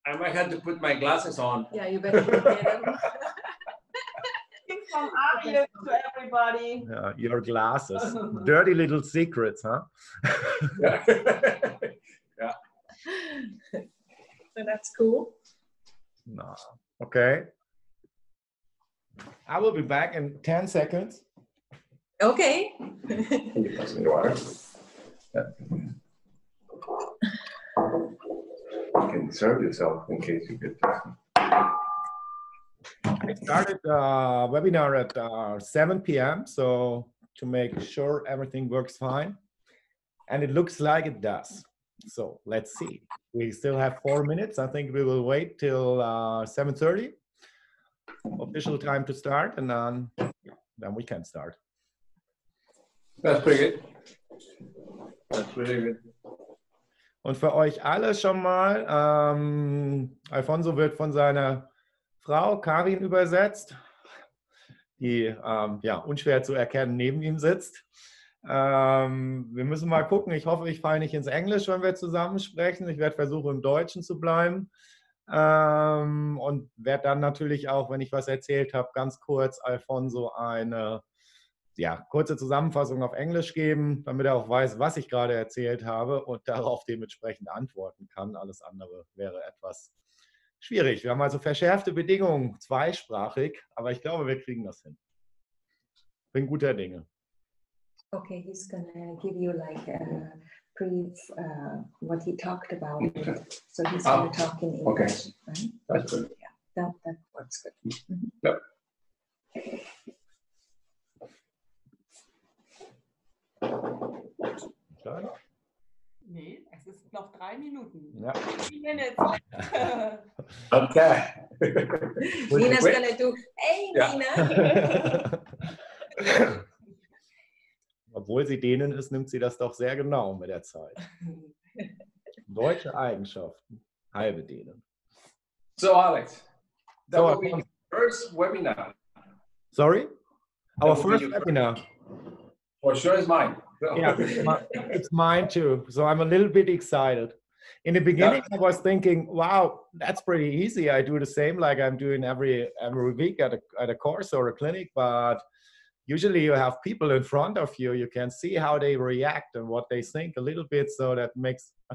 I might have to put my glasses on. Yeah, you better get them. From Ariel to everybody. Yeah, your glasses. Dirty little secrets, huh? Yeah. Yeah. So that's cool. No. Okay. I will be back in 10 seconds. Okay. Can you pass me the water? Yeah. You can serve yourself in case you get this. I started webinar at 7 p.m. so to make sure everything works fine. And it looks like it does. So let's see. We still have 4 minutes. I think we will wait till 7:30. Official time to start, and then we can start. That's pretty good. That's really good. Und für euch alle schon mal, Alfonso wird von seiner Frau Karin übersetzt, die ja, unschwer zu erkennen neben ihm sitzt. Wir müssen mal gucken. Ich hoffe, ich falle nicht ins Englisch, wenn wir zusammen sprechen. Ich werde versuchen, im Deutschen zu bleiben. Und werde dann natürlich auch, wenn ich was erzählt habe, ganz kurz Alfonso eine kurze Zusammenfassung auf Englisch geben, damit er auch weiß, was ich gerade erzählt habe und darauf dementsprechend antworten kann. Alles andere wäre etwas schwierig. Wir haben also verschärfte Bedingungen, zweisprachig, aber ich glaube, wir kriegen das hin. Bin guter Dinge. Okay, he's gonna give you like a brief what he talked about. So he's gonna talk in English, okay. Right? That's good. Yeah, that works good. Mm-hmm. Yep. Klar? Nee, es ist noch 3 Minuten. Ja. 3 minutes. Okay. Nina's gonna do, hey Nina. Obwohl sie Dänin ist, nimmt sie das doch sehr genau mit der Zeit. Deutsche Eigenschaften, halbe Dänin. So Alex, that So, will be your first webinar. Sorry? Our That will be first your webinar. For sure is mine. So. Yeah, it's mine too. So I'm a little bit excited. In the beginning, I was thinking, wow, that's pretty easy. I do the same like I'm doing every week at a course or a clinic, but usually you have people in front of you. You can see how they react and what they think a little bit. So I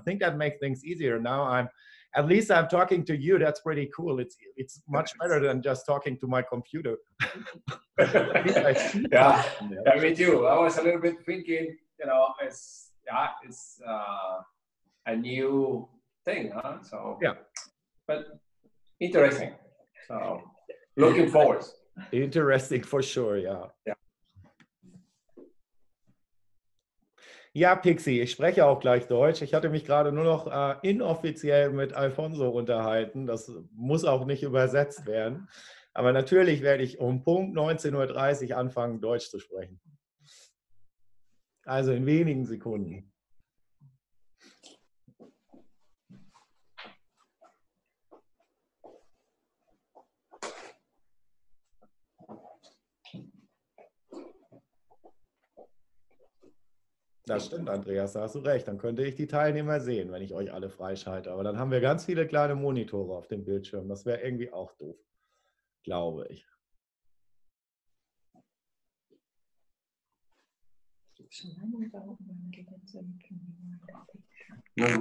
think that makes things easier. Now at least I'm talking to you. That's pretty cool. It's much better than just talking to my computer. Yeah, me too. I was a little bit thinking, it's a new thing, huh? So yeah, but interesting. So looking forward. Interesting for sure, ja. Ja. Ja, Pixie, ich spreche auch gleich Deutsch. Ich hatte mich gerade nur noch inoffiziell mit Alfonso unterhalten. Das muss auch nicht übersetzt werden. Aber natürlich werde ich um Punkt 19:30 Uhr anfangen, Deutsch zu sprechen. Also in wenigen Sekunden. Das stimmt, Andreas, da hast du recht. Dann könnte ich die Teilnehmer sehen, wenn ich euch alle freischalte. Aber dann haben wir ganz viele kleine Monitore auf dem Bildschirm. Das wäre irgendwie auch doof, glaube ich. Ja,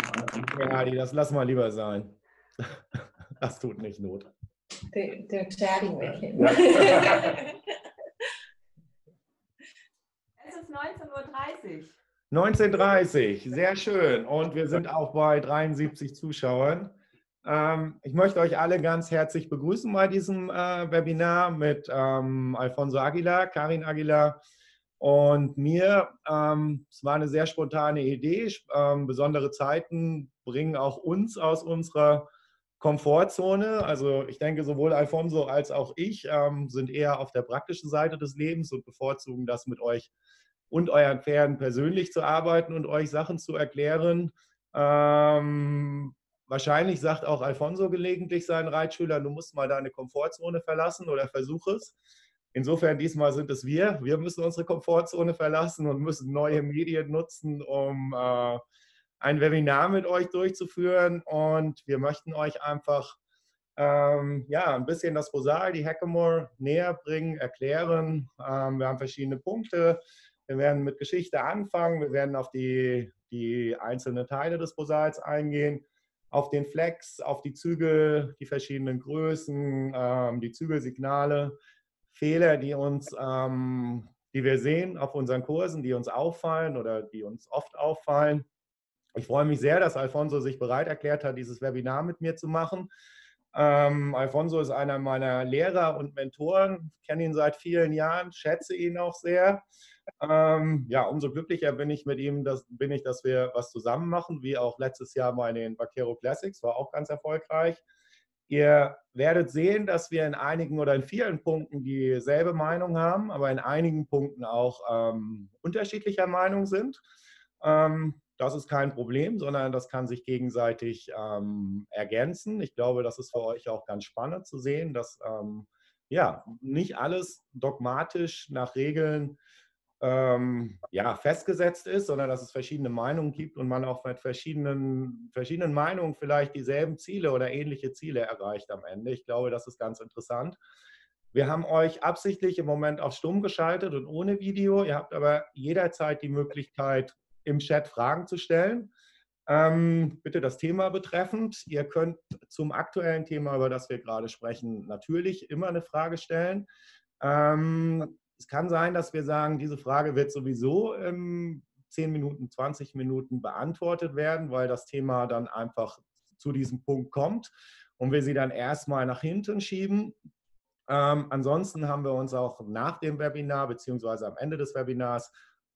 das lassen wir lieber sein. Das tut nicht Not. They're chatting with him. Es ist 19:30 Uhr. 19:30 Uhr, sehr schön. Und wir sind auch bei 73 Zuschauern. Ich möchte euch alle ganz herzlich begrüßen bei diesem Webinar mit Alfonso Aguilar, Karin Aguilar und mir. Es war eine sehr spontane Idee. Besondere Zeiten bringen auch uns aus unserer Komfortzone. Also ich denke, sowohl Alfonso als auch ich sind eher auf der praktischen Seite des Lebens und bevorzugen das mit euch und euren Pferden persönlich zu arbeiten und euch Sachen zu erklären. Wahrscheinlich sagt auch Alfonso gelegentlich seinen Reitschülern, du musst mal deine Komfortzone verlassen oder versuch es. Insofern diesmal sind es wir. Wir müssen unsere Komfortzone verlassen und müssen neue Medien nutzen, um ein Webinar mit euch durchzuführen und wir möchten euch einfach ja, ein bisschen das Bosal, die Hackamore näher bringen, erklären. Wir haben verschiedene Punkte. Wir werden mit Geschichte anfangen. Wir werden auf die einzelnen Teile des Bosals eingehen, auf den Flex, auf die Zügel, die verschiedenen Größen, die Zügelsignale, Fehler, die wir sehen auf unseren Kursen, die uns auffallen oder die uns oft auffallen. Ich freue mich sehr, dass Alfonso sich bereit erklärt hat, dieses Webinar mit mir zu machen. Alfonso ist einer meiner Lehrer und Mentoren. Ich kenne ihn seit vielen Jahren, schätze ihn auch sehr. Ja, umso glücklicher bin ich mit ihm, dass wir was zusammen machen, wie auch letztes Jahr bei den Vaquero Classics, war auch ganz erfolgreich. Ihr werdet sehen, dass wir in einigen oder in vielen Punkten dieselbe Meinung haben, aber in einigen Punkten auch unterschiedlicher Meinung sind. Das ist kein Problem, sondern das kann sich gegenseitig ergänzen. Ich glaube, das ist für euch auch ganz spannend zu sehen, dass ja, nicht alles dogmatisch nach Regeln ja, festgesetzt ist, sondern dass es verschiedene Meinungen gibt und man auch mit verschiedenen Meinungen vielleicht dieselben Ziele oder ähnliche Ziele erreicht am Ende. Ich glaube, das ist ganz interessant. Wir haben euch absichtlich im Moment auf stumm geschaltet und ohne Video. Ihr habt aber jederzeit die Möglichkeit, im Chat Fragen zu stellen. Bitte das Thema betreffend. Ihr könnt zum aktuellen Thema, über das wir gerade sprechen, natürlich immer eine Frage stellen. Es kann sein, dass wir sagen, diese Frage wird sowieso in 10 Minuten, 20 Minuten beantwortet werden, weil das Thema dann einfach zu diesem Punkt kommt und wir sie dann erstmal nach hinten schieben. Ansonsten haben wir uns auch nach dem Webinar bzw. am Ende des Webinars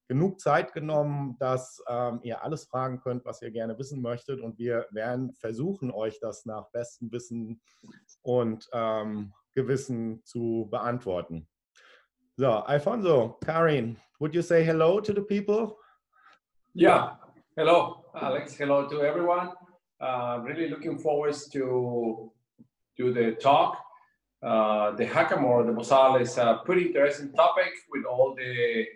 genug Zeit genommen, dass ihr alles fragen könnt, was ihr gerne wissen möchtet. Und wir werden versuchen, euch das nach bestem Wissen und Gewissen zu beantworten. So, Alfonso, Karin, would you say hello to the people? Yeah, hello, Alex. Hello to everyone. Really looking forward to the talk. The Hackamore, the Bosal is a pretty interesting topic with all the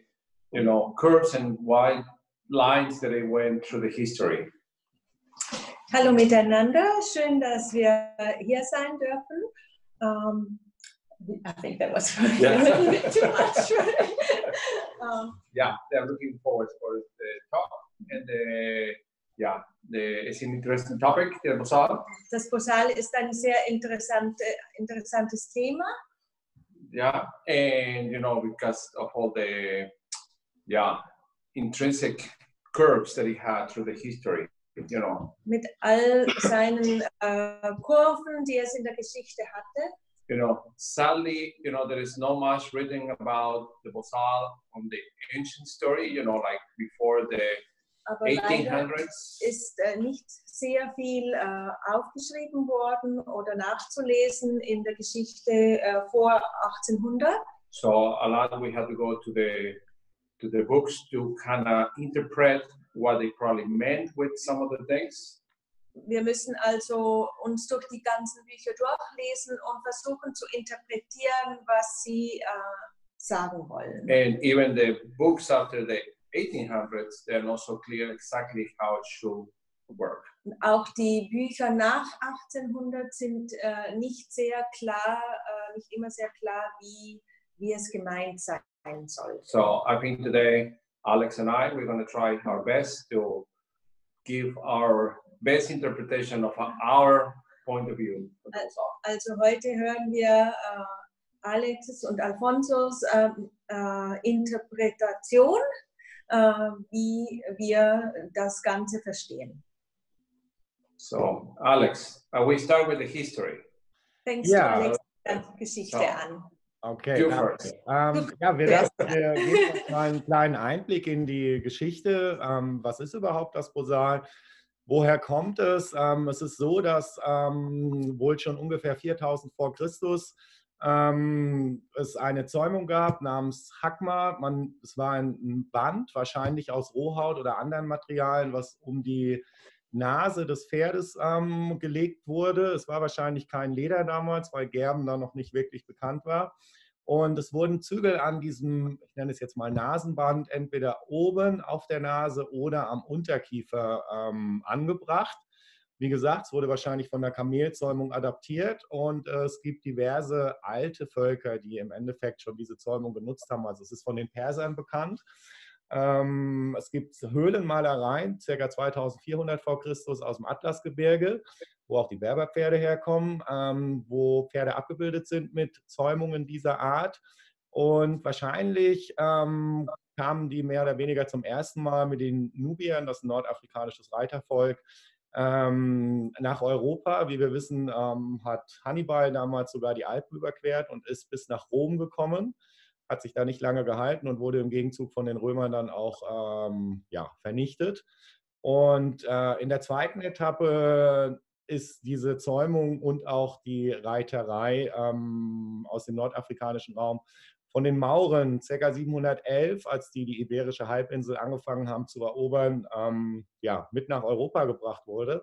curves and wide lines that it went through the history. Hallo miteinander, schön, dass wir hier sein dürfen. I think that was a little bit too much. Yeah, they're looking forward for the talk and it's an interesting topic, the Bosal. Das Bosal ist ein sehr interessantes Thema. Yeah, and because of all the intrinsic curves that he had through the history, Mit all seinen Kurven, die es in der Geschichte hatte. Sadly, there is not much written about the Bosal on the ancient story, like before the Aber 1800s. Ist nicht sehr viel aufgeschrieben worden oder nachzulesen in der Geschichte vor 1800. So a lot we have to go to the books to kind of interpret what they probably meant with some of the things. Wir müssen also uns durch die ganzen Bücher durchlesen und versuchen zu interpretieren, was sie sagen wollen. And even the books after the 1800s, they're not so clear exactly how it should work. Und auch die Bücher nach 1800 sind nicht sehr klar, nicht immer sehr klar, wie es gemeint sein soll. So I think today, Alex and I, we're going to try our best to give our best interpretation of our point of view. Also heute hören wir Alex's und Alfonsos Interpretation, wie wir das Ganze verstehen. So, Alex, we start with the history. Fängst du, Alex, mit der Geschichte an? Okay, ja, wir geben mal einen kleinen Einblick in die Geschichte. Was ist überhaupt das Bosal? Woher kommt es? Es ist so, dass wohl schon ungefähr 4000 vor Christus es eine Zäumung gab namens Hackamore. Es war ein Band, wahrscheinlich aus Rohhaut oder anderen Materialien, was um die Nase des Pferdes gelegt wurde. Es war wahrscheinlich kein Leder damals, weil Gerben da noch nicht wirklich bekannt war. Und es wurden Zügel an diesem, ich nenne es jetzt mal Nasenband, entweder oben auf der Nase oder am Unterkiefer angebracht. Wie gesagt, es wurde wahrscheinlich von der Kamelzäumung adaptiert und es gibt diverse alte Völker, die im Endeffekt schon diese Zäumung benutzt haben. Also es ist von den Persern bekannt. Es gibt Höhlenmalereien, ca. 2400 vor Christus aus dem Atlasgebirge, wo auch die Berberpferde herkommen, wo Pferde abgebildet sind mit Zäumungen dieser Art. Und wahrscheinlich kamen die mehr oder weniger zum ersten Mal mit den Nubiern, das ist ein nordafrikanisches Reitervolk, nach Europa. Wie wir wissen, hat Hannibal damals sogar die Alpen überquert und ist bis nach Rom gekommen, hat sich da nicht lange gehalten und wurde im Gegenzug von den Römern dann auch ja, vernichtet. Und in der zweiten Etappe ist diese Zäumung und auch die Reiterei aus dem nordafrikanischen Raum von den Mauren ca. 711, als die iberische Halbinsel angefangen haben zu erobern, ja, mit nach Europa gebracht worden.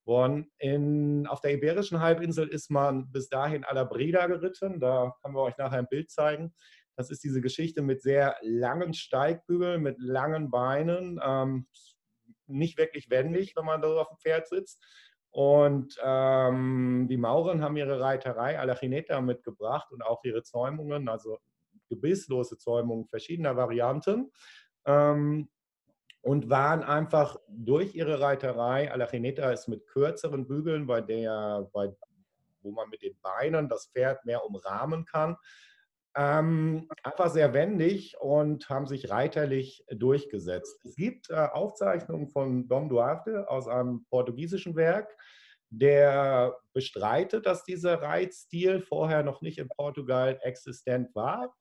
Auf der iberischen Halbinsel ist man bis dahin à la Breda geritten. Da können wir euch nachher ein Bild zeigen. Das ist diese Geschichte mit sehr langen Steigbügeln, mit langen Beinen. Nicht wirklich wendig, wenn man da auf dem Pferd sitzt. Und die Mauren haben ihre Reiterei à la Jineta mitgebracht und auch ihre Zäumungen, also gebisslose Zäumungen verschiedener Varianten. Und waren einfach durch ihre Reiterei, à la Jineta ist mit kürzeren Bügeln, wo man mit den Beinen das Pferd mehr umrahmen kann, einfach sehr wendig und haben sich reiterlich durchgesetzt. Es gibt Aufzeichnungen von Dom Duarte aus einem portugiesischen Werk, der bestreitet, dass dieser Reitstil vorher noch nicht in Portugal existent war.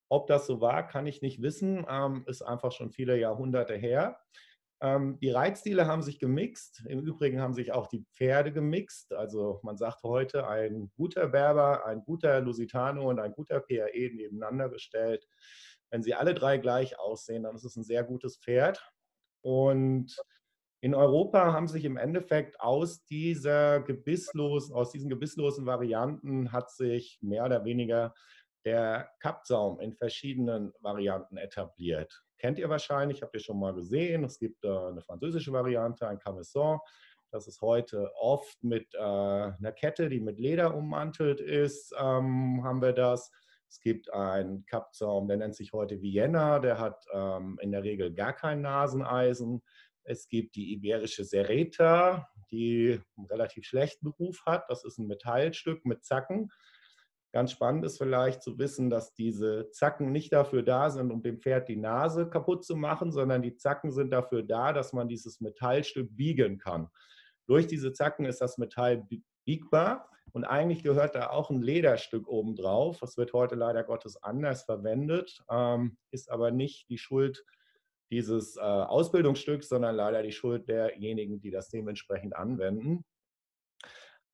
Ob das so war, kann ich nicht wissen, ist einfach schon viele Jahrhunderte her. Die Reitstile haben sich gemixt, im Übrigen haben sich auch die Pferde gemixt. Also man sagt heute, ein guter Berber, ein guter Lusitano und ein guter PAE nebeneinander gestellt. Wenn sie alle drei gleich aussehen, dann ist es ein sehr gutes Pferd. Und in Europa haben sich im Endeffekt aus diesen gebisslosen Varianten hat sich mehr oder weniger der Kappsaum in verschiedenen Varianten etabliert. Kennt ihr wahrscheinlich, habt ihr schon mal gesehen. Es gibt eine französische Variante, ein Camisson. Das ist heute oft mit einer Kette, die mit Leder ummantelt ist, haben wir das. Es gibt einen Kappsaum, der nennt sich heute Vienna, der hat in der Regel gar kein Naseneisen. Es gibt die iberische Serreta, die einen relativ schlechten Ruf hat. Das ist ein Metallstück mit Zacken. Ganz spannend ist vielleicht zu wissen, dass diese Zacken nicht dafür da sind, um dem Pferd die Nase kaputt zu machen, sondern die Zacken sind dafür da, dass man dieses Metallstück biegen kann. Durch diese Zacken ist das Metall biegbar und eigentlich gehört da auch ein Lederstück oben drauf. Das wird heute leider Gottes anders verwendet, ist aber nicht die Schuld dieses Ausbildungsstücks, sondern leider die Schuld derjenigen, die das dementsprechend anwenden.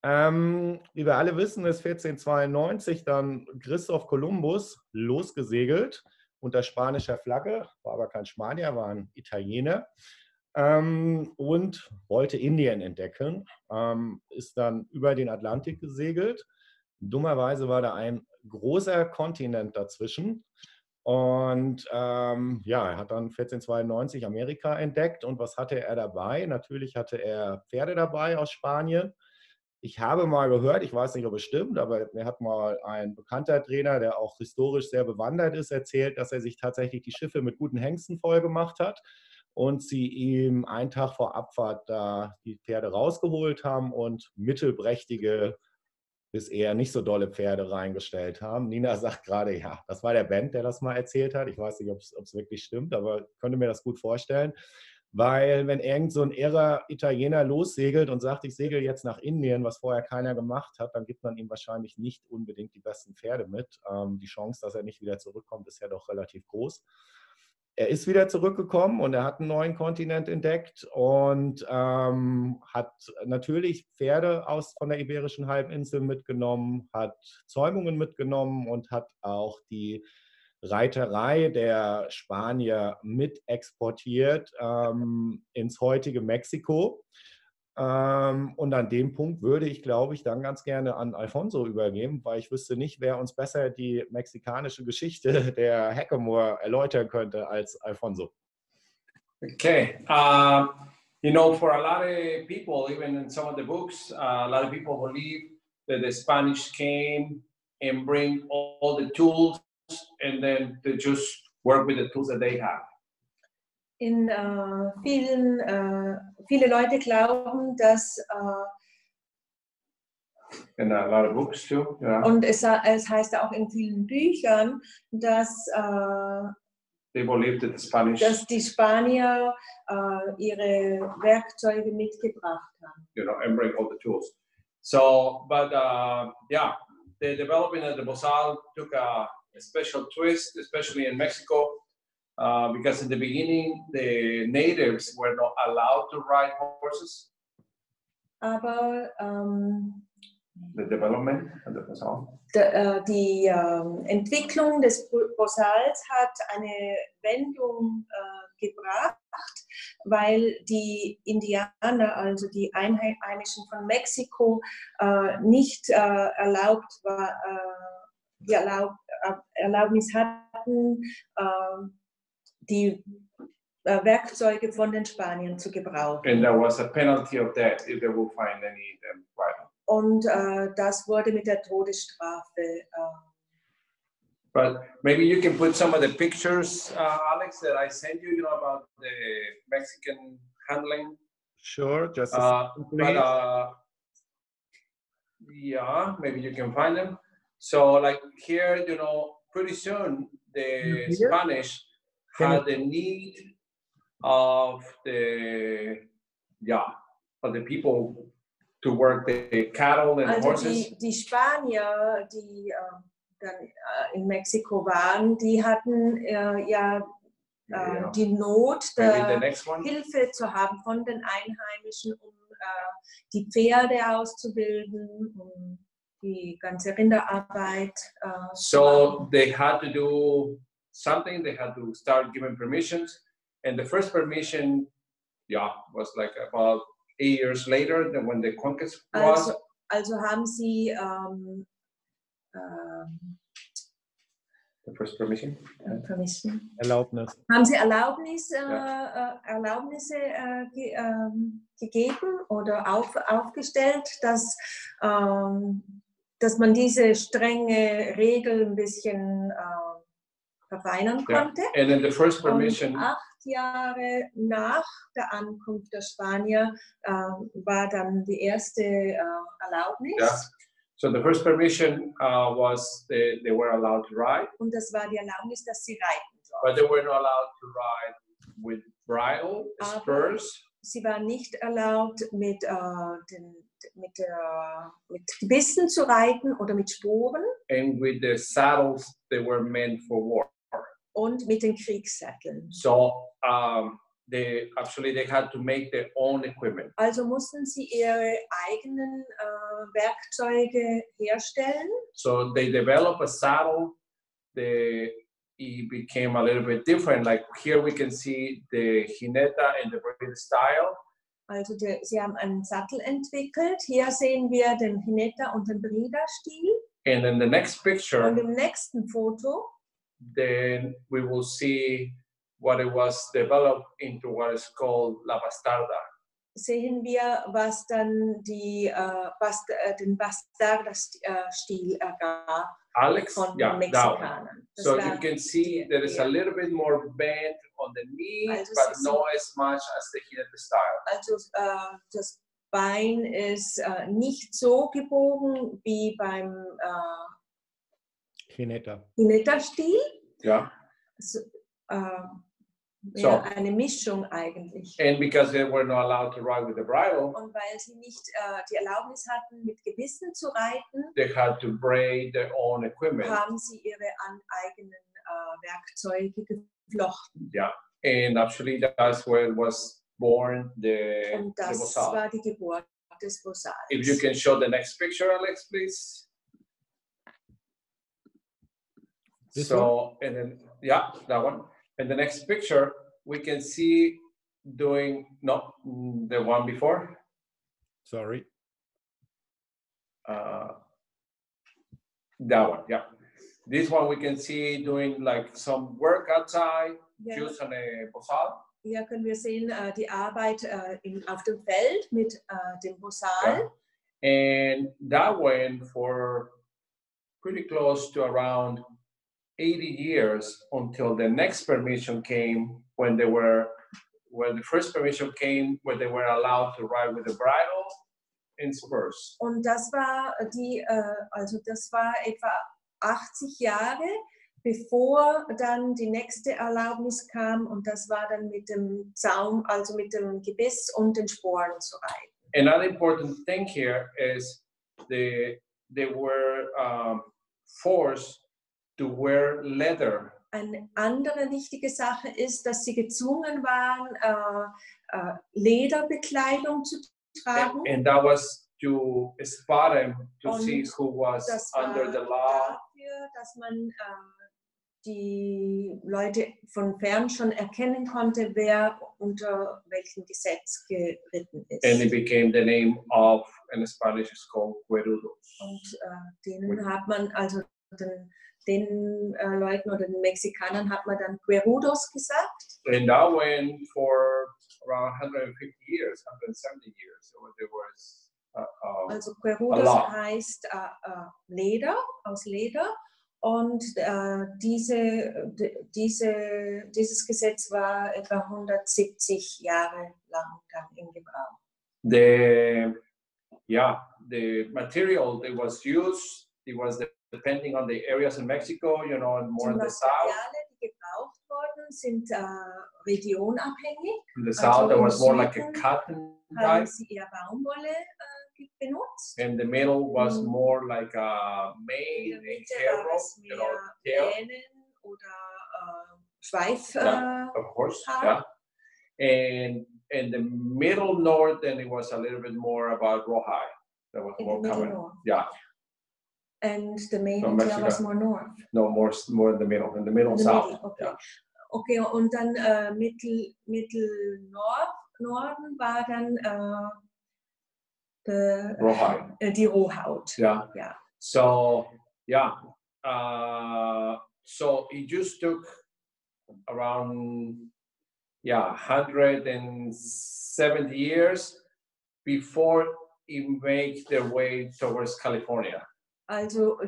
Wie wir alle wissen, ist 1492 dann Christoph Kolumbus losgesegelt unter spanischer Flagge, war aber kein Spanier, war ein Italiener und wollte Indien entdecken, ist dann über den Atlantik gesegelt. Dummerweise war da ein großer Kontinent dazwischen. Und ja, er hat dann 1492 Amerika entdeckt. Und was hatte er dabei? Natürlich hatte er Pferde dabei aus Spanien. Ich habe mal gehört, ich weiß nicht, ob es stimmt, aber mir hat mal ein bekannter Trainer, der auch historisch sehr bewandert ist, erzählt, dass er sich tatsächlich die Schiffe mit guten Hengsten voll gemacht hat und sie ihm einen Tag vor Abfahrt da die Pferde rausgeholt haben und mittelprächtige bis eher nicht so dolle Pferde reingestellt haben. Nina sagt gerade, ja, das war der Ben, der das mal erzählt hat. Ich weiß nicht, ob es wirklich stimmt, aber ich könnte mir das gut vorstellen. Weil wenn irgend so ein irrer Italiener lossegelt und sagt, ich segel jetzt nach Indien, was vorher keiner gemacht hat, dann gibt man ihm wahrscheinlich nicht unbedingt die besten Pferde mit. Die Chance, dass er nicht wieder zurückkommt, ist ja doch relativ groß. Er ist wieder zurückgekommen und er hat einen neuen Kontinent entdeckt und hat natürlich Pferde von der iberischen Halbinsel mitgenommen, hat Zäumungen mitgenommen und hat auch die Reiterei der Spanier mit exportiert ins heutige Mexiko. Und an dem Punkt würde ich, glaube ich, dann ganz gerne an Alfonso übergeben, weil ich wüsste nicht, wer uns besser die mexikanische Geschichte der Hackamore erläutern könnte als Alfonso. Okay. You know, for a lot of people, even in some of the books, a lot of people believe that the Spanish came and bring all the tools and then they just work with the tools that they have. In viele Leute glauben, dass In a lot of books too. Yeah. und es heißt auch in vielen Büchern, dass They believe that the Spanish, dass die Spanier ihre Werkzeuge mitgebracht haben. you know, and bring all the tools. So, but yeah, the development of the Bosal took a special twist, especially in Mexico, because in the beginning, the natives were not allowed to ride horses. Aber The development of the Bosal. die Entwicklung des Bosals hat eine Wendung gebracht, weil die Indianer, also die Einheimischen von Mexiko, nicht die Erlaubnis hatten, die Werkzeuge von den Spaniern zu gebrauchen. And there was a penalty of that if they would find any riding. Und das wurde mit der Todesstrafe. But maybe you can put some of the pictures, Alex, that I sent you, you know, about the Mexican handling. Sure, just a second, please. Yeah, maybe you can find them. So like here, you know, pretty soon the Spanish had the need of the people to work the cattle and Also horses. die Spanier, die dann in Mexiko waren, die hatten die Not, Hilfe zu haben von den Einheimischen, um die Pferde auszubilden, um die ganze Rinderarbeit. So they had to do something. They had to start giving permissions, and the first permission, was like about 8 years later than when the conquest was. Also haben sie the first permission. Erlaubnis. Haben sie Erlaubnisse gegeben oder aufgestellt, dass man diese strenge Regel ein bisschen verfeinern konnte? And then the first permission. Und 8 Jahre nach der Ankunft der Spanier war dann die erste Erlaubnis. Yeah. So the first permission was they were allowed to ride. Und das war die Erlaubnis, dass sie reiten sollten. But they were not allowed to ride with bridle, spurs. Sie waren nicht erlaubt, mit Gebissen zu reiten oder mit Sporen. And with the saddles, they were meant for war. Und mit den Kriegssatteln. So they had to make their own equipment. Also mussten sie ihre eigenen Werkzeuge herstellen. So they developed a saddle. It became a little bit different. Like here we can see the jineta in the British style. Also sie haben einen Sattel entwickelt. Hier sehen wir den Jineta und den Brida-Stil. And in the next picture, und im nächsten Foto, then we will see what it was developed into what is called la bastarda. Sehen wir, was dann den Bastarda-Stil ergab. Alex, von den Mexikanern. So you can see there is a little bit more bend on the knee, but not as much as the jineta style. Also das Bein ist nicht so gebogen wie beim Jineta-Stil. Ja. So, eine Mischung eigentlich. And because they were not allowed to ride with the bridle, und weil sie nicht die Erlaubnis hatten, mit Gebissen zu reiten, they had to braid their own equipment. Haben sie ihre eigenen Werkzeuge geflochten. Yeah, and actually that's where it was born und das war die Geburt des Bosals. If you can show the next picture, Alex, please. This one? And then, that one. In the next picture, we can see the one before. Sorry. That one, yeah. This one we can see doing like some work outside, Ja. just on a Bosal. Hier können wir sehen die Arbeit auf dem Feld mit dem Bosal. Yeah. And that went for pretty close to around 80 years until the next permission came when the first permission came when they were allowed to ride with the bridle and spurs. Und das war das war etwa 80 Jahre, bevor dann die nächste Erlaubnis kam, und das war dann mit dem Zaum, also mit dem Gebiss und den Sporen zu reiten. Another important thing here is they were forced to wear leather. Eine andere wichtige Sache ist, dass sie gezwungen waren, Lederbekleidung zu tragen. And that was to spot them, to Und see who was das under war the law. dafür, dass man die Leute von fern schon erkennen konnte, wer unter welchem Gesetz geritten ist. And it became the name of, in Spanish it's called cuerudos. Und denen hat man, also den Leuten oder den Mexikanern hat man dann Cuerudos gesagt. And that went for around 150 years, 170 years. So there was Also a Cuerudos lot. heißt Leder, aus Leder. Und dieses Gesetz war etwa 170 Jahre lang dann in Gebrauch. The material that was used, it was depending on the areas in Mexico, you know, and more Die in the south. Materialien, die gebraucht wurden, sind regionabhängig. In the south, there im was more like a Süden cotton Haben type. sie eher Baumwolle benutzt. And the middle was Mhm. more like a In mane der and Mitte hair war rope, es you know, mehr tail, Mähnen oder Schweif. of course, Haar. yeah. And in the middle north, then it was a little bit more about rawhide. That was In more the middle common. north. Yeah, And the main From tail was Mexico. more north. no, more in the middle. In the middle In the south. middle, okay. Yeah. Okay, und dann Norden war dann Rawhide. Die Rohhaut. Yeah. Ja. So yeah, so it just took around 170 years before it made their way towards California. Also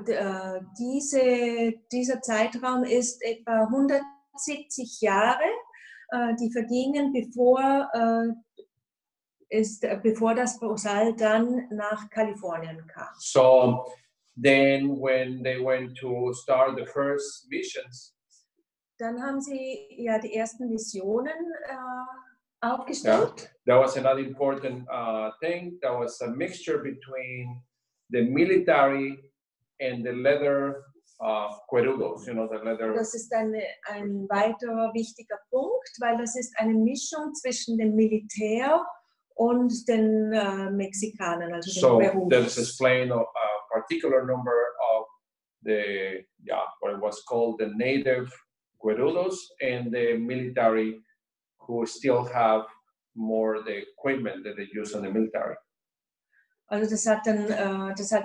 dieser Zeitraum ist etwa 170 Jahre, die vergingen, bevor das Bosal dann nach Kalifornien kam. So then when they went to start the first missions, Dann haben sie ja die ersten Missionen aufgestellt. that was another important thing. That was a mixture between the military and the leather cuerudos, you know, the leather. Das ist ein weiterer wichtiger Punkt, weil das ist eine Mischung zwischen dem Militär und den Mexikanern, also So den Peruvians. there's explained a particular number of the what it was called the native cuerudos and the military who still have more the equipment that they use in the military. Also das hatte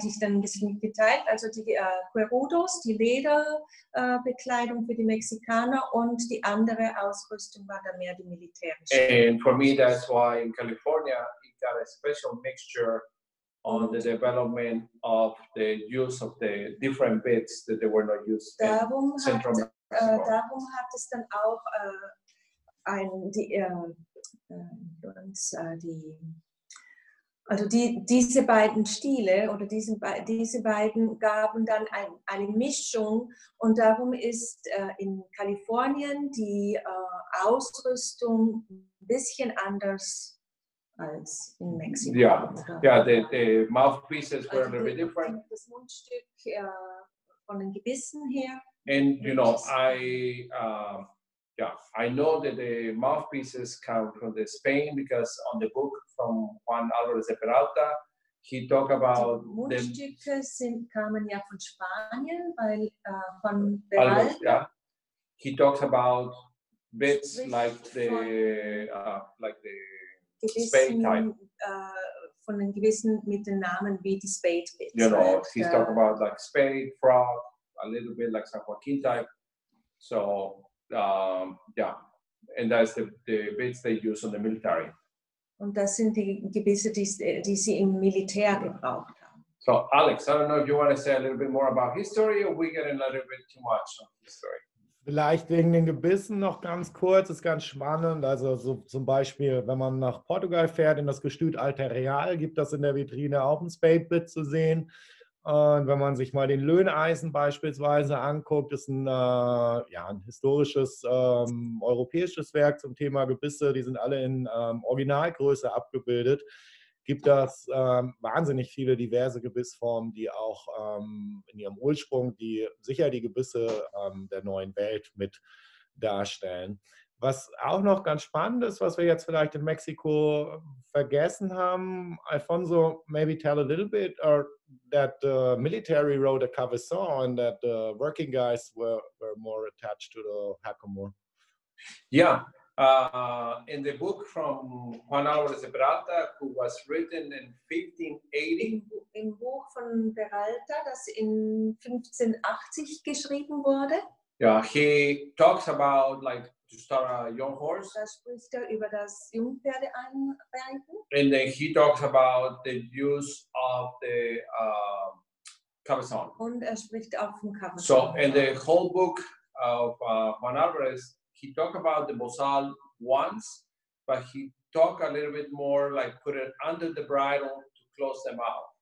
ich dann ein bisschen mitgeteilt. Also die Cuerudos, die Lederbekleidung für die Mexikaner, und die andere Ausrüstung war dann mehr die militärische. And for me, that's why in California, it got a special mixture on the development of the use of the different bits that they were not used in Darum Central Mexico. hat es dann auch diese beiden Stile oder diese beiden gaben dann eine Mischung, und darum ist in Kalifornien die Ausrüstung ein bisschen anders als in Mexiko. The mouthpieces were a little bit different. Das Mundstück von den Gebissen her. And you know, I know that the mouthpieces come from Spain, because on the book from Juan Álvarez de Peralta, he talked about Die them. Mundstücke kamen ja von Spanien, weil von Peralta. He talks about bits Sprich like the Spain Gebissen type. von den gewissen mit den Namen wie die Spade bits. You know, he's talking about like spade, frog, a little bit like San Joaquin type. So yeah, and that's the bits they use in the military. Und das sind die Gebisse, die sie im Militär gebraucht haben. So Alex, I don't know if you want to say a little bit more about history or we get a little bit too much on history. Vielleicht wegen den Gebissen noch ganz kurz, ist ganz spannend. Also so zum Beispiel, wenn man nach Portugal fährt, in das Gestüt Alter Real, gibt das in der Vitrine auch ein Spade-Bit zu sehen. Und wenn man sich mal den Löhneisen beispielsweise anguckt, ist ein historisches europäisches Werk zum Thema Gebisse. Die sind alle in Originalgröße abgebildet. Gibt das wahnsinnig viele diverse Gebissformen, die auch in ihrem Ursprung sicher die Gebisse der neuen Welt mit darstellen. Was auch noch ganz spannend ist, was wir jetzt vielleicht in Mexiko vergessen haben, Alfonso, maybe tell a little bit, or that the military wrote a cavesson and that the working guys were more attached to the Hackamore. Yeah, in the book from Juan Álvarez de Peralta, who was written in 1580. Im Buch von Peralta, das in 1580 geschrieben wurde. Yeah, he talks about like to start a young horse. Da spricht über das Jungpferde einreiten. And then he talks about the use of the cavesson. Und spricht auch vom Cavesson. So in the whole book of Juan Álvarez, he talked about the Bosal once, but he talked a little bit more like put it under the bridle to close them out.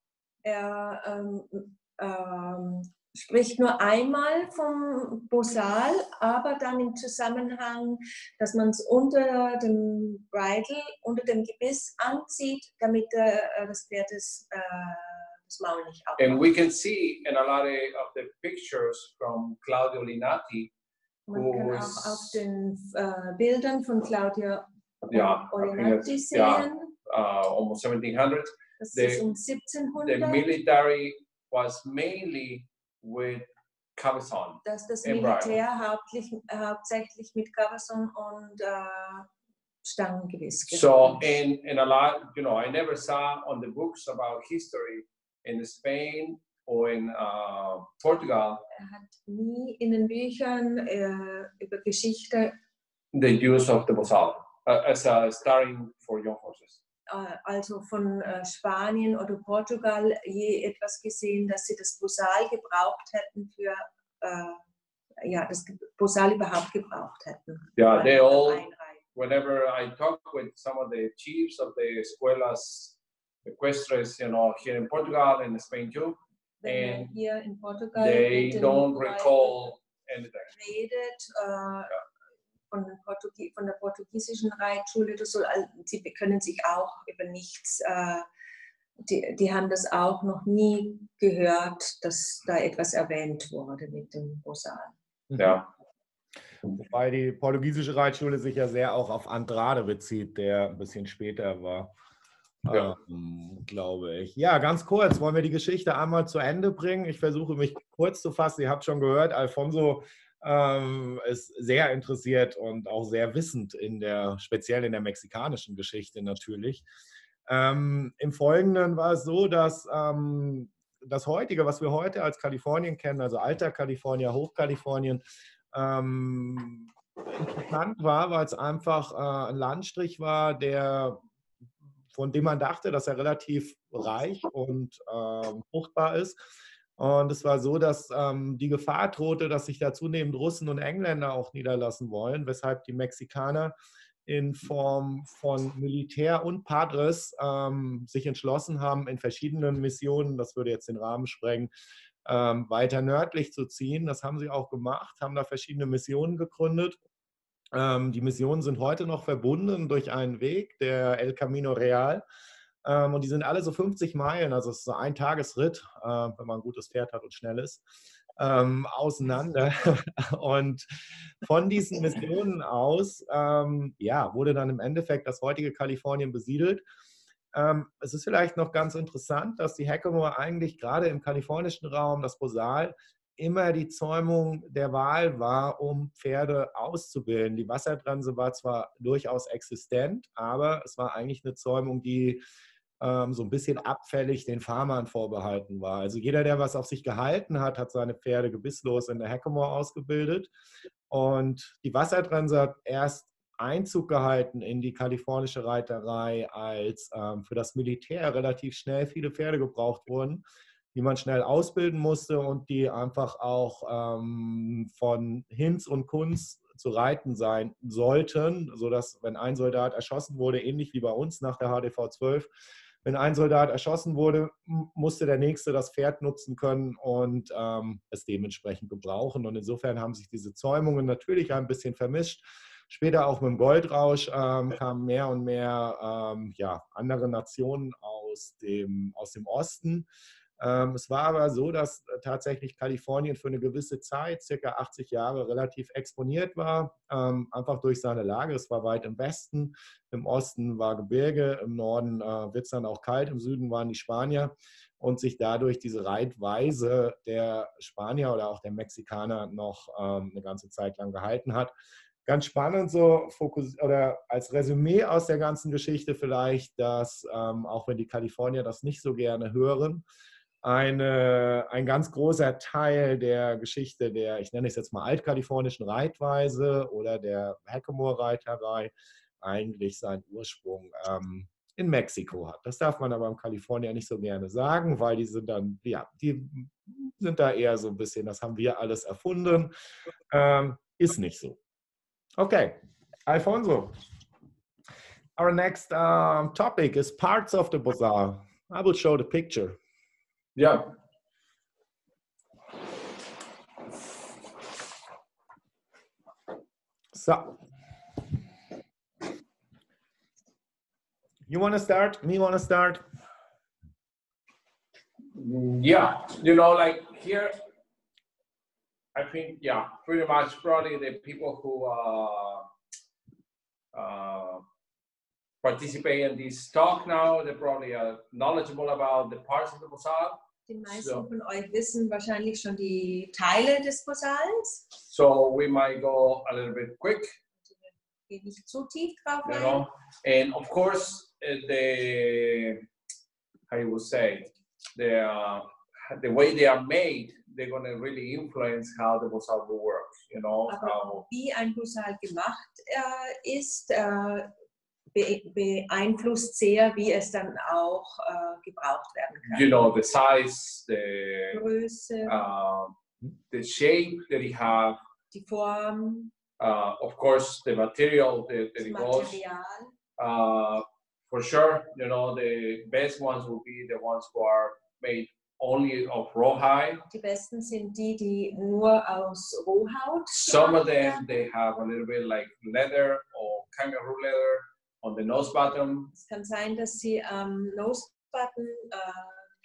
Spricht nur einmal vom Bosal, aber dann im Zusammenhang, dass man es unter dem Bridle, unter dem Gebiss anzieht, damit das Pferd das Maul nicht aufmacht. And we can see in a lot of the pictures from Claudio Linati. Man kann auch auf den Bildern von Claudia Yeah, Olinati sehen. Yeah, almost 1700. Das ist um 1700. The military was mainly with cavesson. Dass das Militär hauptsächlich mit Cavesson und Stangengebiss. So in a lot, you know, I never saw on the books about history in Spain or in Portugal. Hat nie in den Büchern über Geschichte the use of the Bosal as a starting for young horses. Also von Spanien oder Portugal je etwas gesehen, dass sie das Bosal gebraucht hätten für das Bosal überhaupt gebraucht hätten. Yeah, they all. Whenever I talk with some of the chiefs of the escuelas equestres, you know, here in Portugal and Spain too, and hier in Portugal they don't recall anything. Redet, von der portugiesischen Reitschule oder so, sie können sich auch über nichts, die haben das auch noch nie gehört, dass da etwas erwähnt wurde mit dem Bosal. Ja. Wobei die portugiesische Reitschule sich ja sehr auch auf Andrade bezieht, der ein bisschen später war, glaube ich. Ja, ganz kurz, wollen wir die Geschichte einmal zu Ende bringen? Ich versuche mich kurz zu fassen. Ihr habt schon gehört, Alfonso ist sehr interessiert und auch sehr wissend speziell in der mexikanischen Geschichte natürlich. Im Folgenden war es so, dass das heutige, was wir heute als Kalifornien kennen, also Alter Kalifornien, Hochkalifornien, interessant war, weil es einfach ein Landstrich war, von dem man dachte, dass er relativ reich und fruchtbar ist. Und es war so, dass die Gefahr drohte, dass sich da zunehmend Russen und Engländer auch niederlassen wollen, weshalb die Mexikaner in Form von Militär und Padres sich entschlossen haben, in verschiedenen Missionen, das würde jetzt den Rahmen sprengen, weiter nördlich zu ziehen. Das haben sie auch gemacht, haben da verschiedene Missionen gegründet. Die Missionen sind heute noch verbunden durch einen Weg, der El Camino Real. Und die sind alle so 50 Meilen, also es ist so ein Tagesritt, wenn man ein gutes Pferd hat und schnell ist, auseinander. Und von diesen Missionen aus wurde dann im Endeffekt das heutige Kalifornien besiedelt. Es ist vielleicht noch ganz interessant, dass die Hackamore eigentlich gerade im kalifornischen Raum, das Bosal, immer die Zäumung der Wahl war, um Pferde auszubilden. Die Wassertranse war zwar durchaus existent, aber es war eigentlich eine Zäumung, die so ein bisschen abfällig den Farmern vorbehalten war. Also jeder, der was auf sich gehalten hat, hat seine Pferde gebisslos in der Hackamore ausgebildet. Und die Wassertrense hat erst Einzug gehalten in die kalifornische Reiterei, als für das Militär relativ schnell viele Pferde gebraucht wurden, die man schnell ausbilden musste und die einfach auch von Hinz und Kunz zu reiten sein sollten, sodass, wenn ein Soldat erschossen wurde, ähnlich wie bei uns nach der HDV 12, wenn ein Soldat erschossen wurde, musste der Nächste das Pferd nutzen können und es dementsprechend gebrauchen. Und insofern haben sich diese Zäumungen natürlich ein bisschen vermischt. Später auch mit dem Goldrausch kamen mehr und mehr andere Nationen aus dem Osten. Es war aber so, dass tatsächlich Kalifornien für eine gewisse Zeit, circa 80 Jahre, relativ exponiert war, einfach durch seine Lage. Es war weit im Westen, im Osten war Gebirge, im Norden wird es dann auch kalt, im Süden waren die Spanier und sich dadurch diese Reitweise der Spanier oder auch der Mexikaner noch eine ganze Zeit lang gehalten hat. Ganz spannend so oder als Resümee aus der ganzen Geschichte vielleicht, dass auch wenn die Kalifornier das nicht so gerne hören, ein ganz großer Teil der Geschichte der, ich nenne es jetzt mal altkalifornischen Reitweise oder der Hackamore-Reiterei eigentlich seinen Ursprung in Mexiko hat. Das darf man aber im Kalifornier nicht so gerne sagen, weil die sind dann, ja, die sind da eher so ein bisschen, das haben wir alles erfunden. Ist nicht so. Okay, Alfonso. Our next topic is parts of the Bosal. I will show the picture. Yeah. So, you want to start? Me want to start? Yeah, you know, like here, I think, yeah, pretty much probably the people who participate in this talk now, they probably are knowledgeable about the parts of the Bosal. Die meisten von euch wissen wahrscheinlich schon die Teile des Bosals. So we might go a little bit quick. Wir gehen nicht zu tief drauf You ein. know, and of course, how you would say, the way they are made, they're going to really influence how the Bosal will work. You know, Aber wie ein Bosal gemacht ist, beeinflusst sehr, wie es dann auch gebraucht werden kann. You know, the size, the Größe, the shape that you have, die Form, of course, the material that das it goes. Material. For sure, you know, the best ones will be the ones who are made only of rawhide. Die besten sind die, die nur aus Rohhaut. Some of them, they have a little bit like leather or kangaroo leather on the nose bottom. Es kann sein, dass sie am Nosebutton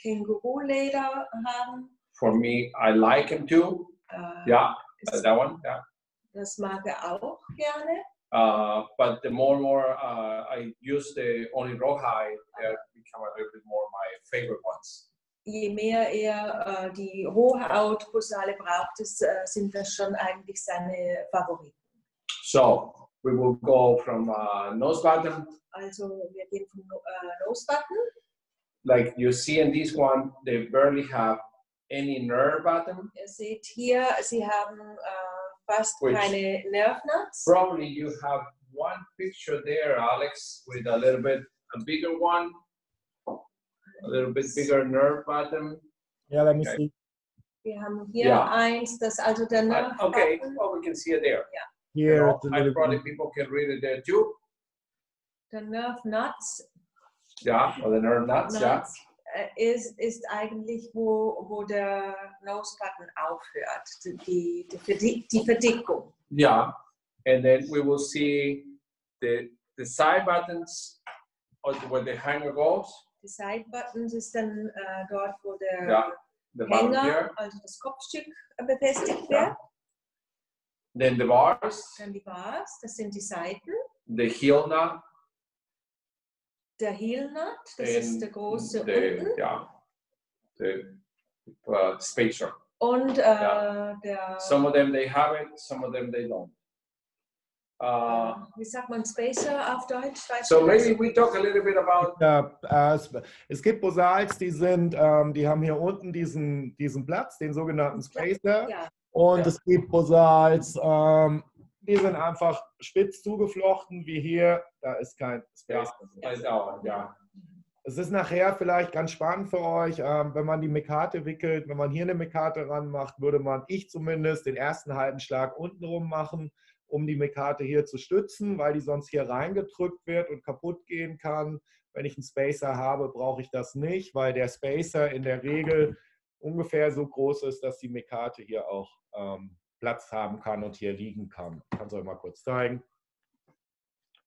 Känguruleder haben. For me, I like them too. Yeah, that one. Yeah. Das mag auch gerne. But the more and more I use the only rawhide, they become a little bit more my favorite ones. Je mehr die Rohhaut-Bosale braucht, sind das schon eigentlich seine Favoriten. So we will go from nose bottom. Also wir gehen vom Nosebutton. Like you see in this one, they barely have any nerve bottom. Ihr seht hier, sie haben fast keine Nerve nuts. Probably you have one picture there, Alex, with a little bit a bigger one, a little bit bigger nerve bottom. Yeah, let me see. Wir haben hier eins, das also der Nerve okay, button. well, we can see it there. Yeah. Here, You know, and probably people can read it there too. Der Nerve nuts. Yeah, or the nerve nuts. Yeah. Ist eigentlich, wo der Nose button aufhört, die Verdickung. Yeah, and then we will see the side buttons where the hanger goes. Die Side Buttons ist dann dort, wo der Hänger, also das Kopfstück, befestigt wird. Then the bars. Dann die Bars, das sind die Seiten. The heel nut. Der Heel Nut, das ist der große unten. Ja, the spacer. Und der... Some of them they have it, some of them they don't. Wie sagt man Spacer auf Deutsch? So maybe we talk a little bit about. Ja, es gibt Bosals, die haben hier unten diesen Platz, den sogenannten Spacer. Ja. Und es gibt Bosals, die sind einfach spitz zugeflochten, wie hier. Da ist kein Spacer. Ja. Es ist nachher vielleicht ganz spannend für euch, wenn man die Mekate wickelt, wenn man hier eine Mekate ranmacht, würde ich zumindest den ersten halben Schlag untenrum machen, um die Mekate hier zu stützen, weil die sonst hier reingedrückt wird und kaputt gehen kann. Wenn ich einen Spacer habe, brauche ich das nicht, weil der Spacer in der Regel ungefähr so groß ist, dass die Mekate hier auch Platz haben kann und hier liegen kann. Ich kann es euch mal kurz zeigen.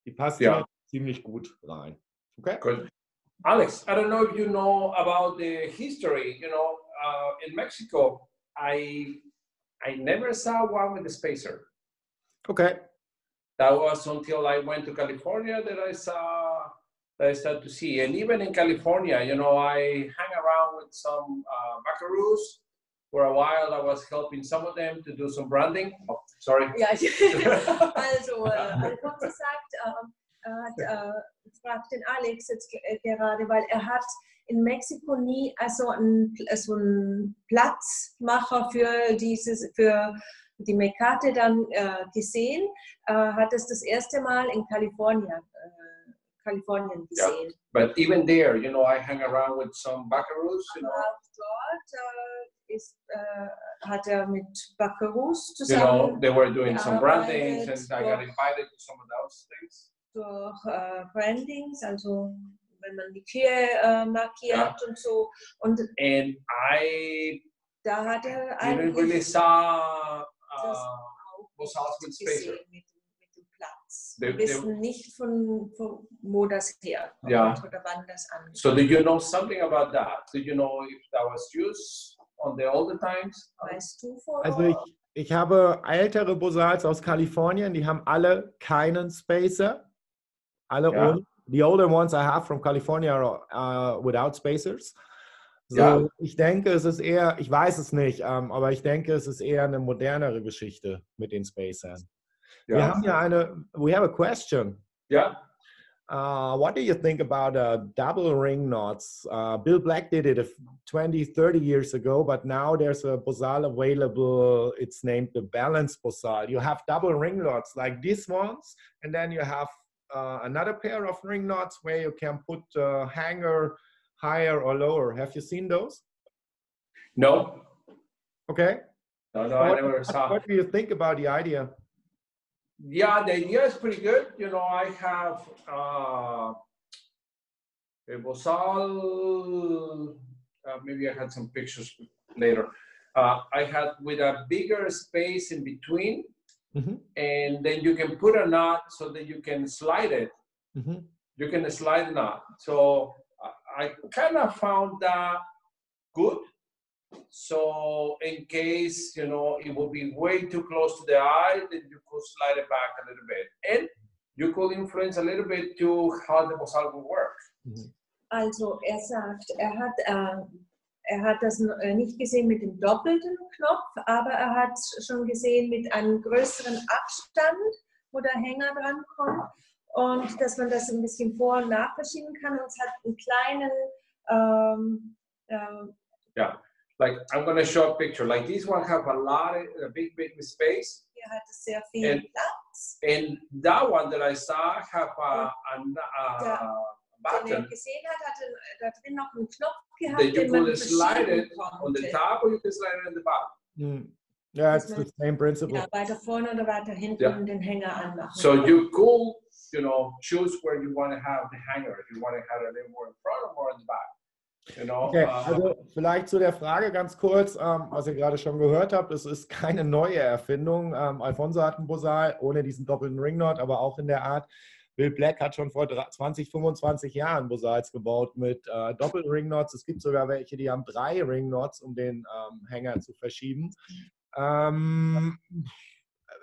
Die passt hier ziemlich gut rein. Okay? Good. Alex, I don't know if you know about the history. In Mexico, I never saw one with a spacer. Okay. That was until I went to California that I started to see. And even in California, I hang around with some buckaroos. For a while, I was helping some of them to do some branding. Oh, sorry. Ja, also Alfonso fragt den Alex jetzt gerade, weil er hat in Mexiko nie so einen Platzmacher für die Mekate dann gesehen, hat es das erste Mal in Kalifornien gesehen. Yeah. But even there, I hang around with some buckaroos. Dort hat mit Buckaroos zusammen. They were doing some brandings, and I got invited to some of those things. Durch Brandings, also wenn man die Kühe markiert und so. Und da hat er didn't really saw Bosals with spacer. Mit dem Platz. Wir wissen nicht von wo das herkommt oder wann das angeht. So do you know something about that? Do you know if that was used on the older times? Weißt du vor? Also ich habe ältere Bosals aus Kalifornien, die haben alle keinen Spacer. The older ones I have from California are without spacers. So, ich denke, es ist eher, ich weiß es nicht, aber ich denke, es ist eher eine modernere Geschichte mit den Spacern. Wir haben hier we have a question. Yeah. What do you think about double ring knots? Bill Black did it 20, 30 years ago, but now there's a Bosal available. It's named the Balance Bosal. You have double ring knots like these ones, and then you have another pair of ring knots where you can put a hanger higher or lower. Have you seen those? No. Okay. No, I never saw. What do you think about the idea? Yeah, the idea is pretty good. I have a Bosal. Maybe I had some pictures later. I had with a bigger space in between. Mm-hmm. And then you can put a knot so that you can slide it. Mm-hmm. You can slide a knot. So I kind of found that good. So in case, it would be way too close to the eye, then you could slide it back a little bit. And you could influence a little bit to how the Bosal will work. Mm-hmm. Also sagt, er hat das nicht gesehen mit dem doppelten Knopf, aber er hat schon gesehen mit einem größeren Abstand, wo der Hänger dran kommt und dass man das ein bisschen vor- und nachverschieben kann. Und es hat einen kleinen like I'm going to show a picture. Like this one have a big space. Hier hat es sehr viel Platz. And that one that I saw have a button. Den er gesehen hat, hatte da drin noch einen Knopf gehabt, that you could slide it on the top or you can slide it in the bottom. Yeah, it's the same principle. Ja, weiter vorne oder weiter hinten den Hänger anmachen. So you could, choose where you want to have the hanger. If you want to have it a little more in front or more in the back. Okay, also vielleicht zu der Frage ganz kurz, was ihr gerade schon gehört habt, es ist keine neue Erfindung. Alfonso hat einen Bosal ohne diesen doppelten Ringknot, aber auch in der Art. Bill Black hat schon vor 20, 25 Jahren Bosals gebaut mit Doppel-Ringknots. Es gibt sogar welche, die haben 3 Ringknots, um den Hänger zu verschieben.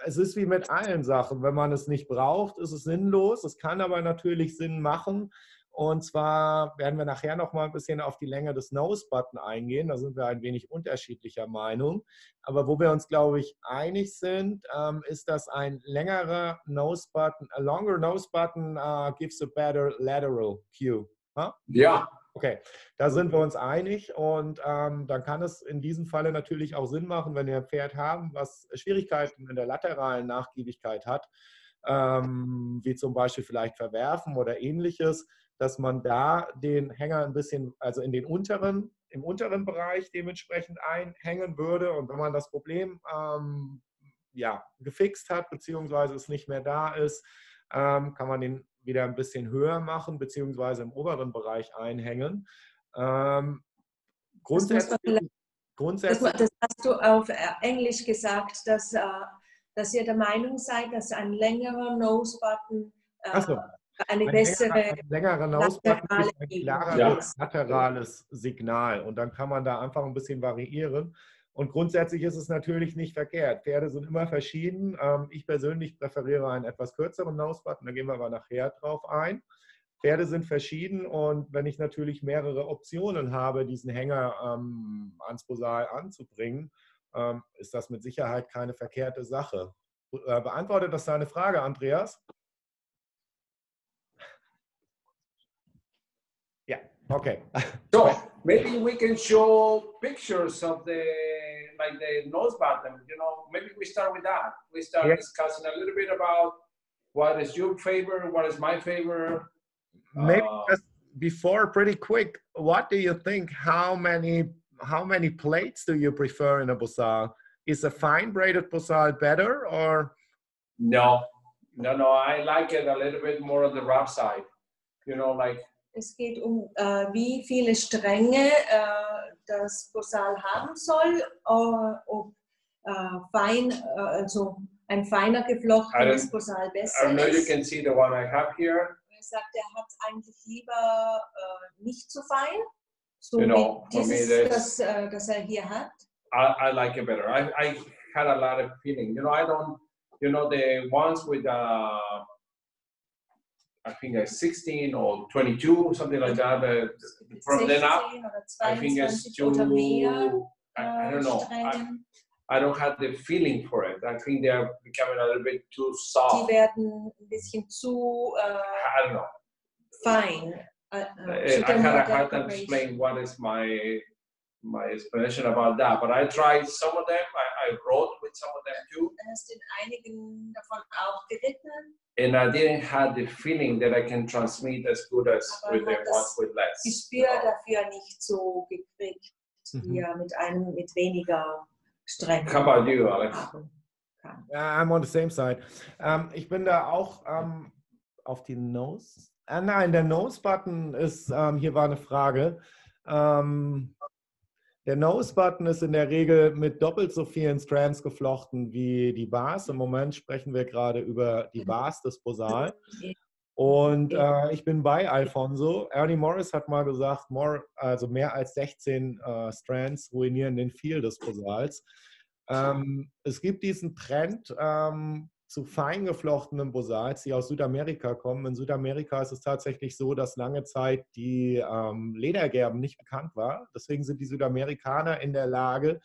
Es ist wie mit allen Sachen. Wenn man es nicht braucht, ist es sinnlos. Es kann aber natürlich Sinn machen. Und zwar werden wir nachher noch mal ein bisschen auf die Länge des Nose-Button eingehen. Da sind wir ein wenig unterschiedlicher Meinung. Aber wo wir uns, glaube ich, einig sind, ist, dass ein längerer Nose-Button, a longer Nose-Button gives a better lateral cue. Huh? Ja. Okay, da sind wir uns einig und dann kann es in diesem Falle natürlich auch Sinn machen, wenn wir ein Pferd haben, was Schwierigkeiten in der lateralen Nachgiebigkeit hat, wie zum Beispiel vielleicht Verwerfen oder ähnliches, dass man da den Hänger ein bisschen, also in den im unteren Bereich dementsprechend einhängen würde. Und wenn man das Problem ja, gefixt hat, beziehungsweise es nicht mehr da ist, kann man den wieder ein bisschen höher machen, beziehungsweise im oberen Bereich einhängen. Grundsätzlich, das hast du auf Englisch gesagt, dass ihr der Meinung seid, dass ein längerer Nose-Button eine bessere längere Nose-Button ist ein klareres Ja. laterales Signal und dann kann man da einfach ein bisschen variieren. Und grundsätzlich ist es natürlich nicht verkehrt. Pferde sind immer verschieden. Ich persönlich präferiere einen etwas kürzeren Nose-Button, da gehen wir aber nachher drauf ein. Pferde sind verschieden und wenn ich natürlich mehrere Optionen habe, diesen Hänger ans Bosal anzubringen, ist das mit Sicherheit keine verkehrte Sache. Beantwortet das deine Frage, Andreas? Ja, okay. So maybe we can show pictures of the nose button. You know, maybe we start with that. We start discussing a little bit about what is your favorite, what is my favorite. Maybe just before, pretty quick, what do you think? How many plates do you prefer in a Bosal? Is a fine braided Bosal better or? No. I like it a little bit more on the rough side. You know, like. Es geht wie viele Stränge das Bosal haben soll, ob fein, also ein feiner geflochtenes Bosal besser I don't know, you ist. can see the one I have here. Er sagt, er hat eigentlich lieber nicht so fein, so You know, wie dieses, das er hier hat. I like it better. I had a lot of feeling. You know, I don't, you know, the ones with I think 16 or 22, something like that. From then up, I think it's too, I don't know. I don't have the feeling for it. I think they're becoming a little bit too soft. Die werden ein bisschen zu I don't know. fein. I had a hard time to explain what is my explanation about that. But I tried some of them. I rode with some of them too. Du hast in einigen davon auch geritten. And I didn't have the feeling that I can transmit as good as with the ones with less. Gespür dafür nicht so gekriegt, wie er mit weniger Strängen. How about you, Alex? I'm on the same side. Ich bin da auch auf die Nose. Nein, der Nose-Button ist, hier war eine Frage. Der Nose-Button ist in der Regel mit doppelt so vielen Strands geflochten wie die Bars. Im Moment sprechen wir gerade über die Bars des Bosal. Und ich bin bei Alfonso. Ernie Morris hat mal gesagt, also mehr als 16 Strands ruinieren den Feel des Bosals. Es gibt diesen Trend zu fein geflochtenen Bosals, die aus Südamerika kommen. In Südamerika ist es tatsächlich so, dass lange Zeit die Ledergerben nicht bekannt war. Deswegen sind die Südamerikaner in der Lage,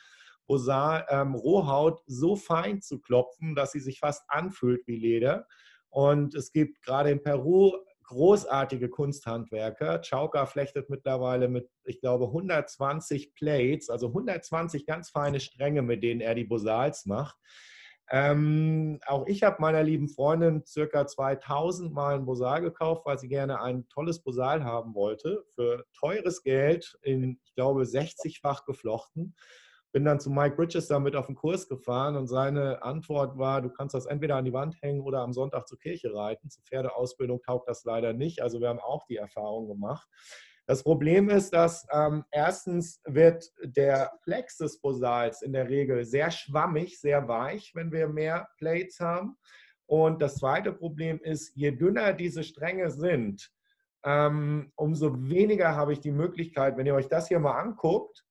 Bosal Rohhaut so fein zu klopfen, dass sie sich fast anfühlt wie Leder. Und es gibt gerade in Peru großartige Kunsthandwerker. Chauca flechtet mittlerweile mit, ich glaube, 120 Plates, also 120 ganz feine Stränge, mit denen er die Bosals macht. Auch ich habe meiner lieben Freundin ca. 2000 Mal ein Bosal gekauft, weil sie gerne ein tolles Bosal haben wollte. Für teures Geld in, ich glaube, 60-fach geflochten. Bin dann zu Mike Bridges damit auf den Kurs gefahren und seine Antwort war, du kannst das entweder an die Wand hängen oder am Sonntag zur Kirche reiten. Zur Pferdeausbildung taugt das leider nicht. Also wir haben auch die Erfahrung gemacht. Das Problem ist, dass erstens wird der Flex des Bosals in der Regel sehr schwammig, sehr weich, wenn wir mehr Plates haben. Und das zweite Problem ist, je dünner diese Stränge sind, umso weniger habe ich die Möglichkeit, wenn ihr euch das hier mal anguckt,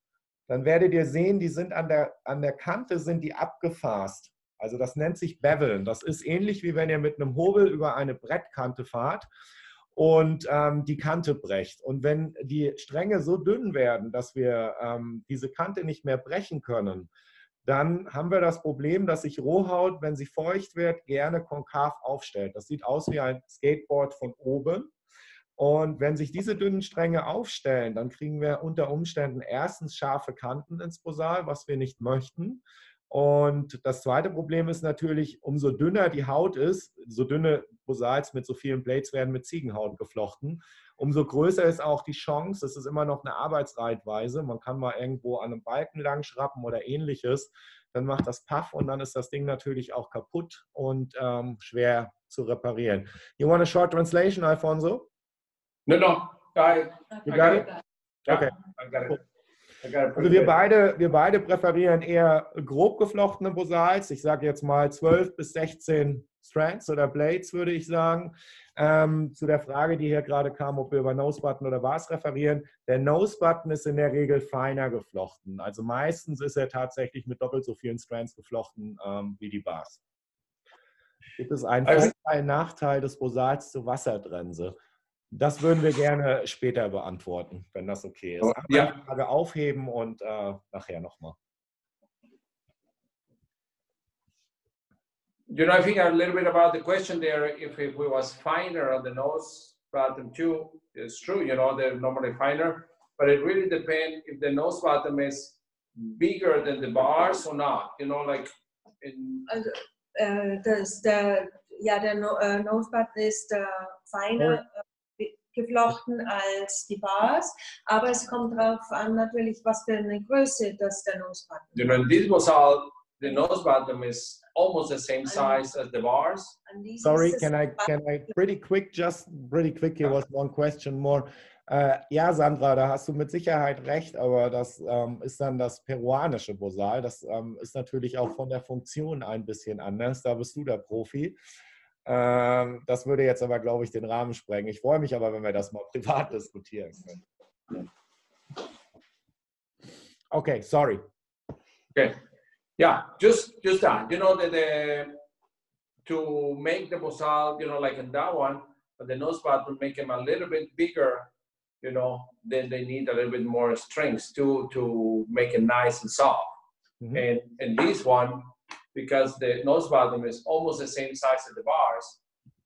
dann werdet ihr sehen, die sind an der Kante sind die abgefasst. Also das nennt sich Beveln. Das ist ähnlich wie wenn ihr mit einem Hobel über eine Brettkante fahrt. und die Kante brecht. Und wenn die Stränge so dünn werden, dass wir diese Kante nicht mehr brechen können, dann haben wir das Problem, dass sich Rohhaut, wenn sie feucht wird, gerne konkav aufstellt. Das sieht aus wie ein Skateboard von oben. Und wenn sich diese dünnen Stränge aufstellen, dann kriegen wir unter Umständen erstens scharfe Kanten ins Bosal, was wir nicht möchten. Und das zweite Problem ist natürlich, umso dünner die Haut ist, so dünne Bosals mit so vielen Blades werden mit Ziegenhaut geflochten, umso größer ist auch die Chance, es ist immer noch eine Arbeitsreitweise, man kann mal irgendwo an einem Balken lang schrappen oder ähnliches, dann macht das Paff und dann ist das Ding natürlich auch kaputt und schwer zu reparieren. You want a short translation, Alfonso? No, no. You got it? Okay. I got it. Also wir beide präferieren eher grob geflochtene Bosals. Ich sage jetzt mal 12 bis 16 Strands oder Blades, würde ich sagen. Zu der Frage, die hier gerade kam, ob wir über Nosebutton oder Bars referieren. Der Nosebutton ist in der Regel feiner geflochten. Also meistens ist er tatsächlich mit doppelt so vielen Strands geflochten wie die Bars. Gibt es einen Vorteil, Nachteil des Bosals zur Wassertrense? Das würden wir gerne später beantworten, wenn das okay ist. Ja. Die Frage aufheben und nachher nochmal. You know, I think a little bit about the question there, if it was finer on the nose bottom too, it's true, you know, they're normally finer, but it really depends if the nose bottom is bigger than the bars or not, you know, like in... Also, der Nose button ist feiner geflochten als die Bars, aber es kommt darauf an natürlich, was für eine Größe das der Nose button. You know, in this Bosal, the nose bottom is almost the same size as the bars. Sorry, can I pretty quick here was one question more. Ja, Sandra, da hast du mit Sicherheit recht, aber das ist dann das peruanische Bosal. Das ist natürlich auch von der Funktion ein bisschen anders. Da bist du der Profi. Das würde jetzt aber, glaube ich, den Rahmen sprengen. Ich freue mich aber, wenn wir das mal privat diskutieren können. Okay, sorry. Okay. Yeah, just that. You know, to make the Bosal, you know, like in that one, the nose button make them a little bit bigger, you know, then they need a little bit more strength to make it nice and soft. Mm-hmm. And this one, because the nose bottom is almost the same size as the bars,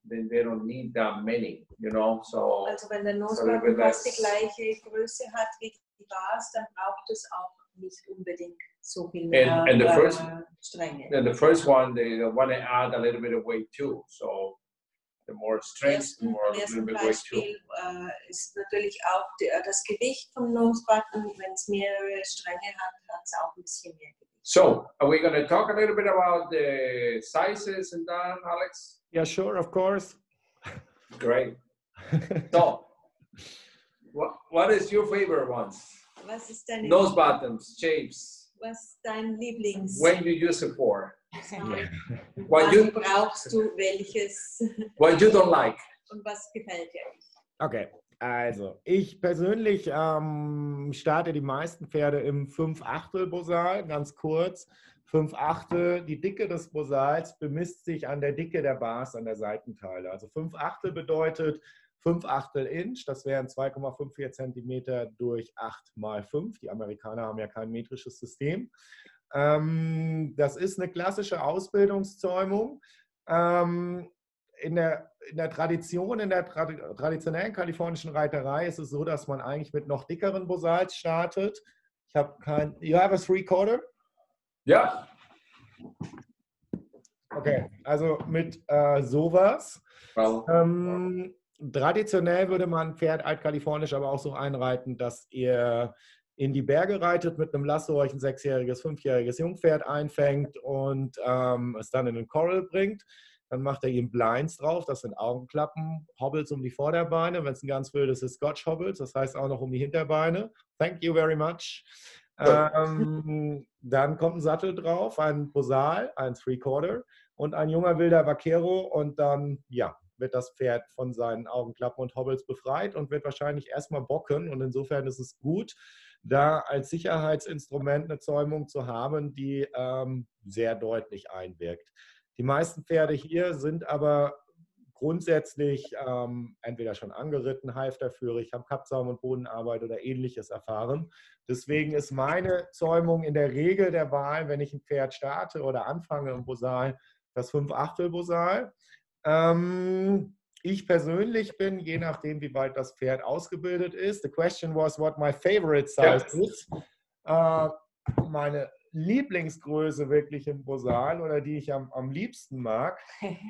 then they don't need that many, you know. So also wenn der Nose bottom fast die gleiche Größe hat wie die Bars, dann braucht es auch nicht unbedingt so viel mehr Stränge. And the first one, they want to add a little bit of weight too. So the more strength, the more a little bit weight too. Ist natürlich auch das Gewicht vom Nose button. Wenn es mehrere Stränge hat, hat es auch ein bisschen mehr Gewicht. So, are we going to talk a little bit about the sizes and that, Alex? Yeah, sure, of course. Great. So, what is your favorite ones? Was ist deine Nose bottoms, shapes. Was ist dein Lieblings? When you use it for? Wann brauchst du welches? What you don't like? Und was gefällt dir nicht? Okay. Also, ich persönlich starte die meisten Pferde im 5/8 Bosal, ganz kurz. 5/8, die Dicke des Bosals bemisst sich an der Dicke der Bars an der Seitenteile. Also 5/8 bedeutet 5/8 Inch, das wären 2,54 cm durch 8 mal 5. Die Amerikaner haben ja kein metrisches System. Das ist eine klassische Ausbildungszäumung. In der traditionellen kalifornischen Reiterei ist es so, dass man eigentlich mit noch dickeren Bosals startet. Ich habe kein... You have a 3/4? Ja. Okay, also mit sowas. Well, traditionell würde man ein Pferd altkalifornisch aber auch so einreiten, dass ihr in die Berge reitet mit einem Lasso, euch ein 6-jähriges, 5-jähriges Jungpferd einfängt und es dann in den Corral bringt. Dann macht er ihm Blinds drauf, das sind Augenklappen, Hobbles um die Vorderbeine. Wenn es ein ganz wildes ist, Scotch Hobbles, das heißt auch noch um die Hinterbeine. Thank you very much. Dann kommt ein Sattel drauf, ein Bosal, ein 3/4 und ein junger wilder Vaquero und dann, ja, wird das Pferd von seinen Augenklappen und Hobbles befreit und wird wahrscheinlich erstmal bocken. Und insofern ist es gut, da als Sicherheitsinstrument eine Zäumung zu haben, die sehr deutlich einwirkt. Die meisten Pferde hier sind aber grundsätzlich entweder schon angeritten, halfterführig, habe Kappzaum und Bodenarbeit oder Ähnliches erfahren. Deswegen ist meine Zäumung in der Regel der Wahl, wenn ich ein Pferd starte oder anfange im Bosal, das 5/8 Bosal. Ich persönlich bin, je nachdem, wie weit das Pferd ausgebildet ist, the question was what my favorite size is. Meine Lieblingsgröße wirklich im Bosal oder die ich am liebsten mag,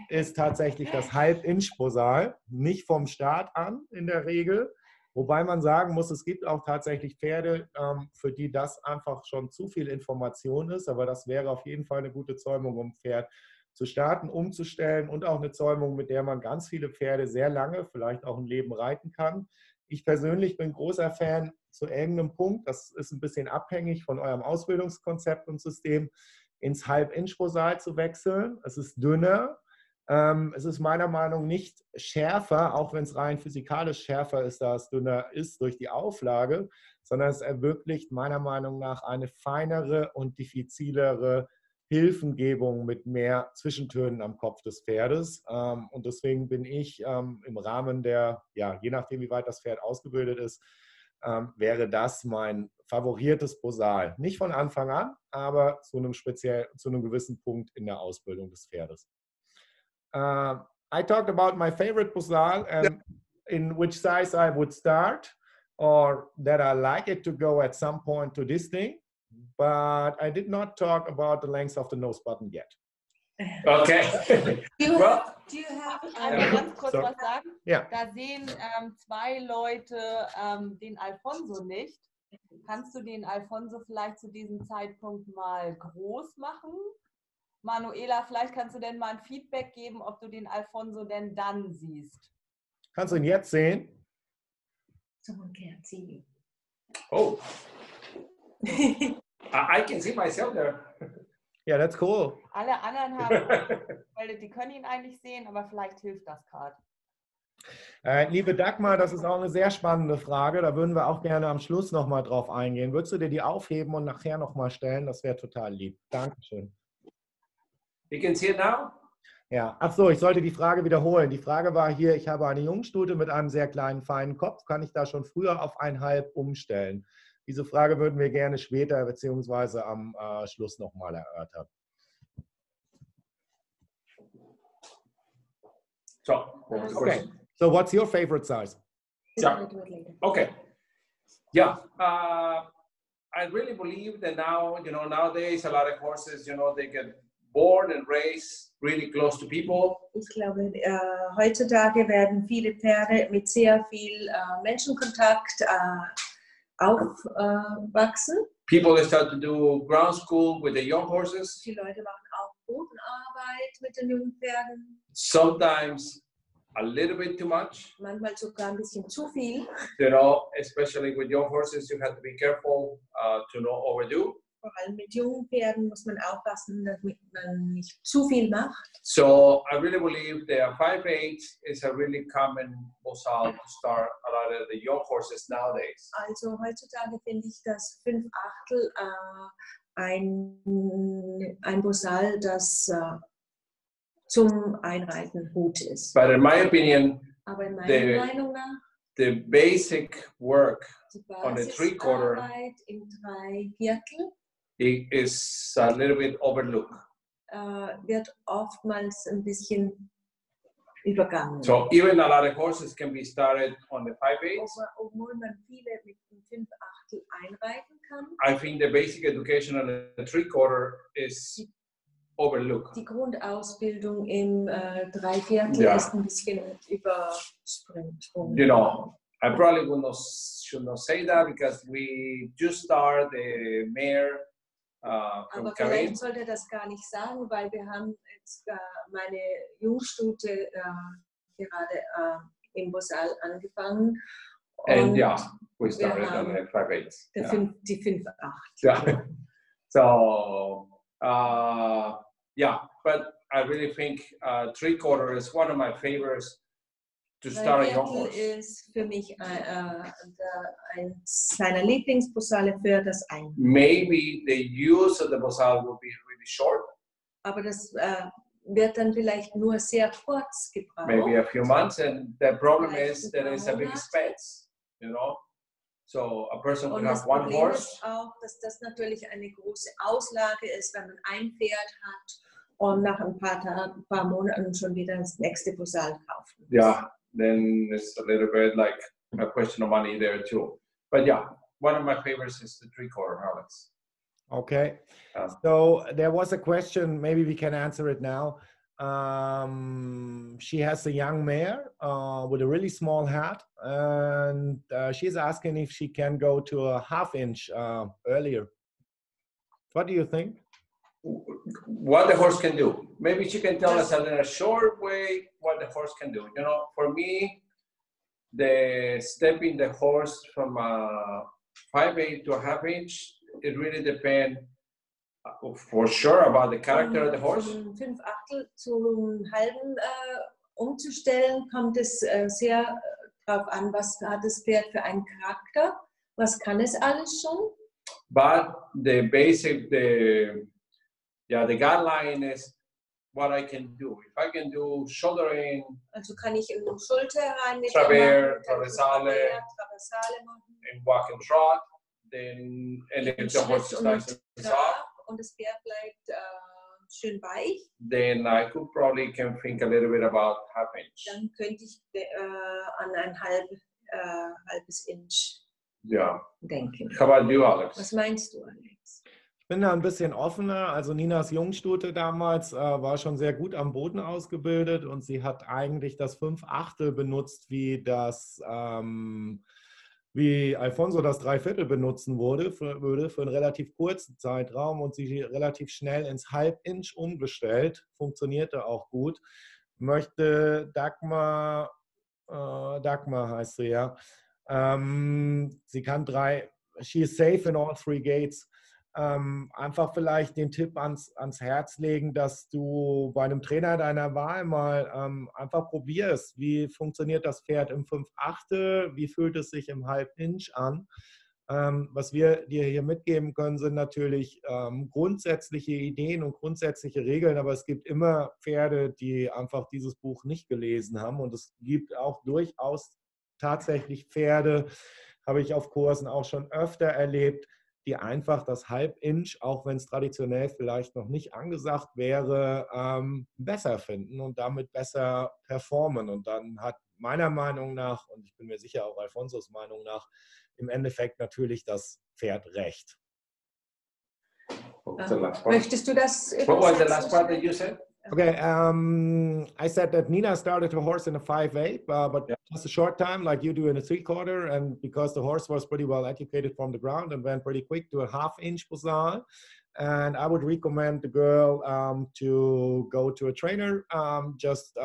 ist tatsächlich das Halb-Inch-Bosal. Nicht vom Start an in der Regel. Wobei man sagen muss, es gibt auch tatsächlich Pferde, für die das einfach schon zu viel Information ist. Aber das wäre auf jeden Fall eine gute Zäumung, um ein Pferd zu starten, umzustellen und auch eine Zäumung, mit der man ganz viele Pferde sehr lange, vielleicht auch ein Leben reiten kann. Ich persönlich bin großer Fan zu irgendeinem Punkt, das ist ein bisschen abhängig von eurem Ausbildungskonzept und System, ins Halb-Inch-Bosal zu wechseln. Es ist dünner. Es ist meiner Meinung nach nicht schärfer, auch wenn es rein physikalisch schärfer ist, da es dünner ist durch die Auflage, sondern es ermöglicht meiner Meinung nach eine feinere und diffizilere Hilfengebung mit mehr Zwischentönen am Kopf des Pferdes. Und deswegen bin ich im Rahmen der, ja, je nachdem, wie weit das Pferd ausgebildet ist, wäre das mein favoriertes Bosal. Nicht von Anfang an, aber zu einem gewissen Punkt in der Ausbildung des Pferdes. I talked about my favorite Bosal and in which size I would start, or that I like it to go at some point to this thing. But I did not talk about the length of the nose button yet. Okay. Do you Ich kann dir ganz kurz Sorry. was sagen. Ja. Da sehen zwei Leute den Alfonso nicht. Kannst du den Alfonso vielleicht zu diesem Zeitpunkt mal groß machen? Manuela, vielleicht kannst du denn mal ein Feedback geben, ob du den Alfonso denn dann siehst. Kannst du ihn jetzt sehen? Someone can't see you. Oh. I can see myself there. Ja, that's cool. Alle anderen haben, weil die können ihn eigentlich sehen, aber vielleicht hilft das gerade. Liebe Dagmar, das ist auch eine sehr spannende Frage. Da würden wir auch gerne am Schluss nochmal drauf eingehen. Würdest du dir die aufheben und nachher nochmal stellen? Das wäre total lieb. Dankeschön. You can see it now? Ja, ach so, ich sollte die Frage wiederholen. Die Frage war hier, ich habe eine Jungstute mit einem sehr kleinen, feinen Kopf. Kann ich da schon früher auf 1,5 umstellen? Diese Frage würden wir gerne später bzw. am Schluss nochmal erörtern. So, Okay. So what's your favorite size? Yeah. Okay. Yeah. I really believe that now, nowadays a lot of horses, they get born and raised really close to people. Ich glaube, heutzutage werden viele Pferde mit sehr viel Menschenkontakt aufwachsen. People start to do ground school with the young horses. Die Leute machen auch Bodenarbeit mit den jungen Pferden. Sometimes a little bit too much. Manchmal sogar ein bisschen zu viel. Especially with young horses, you have to be careful to not overdo. Vor allem mit jungen Pferden muss man aufpassen, damit man nicht zu viel macht. So I really believe that 5/8 is a really common Bosal to start a lot of the young horses nowadays. Also heutzutage finde ich das 5/8 ein Bosal, das zum Einreiten gut ist. But in my opinion, Aber in meiner Meinung nach, the basic work die on a 3/4 Basisarbeit im 3/4 is a little bit overlooked. wird oftmals ein bisschen übergangen. So even a lot of horses can be started on the 5/8. Obwohl man viele mit dem 5/8 einreiten kann. I think the basic education on a 3/4 is overlooked. Die Grundausbildung im 3/4 ist ein bisschen übersprungen. I probably should not say that because we just started the mare from Aber Karin. vielleicht sollte er das gar nicht sagen, weil wir haben jetzt meine Jungstute gerade im Bosal angefangen. And we started on the 5/8. Die 5/8. Yeah. So but I really think 3/4 is one of my favorites to start a young horse. Ist für mich eins seiner Lieblingsbosale für das Einreiten. Maybe the use of the Bosal will be really short. Aber das wird dann vielleicht nur sehr kurz gebraucht. maybe a few months, and the problem Vielleicht is ein there paar is a big Monate. expense, you know. So a person Und could das have one Problem horse, ist auch, dass das natürlich eine große Auslage ist, wenn man ein Pferd hat und nach ein paar Monaten schon wieder das nächste Bosal kaufen muss. yeah, then it's a little bit like a question of money there too. But yeah, one of my favorites is the 3/4, Alex. Okay. So there was a question, maybe we can answer it now. She has a young mare with a really small head, and she's asking if she can go to a 1/2 inch earlier. What do you think? What the horse can do. Maybe she can tell us in a short way what the horse can do. You know, for me, the stepping the horse from a 5/8 to a 1/2 inch, it really depends for sure about the character of the horse. Von 5/8 zum halben umzustellen, kommt es sehr darauf an, was hat das Pferd für einen Charakter, was kann es alles schon. But the basic, the guideline is what I can do. If I can do shouldering, Also kann ich in den Schulter rein mit Travers, Traversale machen. and walk and trot, then, and if the horse is nice and soft, Und das Pferd bleibt schön weich, then I could probably can think a little bit about 1/2 inch. dann könnte ich an ein halbes Inch denken. How about you, Alex? Was meinst du, Alex? Ich bin da ein bisschen offener. Also Ninas Jungstute damals war schon sehr gut am Boden ausgebildet und sie hat eigentlich das 5/8 benutzt, wie Alfonso das 3/4 benutzen würde für einen relativ kurzen Zeitraum und sie relativ schnell ins 1/2 Inch umgestellt. Funktionierte auch gut. Möchte Dagmar heißt sie ja, sie kann she is safe in all 3 gates. Einfach vielleicht den Tipp ans Herz legen, dass du bei einem Trainer deiner Wahl mal einfach probierst, wie funktioniert das Pferd im 5/8, wie fühlt es sich im 1/2 Inch an. Was wir dir hier mitgeben können, sind natürlich grundsätzliche Ideen und grundsätzliche Regeln, aber es gibt immer Pferde, die einfach dieses Buch nicht gelesen haben und es gibt auch durchaus tatsächlich Pferde, habe ich auf Kursen auch schon öfter erlebt, die einfach das 1/2 Inch, auch wenn es traditionell vielleicht noch nicht angesagt wäre, besser finden und damit besser performen. Und dann hat meiner Meinung nach, und ich bin mir sicher auch Alfonsos Meinung nach, im Endeffekt natürlich das Pferd recht. Möchtest du das übersetzen? What was the last part that you said? Okay, I said that Nina started her horse in a 5/8, but just a short time, like you do in a 3/4, and because the horse was pretty well educated from the ground and went pretty quick to a 1/2 inch Bosal. And I would recommend the girl to go to a trainer. Just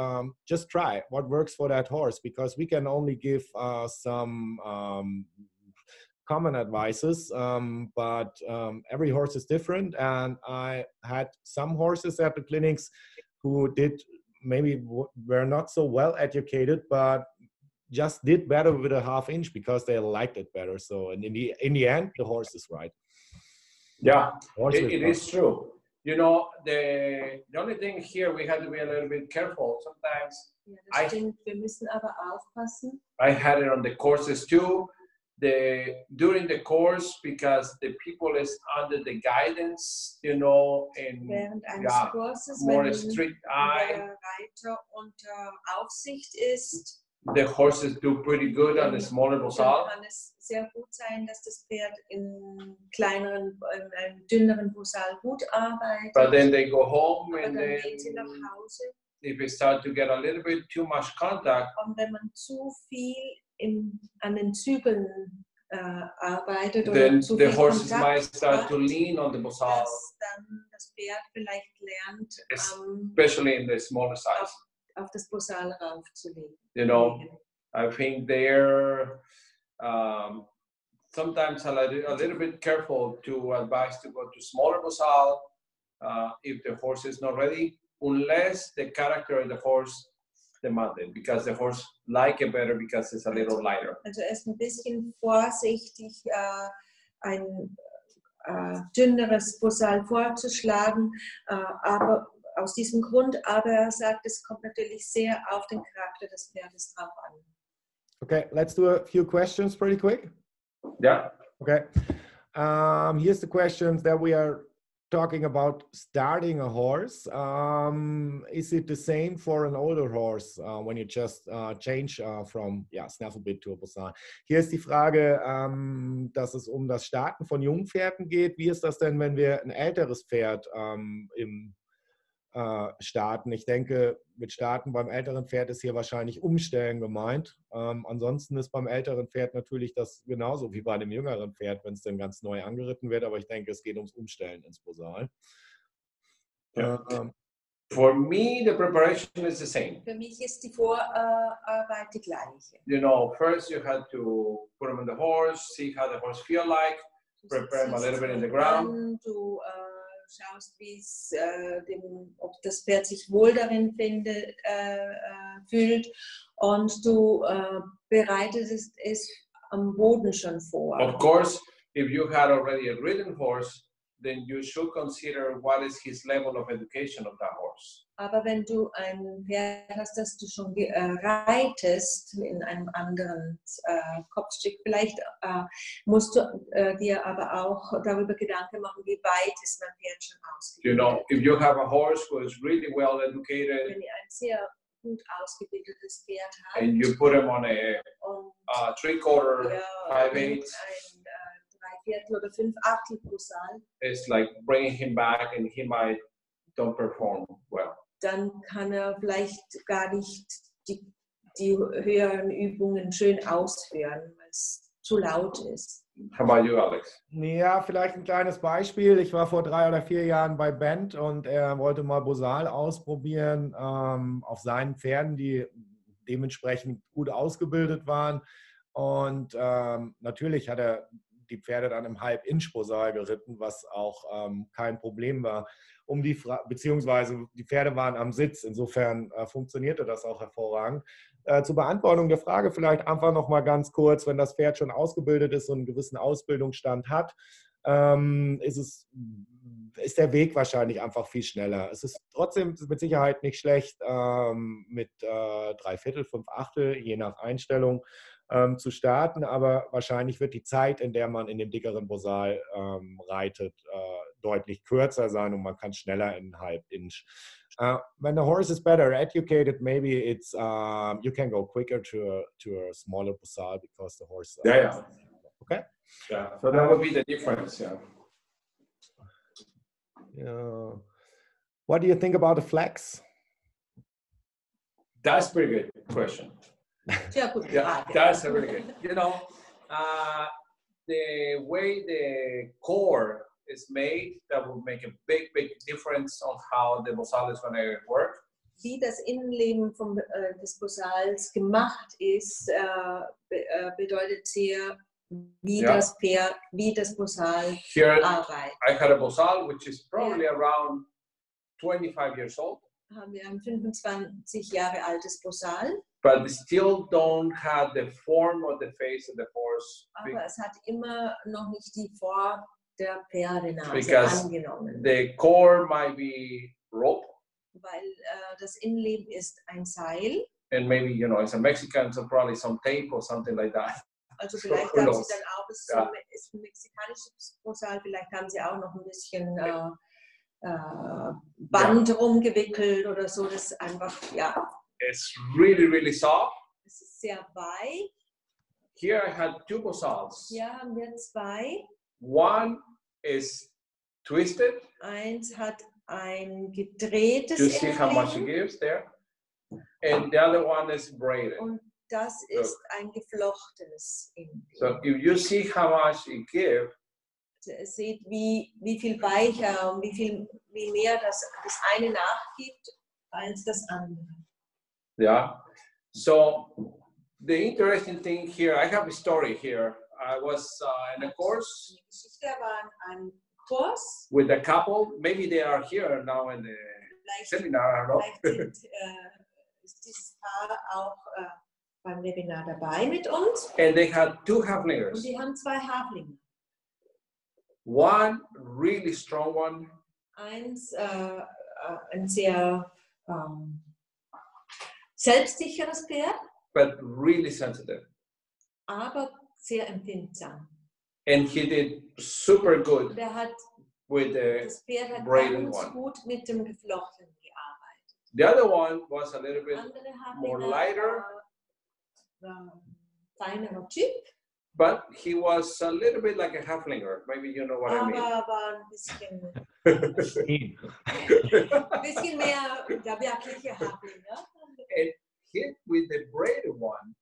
try what works for that horse, because we can only give some common advices, but every horse is different, and I had some horses at the clinics who were not so well educated, but just did better with a 1/2 inch because they liked it better. So, and in the end, the horse is right. Yeah, it is true. You know, the only thing here we have to be a little bit careful. Sometimes Ja, das stimmt. Wir müssen aber aufpassen. I had it on the courses too. During the course, because the people is under the guidance, you know, and Während eines Kurses, more wenn strict der eye, Reiter unter Aufsicht ist, the horses do pretty good on the smaller dann Bosal. kann es sehr gut sein, dass das Pferd in dünneren Bosal gut arbeitet. But then they go home, Aber and dann then gehen sie nach Hause. if we start to get a little bit too much contact, Und wenn man zu viel an den Zügeln arbeitet then oder zu the viel horses Kontakt might start to hat, lean on the Bosal, dass dann das Pferd vielleicht lernt, especially in the smaller size. auf das Bosal raufzulegen. You know, I think they're sometimes a little bit careful to advise to go to smaller Bosal if the horse is not ready, unless the character of the horse demanded, because the horse like it better because it's a little lighter. Also erst ein bisschen vorsichtig ein dünneres Bosal vorzuschlagen, aber aus diesem Grund, aber er sagt, es kommt natürlich sehr auf den Charakter des Pferdes drauf an. Okay, let's do a few questions pretty quick. Yeah. Okay. Here's the questions that we are talking about starting a horse. Is it the same for an older horse when you just change from Snafflebit to a Bosal? Hier ist die Frage, dass es um das Starten von Jungpferden geht. Wie ist das denn, wenn wir ein älteres Pferd im starten? Ich denke, mit Starten beim älteren Pferd ist hier wahrscheinlich Umstellen gemeint. Ansonsten ist beim älteren Pferd natürlich das genauso wie bei dem jüngeren Pferd, wenn es dann ganz neu angeritten wird. Aber ich denke, es geht ums Umstellen ins Bosal. For me, the preparation is the same. Für mich ist die Vorarbeit die gleiche. You know, first you had to put him on the horse, see how the horse feel like, prepare him a little bit in the ground. Du schaust, ob das Pferd sich wohl darin fühlt, und du bereitest es am Boden schon vor. Of course, if you had already a ridden horse, then you should consider what is his level of education of that horse. Aber wenn du ein Pferd hast, das du schon reitest in einem anderen Kopfstück, vielleicht musst du dir aber auch darüber Gedanken machen, wie weit ist mein Pferd schon ausgebildet. You know, if you have a horse who is really well educated, wenn ihr ein sehr gut ausgebildetes Pferd habt, and you put him on a 3/4, 5/8, ein 3/4 oder 5/8 Bosal, it's like bringing him back and he might don't perform well. Dann kann er vielleicht gar nicht die höheren Übungen schön ausführen, weil es zu laut ist. How about you, Alex? Ja, vielleicht ein kleines Beispiel. Ich war vor 3 oder 4 Jahren bei Bent und er wollte mal Bosal ausprobieren auf seinen Pferden, die dementsprechend gut ausgebildet waren. Und natürlich hat er die Pferde dann im Halb-Inch-Bosal geritten, was auch kein Problem war. Beziehungsweise die Pferde waren am Sitz. Insofern funktionierte das auch hervorragend. Zur Beantwortung der Frage vielleicht einfach noch mal ganz kurz: Wenn das Pferd schon ausgebildet ist und einen gewissen Ausbildungsstand hat, ist der Weg wahrscheinlich einfach viel schneller. Es ist trotzdem mit Sicherheit nicht schlecht, mit 3/4, 5/8, je nach Einstellung zu starten, aber wahrscheinlich wird die Zeit, in der man in dem dickeren Bosal reitet, deutlich kürzer sein und man kann schneller in Halb-Inch. When the horse is better educated, maybe it's you can go quicker to a smaller Bosal because the horse. Yeah. Okay. Yeah. So that would be the difference. Yeah. Yeah. What do you think about the flex? That's a pretty good question. Sehr gut. Yeah, that's a really good. You know, the way the core is made, that will make a big difference on how the Bosal is going to work. Wie das Innenleben des Bosals gemacht ist, bedeutet sehr, wie das Pferd, wie das Bosal arbeitet. I had a Bosal which is probably around 25 years old. Haben wir ein 25 Jahre altes Bosal. But still don't have the form of the face of the horse. Aber es hat immer noch nicht die Form der Pferdenase Because angenommen. the core might be rope. Weil das Innenleben ist ein Seil. And maybe, you know, it's a Mexican, so probably some tape or something like that. Also vielleicht haben sie dann auch, es ist ein mexikanisches Bosal, vielleicht haben sie auch noch ein bisschen Band rumgewickelt oder so. Das ist einfach, It's really soft. Es ist sehr weich. Here I had 2 Bosals. Hier haben wir 2. One is twisted. Eins hat ein gedrehtes You see how much it Innenleben. gives there? And the other one is braided. Und das ist ein geflochtenes Innenleben. So if you see how much it gives, Seht, wie viel weicher und wie mehr das eine nachgibt als das andere. yeah. So the interesting thing here, I have a story here. I was in a course Die Geschichte war ein Kurs. with a couple. Maybe they are here now in the seminar. I don't know. Vielleicht ist dieses Paar auch beim Webinar dabei mit uns. And they had 2 Und Haflingers. die haben 2 Haflinge. One really strong one. Eins ein sehr selbstsicheres Pferd, but really sensitive. aber sehr empfindsam. And he did super good Der hat, with the das Pferd hat braided ganz one. gut mit dem Geflochtenen gearbeitet. The other one was a little bit Andere more Haflinger lighter, feinerer Typ, but he was a little bit like a halflinger. Maybe you know what I mean. aber war ein bisschen mehr der wirkliche Haflinger. And he, with the braided one,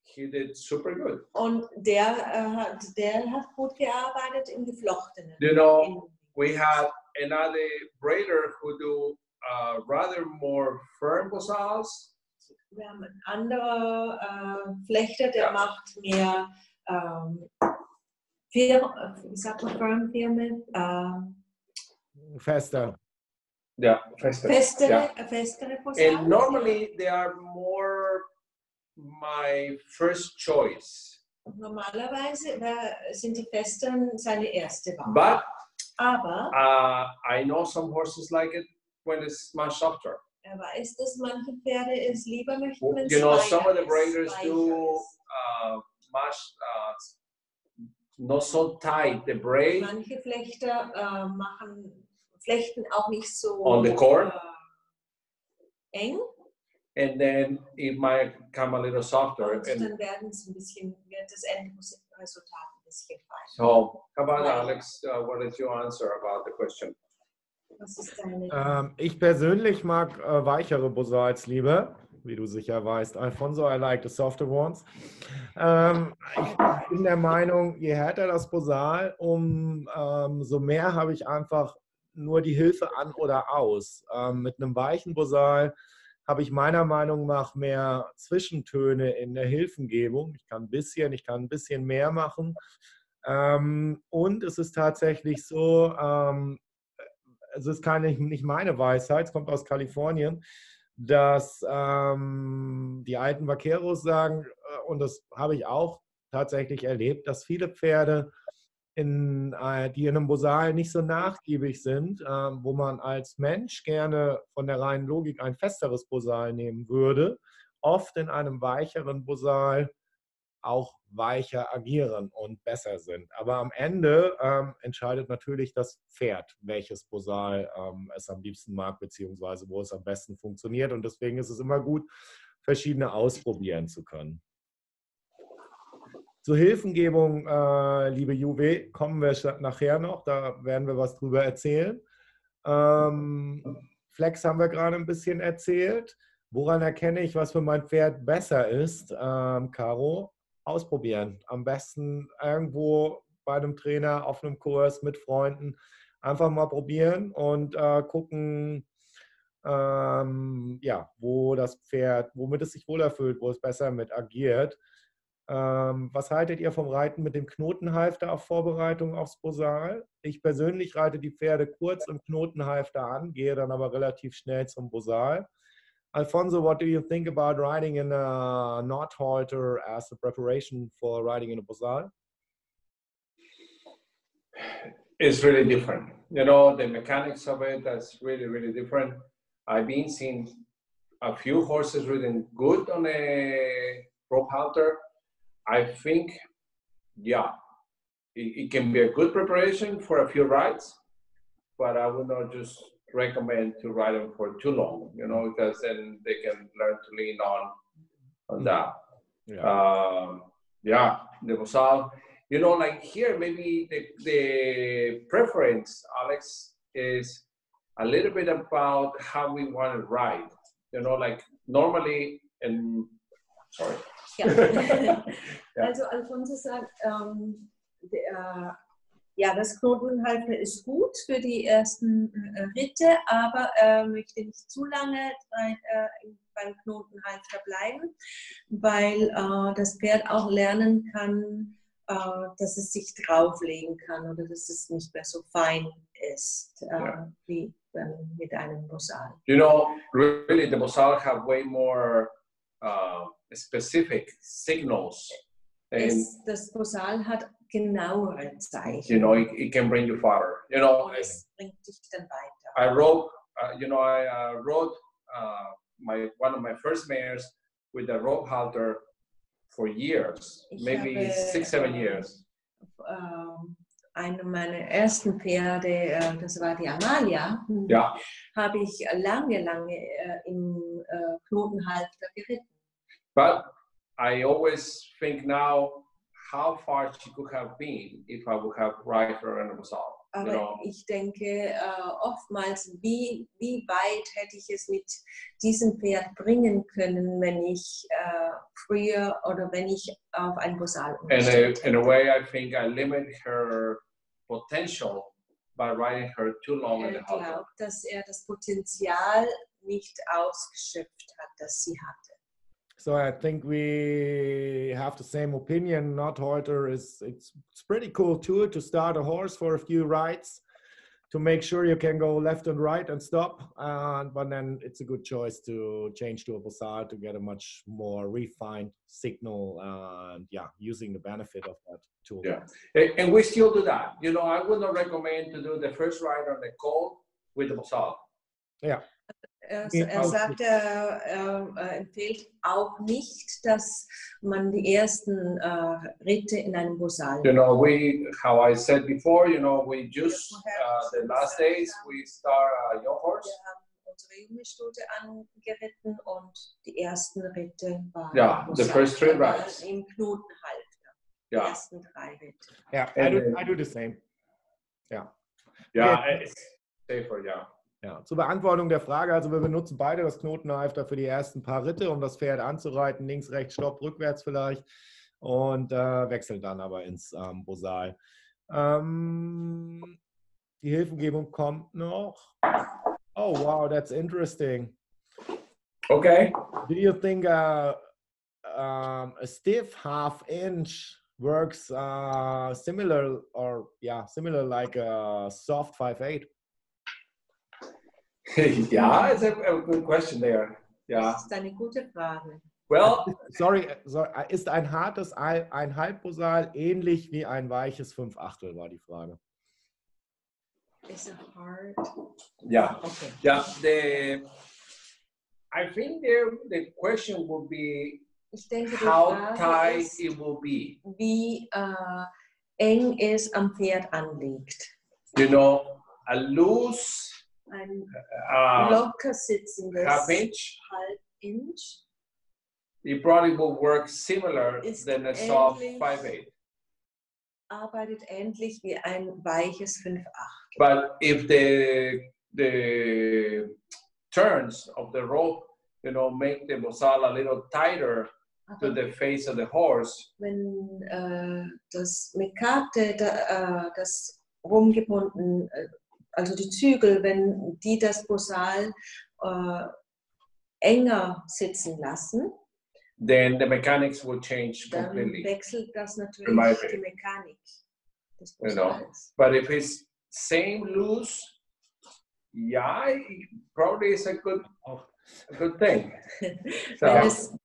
he did super good. Und der hat gut gearbeitet im Geflochtenen. You know, we had another braider who do rather more firm Bosals. Wir haben einen anderen Flechter, der macht mehr wie sagt man, Firmen? Fester. Yeah, festere Bosals. And normally they are more my first choice. Normalerweise sind die Festeren seine erste Wahl. But Aber I know some horses like it when it's much softer. weiß, dass manche Pferde es lieber möchten, wenn es You know, some of the weicher braiders ist. do much not so tight the braid Manche Flechter flechten auch nicht so on the cord, eng. and then it might come a little softer. Und And dann wird das Endresultat ein bisschen feiner. so, how about Alex? What is your answer about the question? Was ist deine? Ich persönlich mag weichere Bosals lieber, wie du sicher weißt. Alfonso, I like the softer ones. Ich bin der Meinung, je härter das Bosal, so mehr habe ich einfach nur die Hilfe an oder aus. Mit einem weichen Bosal habe ich meiner Meinung nach mehr Zwischentöne in der Hilfengebung. Ich kann ein bisschen mehr machen. Und es ist tatsächlich so, es ist nicht meine Weisheit, es kommt aus Kalifornien, dass die alten Vaqueros sagen, und das habe ich auch tatsächlich erlebt, dass viele Pferde, die in einem Bosal nicht so nachgiebig sind, wo man als Mensch gerne von der reinen Logik ein festeres Bosal nehmen würde, oft in einem weicheren Bosal auch weicher agieren und besser sind. Aber am Ende entscheidet natürlich das Pferd, welches Bosal es am liebsten mag, beziehungsweise wo es am besten funktioniert. Und deswegen ist es immer gut, verschiedene ausprobieren zu können. Zur Hilfengebung, liebe Juwe, kommen wir nachher noch. Da werden wir was drüber erzählen. Flex haben wir gerade ein bisschen erzählt. Woran erkenne ich, was für mein Pferd besser ist? Caro? Ausprobieren. Am besten irgendwo bei einem Trainer, auf einem Kurs mit Freunden. Einfach mal probieren und gucken, wo das Pferd, womit es sich wohler fühlt, wo es besser mit agiert. Was haltet ihr vom Reiten mit dem Knotenhalfter auf Vorbereitung aufs Bosal? Ich persönlich reite die Pferde kurz im Knotenhalfter an, gehe dann aber relativ schnell zum Bosal. Alfonso, what do you think about riding in a knot halter as a preparation for riding in a Bosal? It's really different. You know, the mechanics of it, that's really, really different. I've been seeing a few horses ridden good on a rope halter. I think, yeah, it can be a good preparation for a few rides, but I would not just recommend to ride them for too long, you know, because then they can learn to lean on that. Yeah, the Bosal, you know, like here, maybe the preference, Alex, is a little bit about how we want to ride, you know, like normally, sorry. Ja. Also Alfonso sagt, das Knotenhalfter ist gut für die ersten Ritte, aber möchte nicht zu lange beim Knotenhalfter bleiben, weil das Pferd auch lernen kann, dass es sich drauflegen kann oder dass es nicht mehr so fein ist wie mit einem Bosal. You know, really, the Bosal have way more specific signals. Das Bosal hat genauere Zeichen. You know, it can bring you farther. You know, Und es bringt dich dann weiter. I rope you know, I rode one of my first mares with a rope halter for years, maybe 6, 7 years. Eine meiner ersten Pferde, das war die Amalia, Ja. habe ich lange im Knotenhalfter geritten. But I always think now how far she could have been if I would have ride her on a Bosal. Aber ich denke oftmals, wie weit hätte ich es mit diesem Pferd bringen können, wenn ich früher oder wenn ich auf ein Bosal umgestellt hätte. In a way, I think I limit her potential by riding her too long in the halter. Ich glaube, dass das Potenzial nicht ausgeschöpft hat, das sie hatte. So I think we have the same opinion. Not halter it's pretty cool tool to start a horse for a few rides to make sure you can go left and right and stop. But then it's a good choice to change to a Bosal to get a much more refined signal and using the benefit of that tool. Yeah, and we still do that. You know, I would not recommend to do the first ride on the colt with the Bosal. Yeah. Er sagt, er empfiehlt auch nicht, dass man die ersten Ritte in einem Bosal. You know, how I said before, you know, we just the last days we start a young horse. Wir haben unsere junge Stute angeritten und die ersten Ritte waren the first 3 rides im Knotenhalfter. Die ersten 3 Ritte. Yeah, I do the same. Yeah. Yeah, okay. It's safer, yeah. Ja, zur Beantwortung der Frage, also wir benutzen beide das Knotenhalfter für die ersten paar Ritte, um das Pferd anzureiten, links, rechts, stopp, rückwärts vielleicht und wechseln dann aber ins Bosal. Die Hilfegebung kommt noch. Oh wow, that's interesting. Okay. Do you think a stiff half-inch works similar like a soft 5/8? Yeah, it's a good question there. Yeah. Das ist eine gute Frage. Well, sorry, ist ein hartes ein Halbbosal ähnlich wie ein weiches 5/8 war die Frage. Is it hard? Yeah. Okay. Yeah. I think the question would be Ich denke, how die Frage tight ist, it will be. wie eng es am Pferd anliegt. You know, a loose Ein locker sitzendes half-inch, Halb-Inch it probably will work similar ist than a soft ähnlich. 5/8. Arbeitet ähnlich wie ein weiches 5/8. But if the turns of the rope, you know, make the Bosal a little tighter to the face of the horse. Wenn das Mekate, das rumgebunden, also die Zügel, wenn die das Bosal enger sitzen lassen, then the mechanics will change dann completely. wechselt das In my natürlich die opinion. Mechanik des You know, Bosals. but if it's same loose, yeah, it probably is a good thing. So,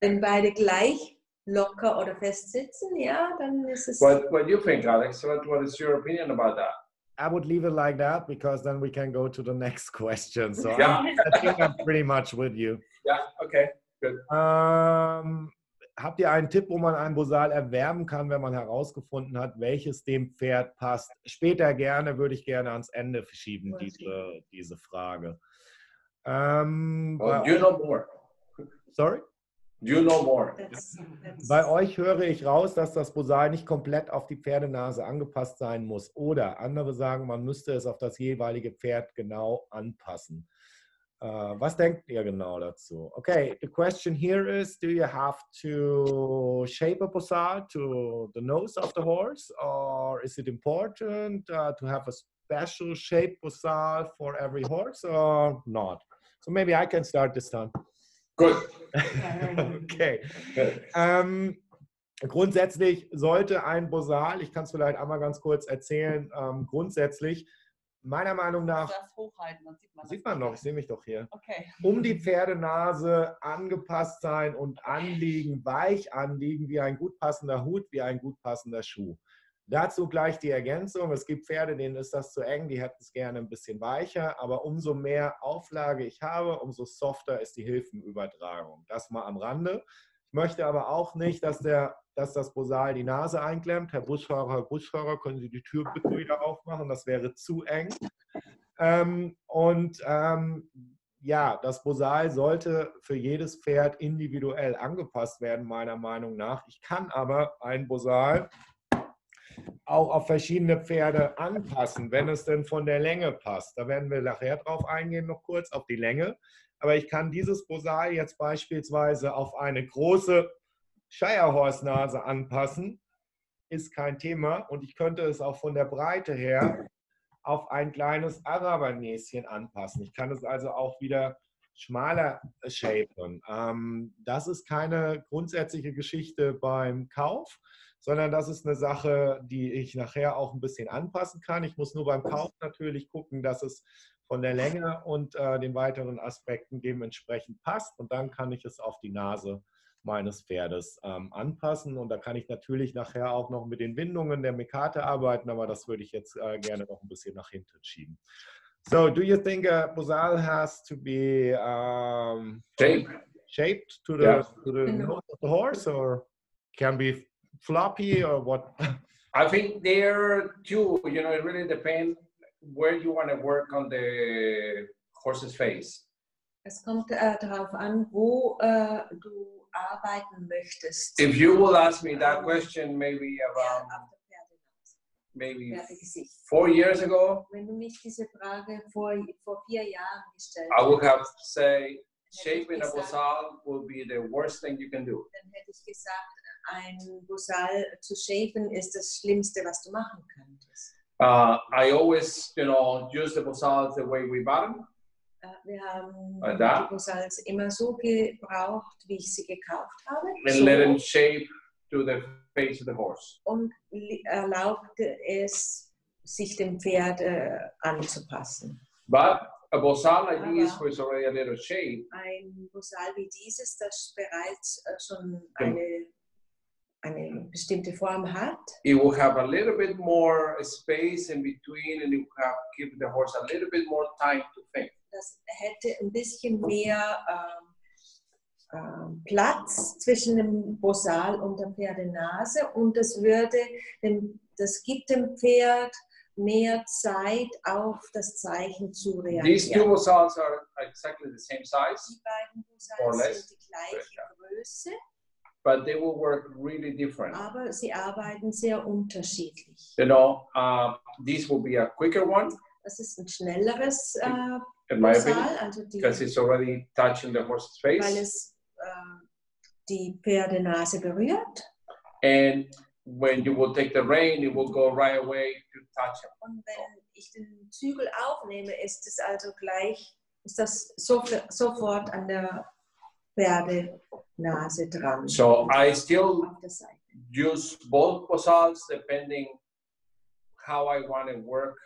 Wenn beide gleich locker oder fest sitzen, ja, dann ist es. what do you think, Alex? What is your opinion about that? I would leave it like that because then we can go to the next question. So Yeah. I think I'm pretty much with you. Yeah, okay, good. Habt ihr einen Tipp, wo man einen Bosal erwerben kann, wenn man herausgefunden hat, welches dem Pferd passt? Später gerne, würde ich gerne ans Ende verschieben, diese Frage. Well, you know more. Sorry? You know more. Bei euch höre ich raus, dass das Bosal nicht komplett auf die Pferdenase angepasst sein muss. Oder andere sagen, man müsste es auf das jeweilige Pferd genau anpassen. Was denkt ihr genau dazu? Okay, the question here is, do you have to shape a Bosal to the nose of the horse? Or is it important to have a special shaped Bosal for every horse or not? So maybe I can start this time. Good. Okay. Grundsätzlich sollte ein Bosal, ich kann es vielleicht einmal ganz kurz erzählen, grundsätzlich meiner Meinung nach, das hochhalten, dann sieht man das. sieht man noch, ich sehe mich doch hier, Okay. um die Pferdenase angepasst sein und anliegen, weich anliegen, wie ein gut passender Hut, wie ein gut passender Schuh. Dazu gleich die Ergänzung. Es gibt Pferde, denen ist das zu eng, die hätten es gerne ein bisschen weicher, aber umso mehr Auflage ich habe, umso softer ist die Hilfenübertragung. Das mal am Rande. Ich möchte aber auch nicht, dass das Bosal die Nase einklemmt. Herr Busfahrer, können Sie die Tür bitte wieder aufmachen? Das wäre zu eng. Ja, das Bosal sollte für jedes Pferd individuell angepasst werden, meiner Meinung nach. Ich kann aber ein Bosal auch auf verschiedene Pferde anpassen, wenn es denn von der Länge passt. Da werden wir nachher drauf eingehen, noch kurz auf die Länge. Aber ich kann dieses Bosal jetzt beispielsweise auf eine große Shirehorse-Nase anpassen. Ist kein Thema. Und ich könnte es auch von der Breite her auf ein kleines Arabernäschen anpassen. Ich kann es also auch wieder schmaler shapen. Das ist keine grundsätzliche Geschichte beim Kauf, sondern das ist eine Sache, die ich nachher auch ein bisschen anpassen kann. Ich muss nur beim Kauf natürlich gucken, dass es von der Länge und den weiteren Aspekten dementsprechend passt. Und dann kann ich es auf die Nase meines Pferdes anpassen. Und da kann ich natürlich nachher auch noch mit den Windungen der Mekate arbeiten, aber das würde ich jetzt gerne noch ein bisschen nach hinten schieben. So, do you think a Bosal has to be shaped to the nose of the horse, or can be floppy, or what? I think there too, it really depends where you want to work on the horse's face. Es kommt darauf an, wo du arbeiten möchtest. If you will ask me that question maybe around maybe 4 years ago, wenn du mich diese Frage vor 4 Jahren gestellt I would have to say shaping a Bosal will be the worst thing you can do. Dann hätte ich gesagt, ein Bosal zu shapen ist das Schlimmste, was du machen könntest. I always, use the Bosals the way we bought them. Wir haben die Bosals immer so gebraucht, wie ich sie gekauft habe. And let them shape to the face of the horse. Und erlaubte es, sich dem Pferd anzupassen. But a Bosal like this, who is already a little shaped, ein Bosal wie dieses, das bereits schon eine bestimmte Form hat, it will have a little bit more space in between, and it will have give the horse a little bit more time to think. Das hätte ein bisschen mehr Platz zwischen dem Bosal und der Pferdenase, und das gibt dem Pferd mehr Zeit, auf das Zeichen zu reagieren. These two Bosals are exactly the same size. Die beiden Bosals sind die gleiche Größe, but they will work really different. Aber sie arbeiten sehr unterschiedlich. This will be a quicker one. Das ist ein schnelleres in my Bosal, opinion, also because it's already touching the horse's face. Weil es die Pferdenase berührt. And when you will take the rein, it will go right away to touch him. Und wenn ich den Zügel aufnehme, ist das sofort an der Pferdenase dran. So I still use both Bosals depending how I want to work.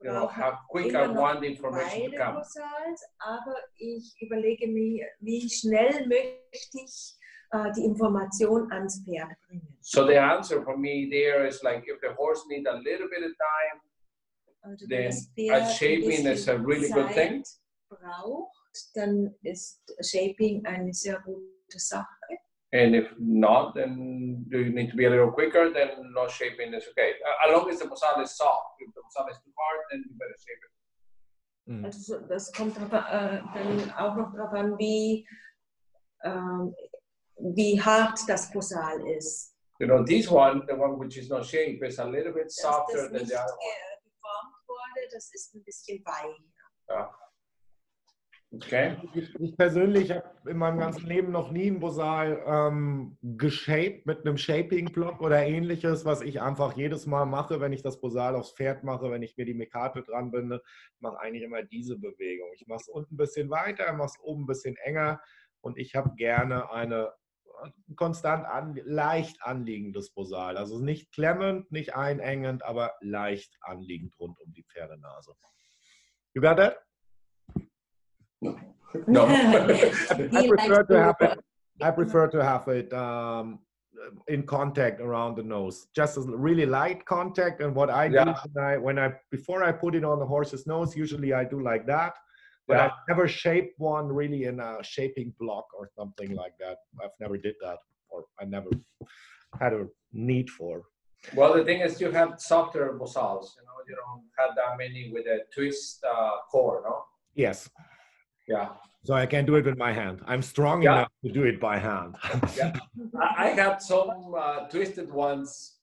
How quick I want the information to come. Bosals, aber ich überlege mir, wie schnell möchte ich die Information ans Pferd bringen. So the answer for me there is like if the horse needs a little bit of time, also then a shaping is a really good thing. Braucht, dann ist Shaping eine sehr gute Sache. And if not, then do you need to be a little quicker, then no shaping is okay. As long as the Bosal is soft. If the Bosal is too hard, then you better shape it. Also das kommt dann auch noch darauf an, wie hart das Bosal ist. This one, the one which is not shaped, is a little bit softer than the other one. Geformt wurde, das ist ein bisschen weicher. Ja. Okay. Ich persönlich habe in meinem ganzen Leben noch nie ein Bosal geshaped mit einem Shaping-Block oder ähnliches, was ich einfach jedes Mal mache, wenn ich das Bosal aufs Pferd mache, wenn ich mir die Mekate dran binde. Ich mache eigentlich immer diese Bewegung. Ich mache es unten ein bisschen weiter, mache es oben ein bisschen enger, und ich habe gerne eine konstant leicht anliegendes Bosal. Also nicht klemmend, nicht einengend, aber leicht anliegend rund um die Pferdenase. You got that? No. I prefer to have it in contact around the nose, just a really light contact. And what I do before I put it on the horse's nose, usually I do like that. But I've never shaped one really in a shaping block or something like that. I've never did that, or I never had a need for. Well, the thing is, you have softer Bosals. You don't have that many with a twist core, no? Yes. Yeah. So I can do it with my hand. I'm strong enough to do it by hand. Yeah. I have some twisted ones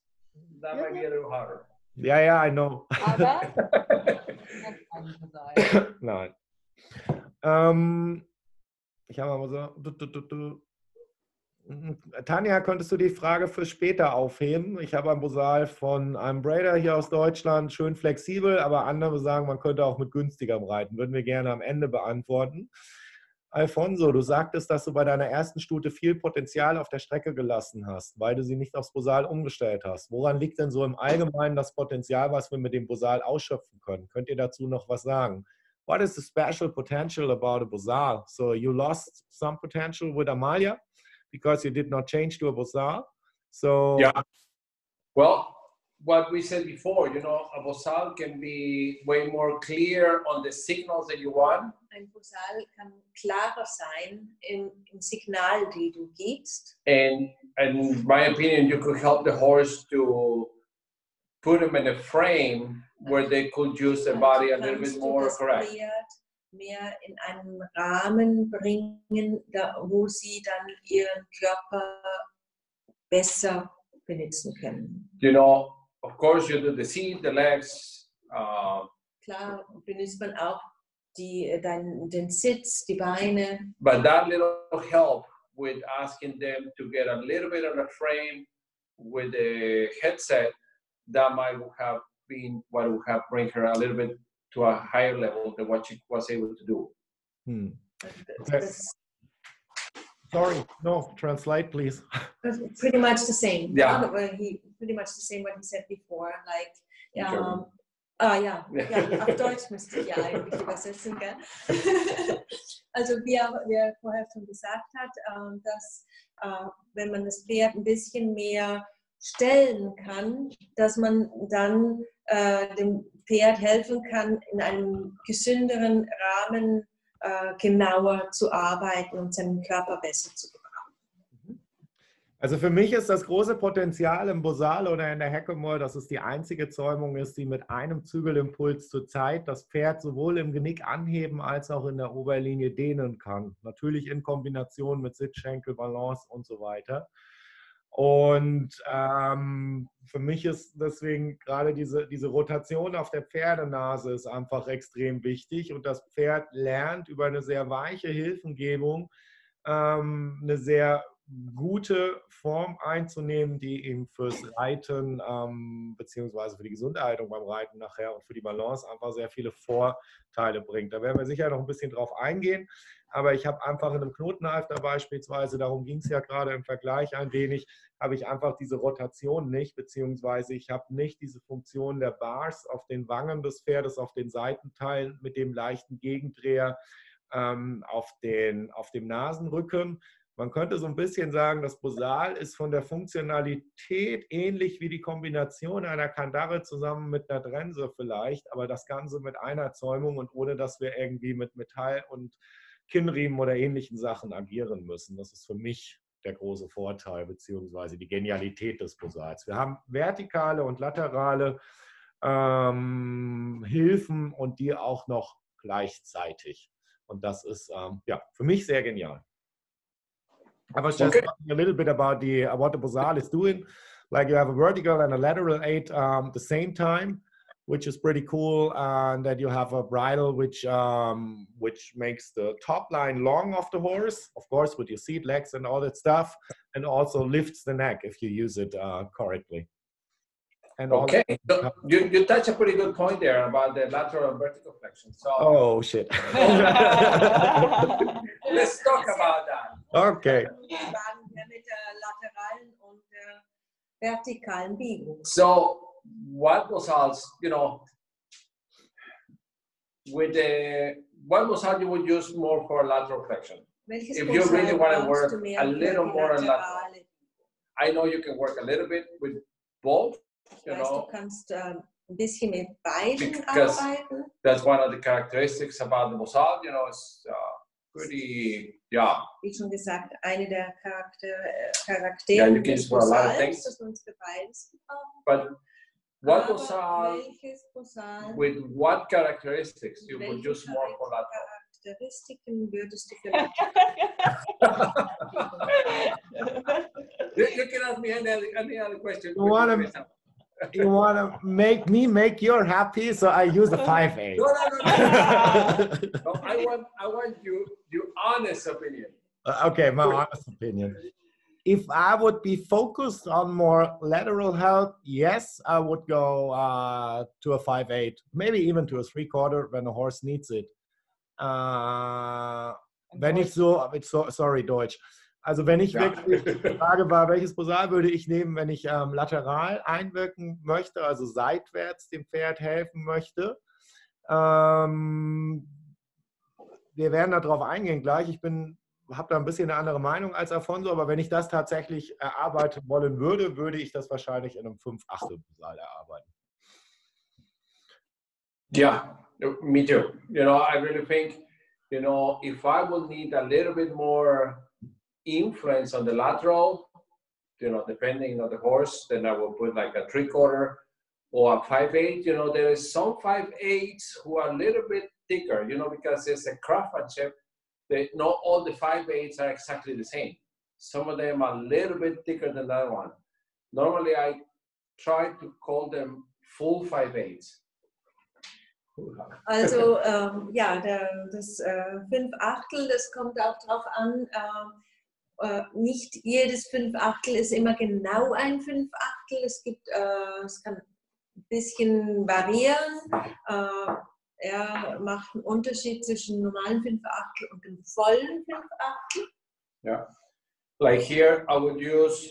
that might be a little harder. Yeah, I know. Nein. Ich habe mal so. Tanja, könntest du die Frage für später aufheben? Ich habe ein Bosal von einem Braider hier aus Deutschland, schön flexibel, aber andere sagen, man könnte auch mit günstigem reiten. Würden wir gerne am Ende beantworten. Alfonso, du sagtest, dass du bei deiner ersten Stute viel Potenzial auf der Strecke gelassen hast, weil du sie nicht aufs Bosal umgestellt hast. Woran liegt denn so im Allgemeinen das Potenzial, was wir mit dem Bosal ausschöpfen können? Könnt ihr dazu noch was sagen? What is the special potential about a Bosal? So you lost some potential with Amalia because you did not change to a Bosal. So yeah. Well, what we said before, a Bosal can be way more clear on the signals that you want. Ein Bosal kann klarer sein im Signal, die du gibst. And in my opinion, you could help the horse to put them in a frame where they could use their body a little bit more correct. Mehr in einen Rahmen bringen, wo sie dann ihren Körper besser benutzen können. Of course, you do the seat, the legs. Klar, benutzt man auch den Sitz, die Beine. But that little help with asking them to get a little bit of a frame with the headset, that might have been what would have bring her a little bit to a higher level than what she was able to do. Sorry, no, translate, please. Pretty much the same. Yeah. Pretty much the same what he said before. Auf Deutsch müsste ich ja eigentlich übersetzen, gell? Also wie er vorher schon gesagt hat, dass wenn man das Pferd ein bisschen mehr stellen kann, dass man dann dem Pferd helfen kann, in einem gesünderen Rahmen genauer zu arbeiten und seinen Körper besser zu bekommen. Also für mich ist das große Potenzial im Bosal oder in der Hackamore, dass es die einzige Zäumung ist, die mit einem Zügelimpuls zur Zeit das Pferd sowohl im Genick anheben als auch in der Oberlinie dehnen kann. Natürlich in Kombination mit Sitzschenkel, Balance und so weiter. Und für mich ist deswegen gerade diese Rotation auf der Pferdenase ist einfach extrem wichtig. Und das Pferd lernt über eine sehr weiche Hilfengebung eine sehr gute Form einzunehmen, die ihm fürs Reiten beziehungsweise für die Gesunderhaltung beim Reiten nachher und für die Balance einfach sehr viele Vorteile bringt. Da werden wir sicher noch ein bisschen drauf eingehen. Aber ich habe einfach in einem Knotenhalfter beispielsweise, darum ging es ja gerade im Vergleich ein wenig, habe ich einfach diese Rotation nicht, beziehungsweise ich habe nicht diese Funktion der Bars auf den Wangen des Pferdes, auf den Seitenteilen mit dem leichten Gegendreher auf dem Nasenrücken. Man könnte so ein bisschen sagen, das Bosal ist von der Funktionalität ähnlich wie die Kombination einer Kandare zusammen mit einer Trense vielleicht, aber das Ganze mit einer Zäumung und ohne, dass wir irgendwie mit Metall und Kinnriemen oder ähnlichen Sachen agieren müssen. Das ist für mich der große Vorteil beziehungsweise die Genialität des Bosals. Wir haben vertikale und laterale Hilfen und die auch noch gleichzeitig. Und das ist für mich sehr genial. I was just talking a little bit about what the Bosal is doing. Like you have a vertical and a lateral aid the same time, which is pretty cool, and that you have a bridle which makes the top line long of the horse, of course, with your seat, legs, and all that stuff, and also lifts the neck if you use it correctly. And okay, so you touch a pretty good point there about the lateral and vertical flexion. So, oh shit. Let's talk about that. Okay. Mit der lateralen und der vertikalen Biegung. So, what Bosals, what Bosal you would use more for lateral flexion? If you really want to work a little more on lateral. I know you can work a little bit with both, you know. Du kannst ein bisschen mit beiden Because arbeiten. that's one of the characteristics about the Bosal, you know, it's pretty, yeah. Wie schon gesagt, eine der Charaktere Yeah, you can des for a lot of Bosals, things. das uns für beides gebrauchen. But what Aber Bosal, welches Bosal, with what characteristics you would welche use more for lateral? Charakteristiken würdest du vielleicht You can ask me any other question. You want to make me make you happy, so I use a 5/8. No. No, I want your honest opinion. Okay, my honest opinion. If I would be focused on more lateral help, yes, I would go to a 5/8, maybe even to a 3/4 when the horse needs it. Wenn ich sorry, Deutsch. Also wenn ich wirklich die Frage war, welches Bosal würde ich nehmen, wenn ich lateral einwirken möchte, also seitwärts dem Pferd helfen möchte. Wir werden darauf eingehen gleich. Ich habe da ein bisschen eine andere Meinung als Alfonso, aber wenn ich das tatsächlich erarbeiten wollen würde, würde ich das wahrscheinlich in einem 5/8 Bosal erarbeiten. Yeah, me too. You know, I really think, you know, if I would need a little bit more influence on the lateral, you know, depending on the horse, then I will put like a 3/4 or a 5/8. You know, there is some 5/8s who are a little bit thicker, you know, because it's a craftsmanship. Not all the 5/8s are exactly the same. Some of them are a little bit thicker than that one. Normally, I try to call them full 5/8s. Also ja, das 5/8, das kommt auch darauf an, nicht jedes 5/8 ist immer genau ein 5/8. Es kann ein bisschen variieren. Er macht einen Unterschied zwischen normalen 5/8 und dem vollen 5/8. Yeah, like here, I would use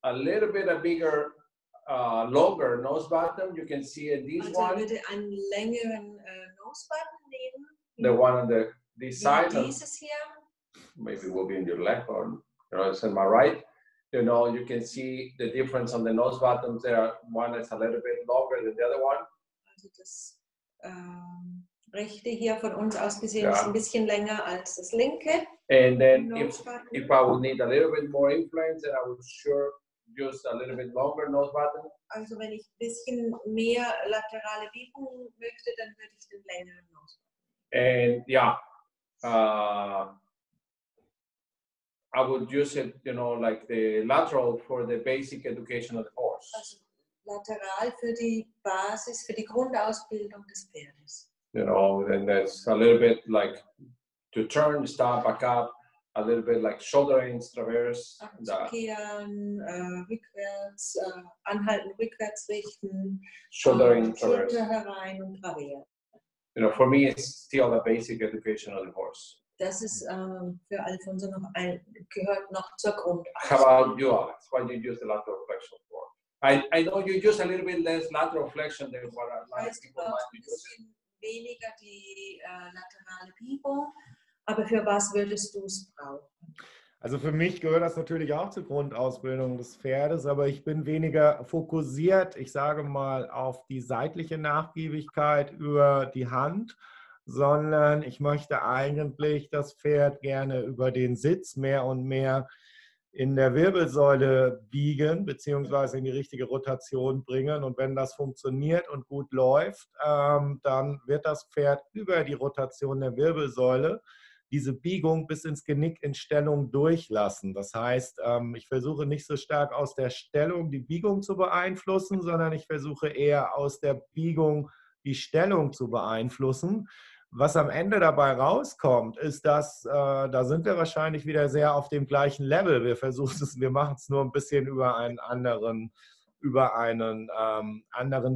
a little bit a bigger, longer nose bottom. You can see it, this Also one. würde einen längeren Nose Button nehmen. The one on this side. Dieses hier. Maybe will be in your left or, you know, it's in my right. You know, you can see the difference on the nose bottoms there. One is a little bit longer than the other one. Also das rechte hier von uns aus gesehen ist ein bisschen länger als das linke. And then if I would need a little bit more influence, then I would sure use a little bit longer nose button. Also wenn ich ein bisschen mehr laterale Biegung möchte, dann würde ich den längeren Nose Button. And yeah, I would use it, you know, like the lateral for the basic education of the horse. Also lateral für die Basis, für die Grundausbildung des Pferdes. You know, and there's a little bit like to turn, stop, back up, a little bit like shouldering, traverse. Kehren, rückwärts, anhalten, rückwärts richten, Shouldering, traverse. Schulter herein und Traverse. You know, for me, it's still a basic education of the horse. Das ist für Alfonso gehört noch zur Grundausbildung. How about you, Alex? Why do you use the lateral flexion for? I know you use a little bit less lateral flexion than what a lot of people might be using. Weniger die laterale Biegung, aber für was würdest du es brauchen? Also für mich gehört das natürlich auch zur Grundausbildung des Pferdes, aber ich bin weniger fokussiert, ich sage mal, auf die seitliche Nachgiebigkeit über die Hand, sondern ich möchte eigentlich das Pferd gerne über den Sitz mehr und mehr in der Wirbelsäule biegen bzw. in die richtige Rotation bringen. Und wenn das funktioniert und gut läuft, dann wird das Pferd über die Rotation der Wirbelsäule diese Biegung bis ins Genick in Stellung durchlassen. Das heißt, ich versuche nicht so stark aus der Stellung die Biegung zu beeinflussen, sondern ich versuche eher aus der Biegung die Stellung zu beeinflussen. Was am Ende dabei rauskommt, ist, dass da sind wir wahrscheinlich wieder sehr auf dem gleichen Level. Wir machen es nur ein bisschen über einen anderen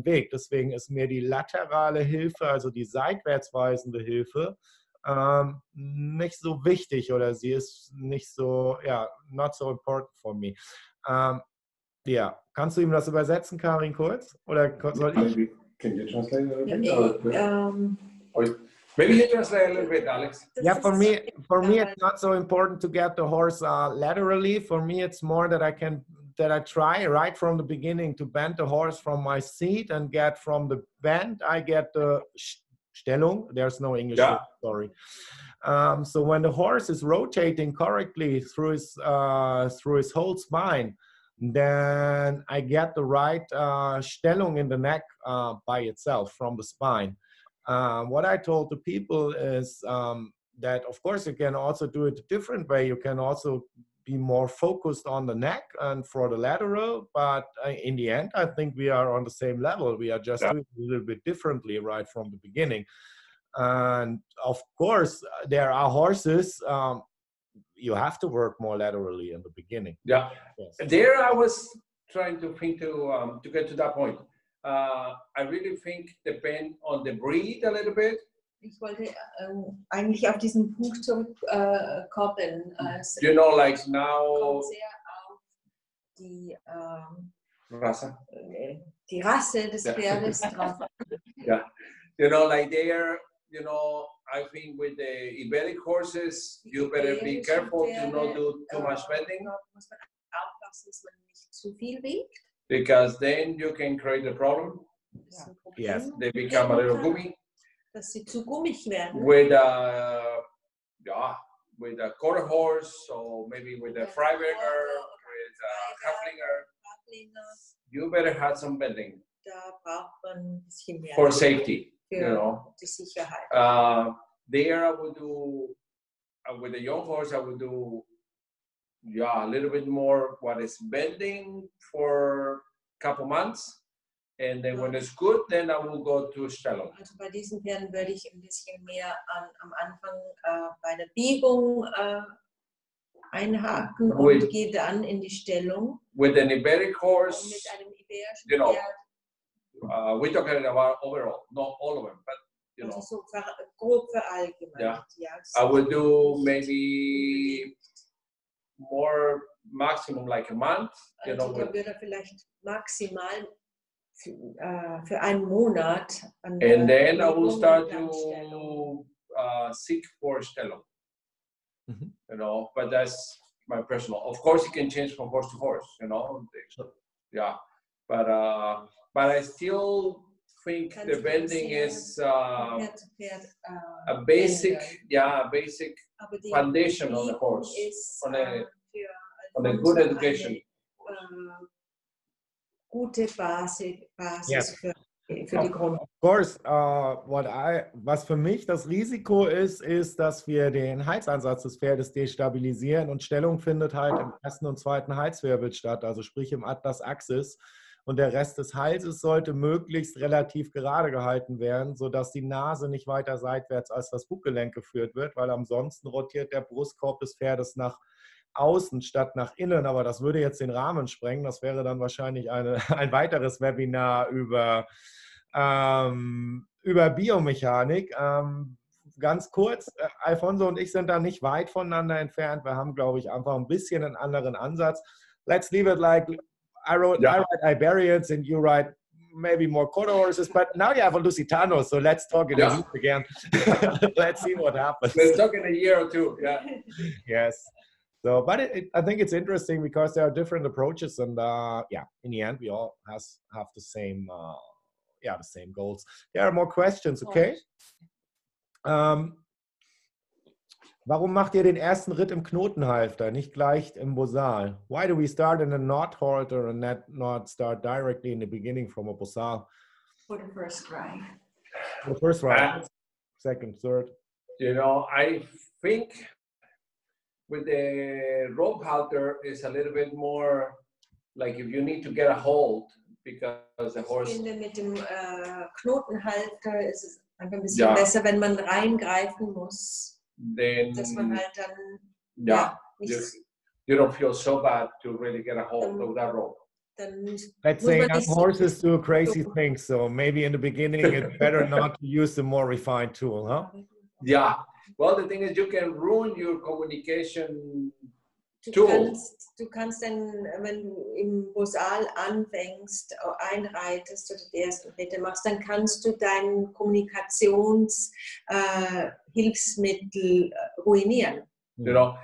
Weg. Deswegen ist mir die laterale Hilfe, also die seitwärtsweisende Hilfe, nicht so wichtig oder sie ist nicht so, ja, not so important for me. Ja, kannst du ihm das übersetzen, Karin, kurz? Oder soll ich? Can you translate a little bit? Maybe you translate a little bit, Alex. Yeah, for me, it's not so important to get the horse laterally. For me, it's more that I can that I try right from the beginning to bend the horse from my seat and get from the bend, I get the Stellung. There's no English word, sorry. So when the horse is rotating correctly through his whole spine, then I get the right Stellung in the neck by itself from the spine. What I told the people is that, of course, you can also do it a different way. You can also be more focused on the neck and for the lateral, but in the end, I think we are on the same level. We are just doing it a little bit differently right from the beginning. And of course, there are horses, you have to work more laterally in the beginning. Yeah, yes. There I was trying to think to get to that point. I really think depend on the breed a little bit. Ich wollte eigentlich auf diesen Punkt zurückkommen. You know, like now. Kommt sehr auf die Rasse. Die Rasse des Pferdes drauf. Yeah, you know, like there, you know, I think with the Iberic horses, you better be careful to not do too much bending. Muss man aufpassen, dass man nicht zu viel wiegt. Because then you can create a problem. Yes. They become a little gummy. Dass sie zu gummig werden. With a quarter horse, or maybe with a Freiberger, with a Haflinger, you better have some bending. Da braucht man ein bisschen mehr. For safety, für you know. Die Sicherheit. There I would do, with a young horse, I would do, a little bit more what is bending for a couple months. And then when it's good, then I will go to Stellung. Also bei diesen Pferden würde ich ein bisschen mehr am Anfang bei der Biegung einhaken und gehe dann in die Stellung. With an Iberic horse, mit einem iberischen you know, Pferd. we're talking about overall, not all of them, but you know. Also so grob verallgemeinert. Yeah. I would do maybe more maximum like a month. You know, da würde vielleicht maximal für einen Monat. And then I will start to seek for Stellung. You know, but that's my personal. Of course, it can change from horse to horse. You know, yeah. But I still think the bending is a basic, basic foundation on the horse, on a good education. Gute Basis für die Grund. Of course, was für mich das Risiko ist, dass wir den Halsansatz des Pferdes destabilisieren und Stellung findet halt im ersten und zweiten Halswirbel statt, also sprich im Atlas Axis. Und der Rest des Halses sollte möglichst relativ gerade gehalten werden, sodass die Nase nicht weiter seitwärts als das Buggelenk geführt wird, weil ansonsten rotiert der Brustkorb des Pferdes nach außen statt nach innen, aber das würde jetzt den Rahmen sprengen. Das wäre dann wahrscheinlich ein weiteres Webinar über Biomechanik. Ganz kurz, Alfonso und ich sind da nicht weit voneinander entfernt. Wir haben, glaube ich, einfach ein bisschen einen anderen Ansatz. Let's leave it like I write Iberians and you write maybe more quarter horses, but now you have a Lusitano, so let's talk in a week again. Let's see what happens. Let's talk in a year or two. Yeah. Yes. So, but I think it's interesting because there are different approaches, and in the end, we all have the same, the same goals. There are more questions, okay? Warum macht ihr den ersten Ritt im Knotenhalfter, nicht gleich im Bosal? Why do we start in a knot halter and not start directly in the beginning from a Bosal? For the first ride. The first ride, second, third. You know, I think with the rope halter is a little bit more like if you need to get a hold because the horse. Ich finde, mit dem Knotenhalter ist es einfach ein bisschen besser, wenn man reingreifen muss. Then, dass man halt dann you don't feel so bad to really get a hold of that rope. Let's say horses do crazy things, so maybe in the beginning it's better not to use the more refined tool, huh? Yeah. Well, the thing is, you can ruin your communication tool. Du kannst dann, wenn du im Bosal anfängst, einreitest oder die ersten Ritte machst, dann kannst du dein Kommunikationshilfsmittel ruinieren. You know,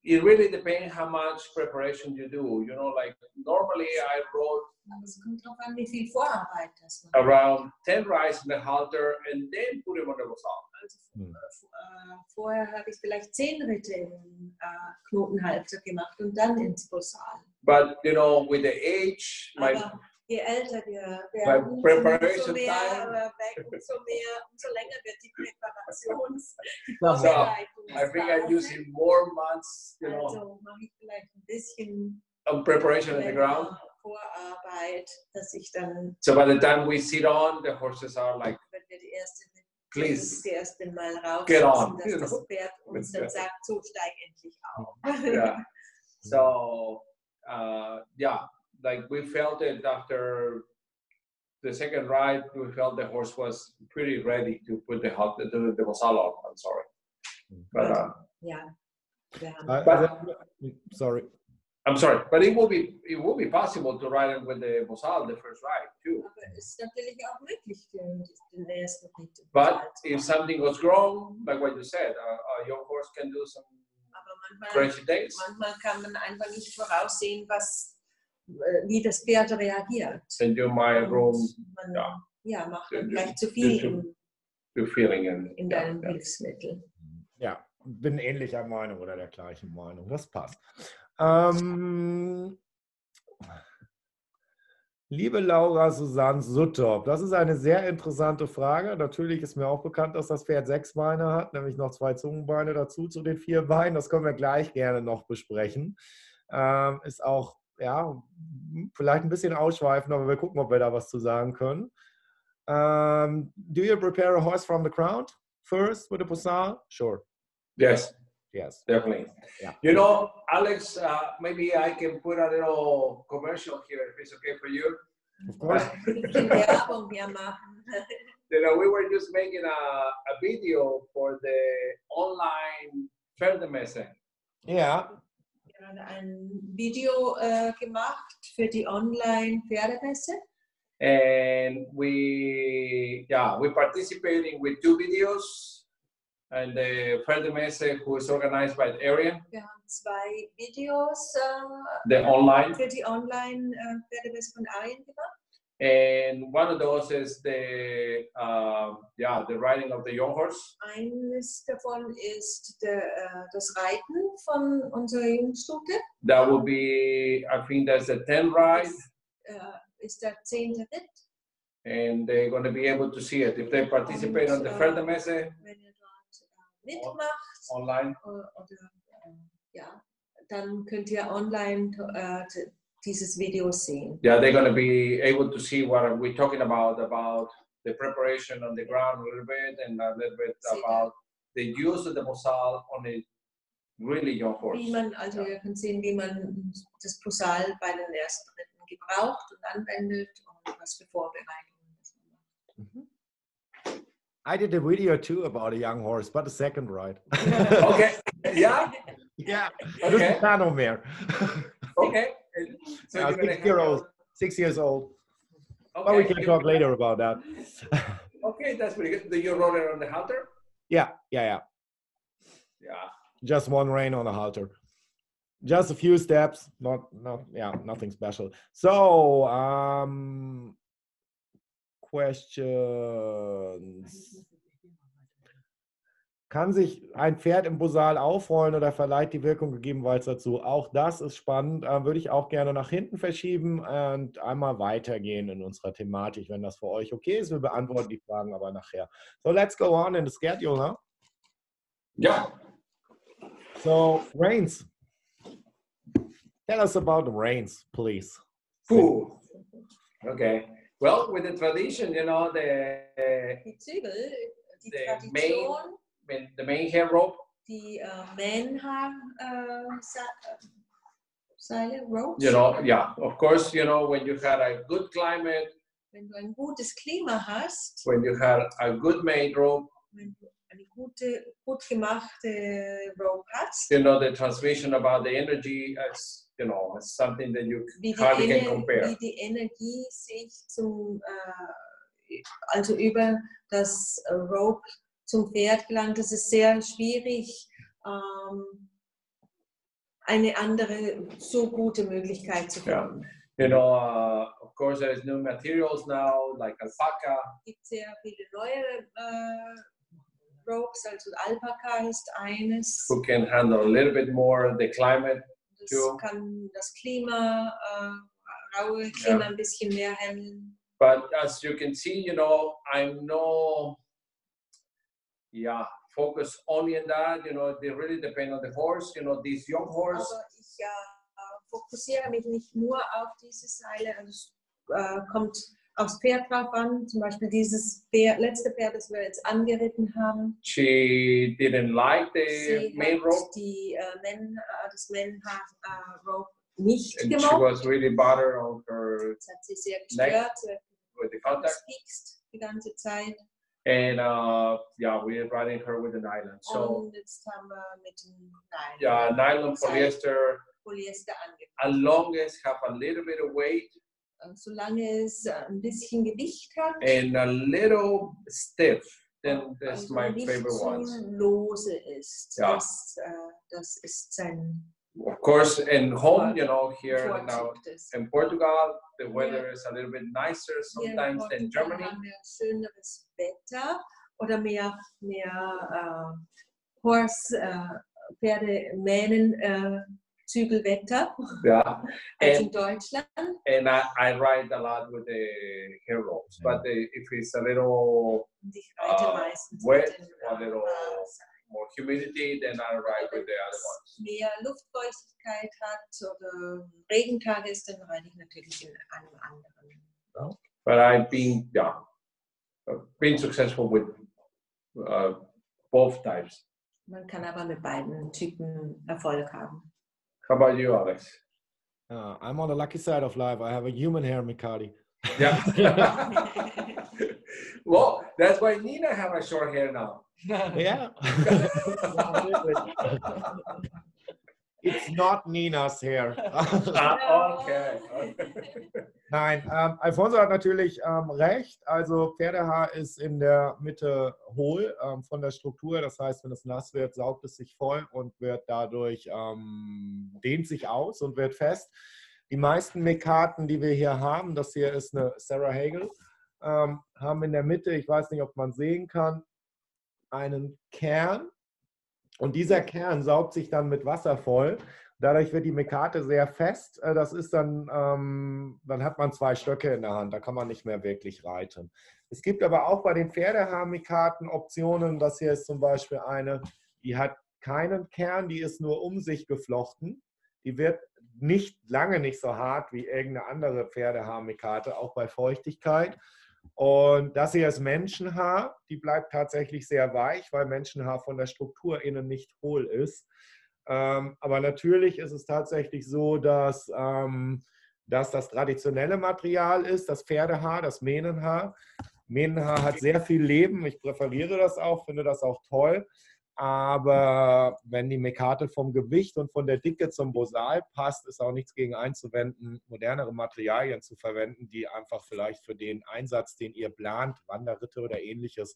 it really depends how much preparation you do. You know, like normally I wrote Es kommt darauf an, wie viel Vorarbeit das macht. around 10 rides in the halter and then put them on the Bosal. Also, vorher habe ich vielleicht 10 Ritte im Knotenhalter gemacht und dann ins Bosal. But you know, with the age, Aber je älter wir my werden, preparation umso mehr, time. umso länger wird die So, Vorbereitung. I think I'm using more months, you know, Also mache ich vielleicht ein bisschen on preparation on the ground. Vorarbeit, dass ich dann, So by the time we sit on, the horses are like, wenn wir please, das erste Mal get on, raufsitzen, dass das Pferd uns dann sagt, so steig endlich auf. yeah. So yeah, like we felt it after the second ride. We felt the horse was pretty ready to put the Bosal on. I'm sorry, but Ja, wir haben sorry. I'm sorry, but it will be possible to ride it with the Bosal the first ride too. aber es ist natürlich auch möglich, den ersten Ritt. But if something goes wrong, like what you said, a young horse can do some Aber crazy things. manchmal kann man einfach nicht voraussehen, wie das Pferd reagiert. And you might roam Man, macht dann Due vielleicht zu to- viel to feeling and in deinem Hilfsmittel. Ja, bin ähnlicher Meinung oder der gleichen Meinung. Das passt. Liebe Laura Susanne Suttop, das ist eine sehr interessante Frage. Natürlich ist mir auch bekannt, dass das Pferd 6 Beine hat, nämlich noch 2 Zungenbeine dazu zu den 4 Beinen. Das können wir gleich gerne noch besprechen. Ist auch, ja, vielleicht ein bisschen ausschweifend, aber wir gucken, ob wir da was zu sagen können. Do you prepare a horse from the ground first with a Bosal? Sure. yes, Yes. definitely. Yeah. You know, Alex, maybe I can put a little commercial here if it's okay for you. Of course. Bisschen Werbung hier machen. You know, we were just making a video for the online Pferdemesse. Ja. Wir haben ein Video gemacht für die Online-Pferdemesse. And we participating with 2 videos. And the Pferdemesse, who is organized by the area, Wir haben 2 Videos the online, für die Online-Pferdemesse von Arjen gemacht. and one of those is the riding of the young horse. Eines davon ist das Reiten von unserer Jungstute. That will be, I think that's the 10th ride, Ist der 10. Ritt. and they're going to be able to see it if they participate on the Pferdemesse Wenn ihr dort mitmacht online. dann könnt ihr online dieses Video sehen. Yeah, they're going to be able to see what we're talking about the preparation on the ground a little bit, and a little bit about the use of the Bosal on a really young horse. Ihr könnt sehen, wie man das Bosal bei den ersten Ritten gebraucht und anwendet und was für Vorbereitungen das man macht. I did a video too about a young horse, but a second ride. Okay, yeah, Yeah, okay, Hackamore. okay. So Yeah, you're gonna 6 years have- old. 6 years old. Okay, But we can talk later about that. Okay, that's pretty good. Do you roll it on the halter? Yeah. Yeah. Just one rein on the halter. Just a few steps, nothing special. So, questions. Kann sich ein Pferd im Bosal aufrollen oder verleiht die Wirkung gegebenenfalls dazu? Auch das ist spannend. Würde ich auch gerne nach hinten verschieben und einmal weitergehen in unserer Thematik, wenn das für euch okay ist. Wir beantworten die Fragen aber nachher. So, let's go on in the schedule, huh? Yeah. So, reins. Tell us about the reins, please. Cool. Okay. Well, with the tradition, you know, Die Zügel, die The Tradition, the main hair rope, die Mähnhaar-Seile, Ropes. you know, yeah, of course, you know, when you had a good climate, Wenn du ein gutes Klima hast, when you had a good made rope, wenn du eine gut gemachte Rope hast, you know, the transmission about the energy is, you know, it's something that you hardly can compare. wie die Energie sich also über das Rope zum Pferd gelangt, das ist sehr schwierig eine andere so gute Möglichkeit zu finden. You know, of course, there's new materials now, like alpaca. Es gibt sehr viele neue Ropes, also Alpaka ist eines. Who can handle a little bit more the climate Das too. kann das Klima, raue Klima ein bisschen mehr handeln. But as you can see, you know, I'm no, focus only on that. You know, they really depend on the horse. You know, this young horse. Aber ich fokussiere mich nicht nur auf diese Seile. Also es kommt aufs Pferd drauf an. Zum Beispiel dieses letzte Pferd, das wir jetzt angeritten haben. She didn't like the main rope. Das Rope nicht And she gemocht. was really bothered on her Das hat sie sehr neck gestört. with the contact. Sie piekst die ganze Zeit. And we're riding her with the nylon. So Und jetzt haben wir mit dem nylon polyester. Polyester angefangen. As long as have a little bit of weight Solange es ein bisschen Gewicht hat and a little stiff, then that's my nicht favorite so ones. lose ist. Ja. Das ist sein Of course, in home, you know, here now Vorzug. Des. in Portugal, the weather is a little bit nicer Hier in sometimes than Portugal Germany. haben wir schöneres Wetter oder mehr Pferdemähnen Zügelwetter Yeah, als in and Deutschland. I ride a lot with the hair ropes, but if it's a little Und ich reite meistens wet, mit den, a little more humidity, then I ride with the other ones. mehr Luftfeuchtigkeit hat oder Regentage ist, dann reite ich natürlich in einem anderen. But I've been successful with both types. Man kann aber mit beiden Typen Erfolg haben. How about you, Alex? I'm on the lucky side of life. I have a human hair, Mikadi. Yeah. Well, that's why Nina have a short hair now. Yeah. It's not Nina's hair. Okay. Nein, Alfonso hat natürlich recht. Also Pferdehaar ist in der Mitte hohl von der Struktur. Das heißt, wenn es nass wird, saugt es sich voll und wird dadurch, dehnt sich aus und wird fest. Die meisten Mekaten, die wir hier haben, das hier ist eine Sarah Hagel, haben in der Mitte, ich weiß nicht, ob man sehen kann, einen Kern. Und dieser Kern saugt sich dann mit Wasser voll. Dadurch wird die Mekate sehr fest. Das ist dann hat man zwei Stöcke in der Hand. Da kann man nicht mehr wirklich reiten. Es gibt aber auch bei den Pferdehaarmekaten Optionen. Das hier ist zum Beispiel eine, die hat keinen Kern, die ist nur um sich geflochten. Die wird lange nicht so hart wie irgendeine andere Pferdehaarmekate, auch bei Feuchtigkeit. Und das hier ist Menschenhaar, die bleibt tatsächlich sehr weich, weil Menschenhaar von der Struktur innen nicht hohl ist. Aber natürlich ist es tatsächlich so, dass das traditionelle Material ist, das Pferdehaar, das Mähnenhaar. Mähnenhaar hat sehr viel Leben, ich präferiere das auch, finde das auch toll. Aber wenn die Mekate vom Gewicht und von der Dicke zum Bosal passt, ist auch nichts gegen einzuwenden, modernere Materialien zu verwenden, die einfach vielleicht für den Einsatz, den ihr plant, Wanderritte oder ähnliches,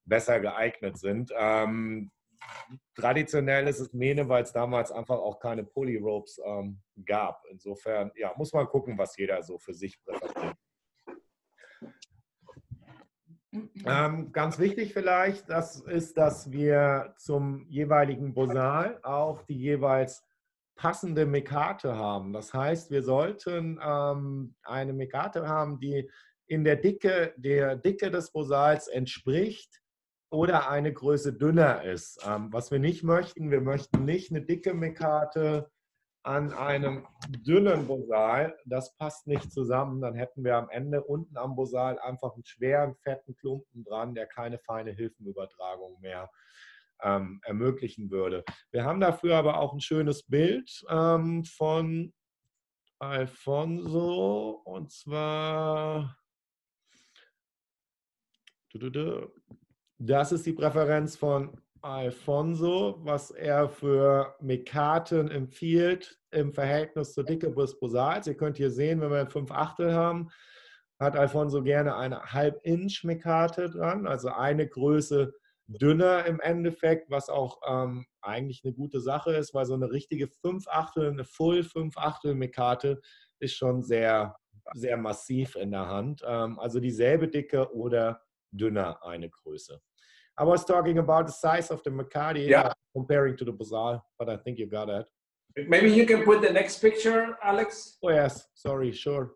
besser geeignet sind. Traditionell ist es Mähne, weil es damals einfach auch keine Polyropes gab. Insofern muss man gucken, was jeder so für sich präferiert. Ganz wichtig vielleicht, das ist, dass wir zum jeweiligen Bosal auch die jeweils passende Mekate haben. Das heißt, wir sollten eine Mekate haben, die in der Dicke des Bosals entspricht oder eine Größe dünner ist. Was wir nicht möchten, wir möchten nicht eine dicke Mekate an einem dünnen Bosal, das passt nicht zusammen. Dann hätten wir am Ende unten am Bosal einfach einen schweren, fetten Klumpen dran, der keine feine Hilfenübertragung mehr ermöglichen würde. Wir haben dafür aber auch ein schönes Bild von Alfonso, und zwar das ist die Präferenz von Alfonso, was er für Mekaten empfiehlt im Verhältnis zur Dicke des Bosals. Ihr könnt hier sehen, wenn wir 5/8 haben, hat Alfonso gerne eine 1/2 Inch Mekate dran, also eine Größe dünner im Endeffekt, was auch eigentlich eine gute Sache ist, weil so eine richtige 5/8, eine Full 5/8 Mekate ist schon sehr, sehr massiv in der Hand. Also dieselbe Dicke oder dünner eine Größe. I was talking about the size of the Mekate comparing to the Bosal, but I think you got it. Maybe you can put the next picture, Alex. Oh yes, sorry, sure.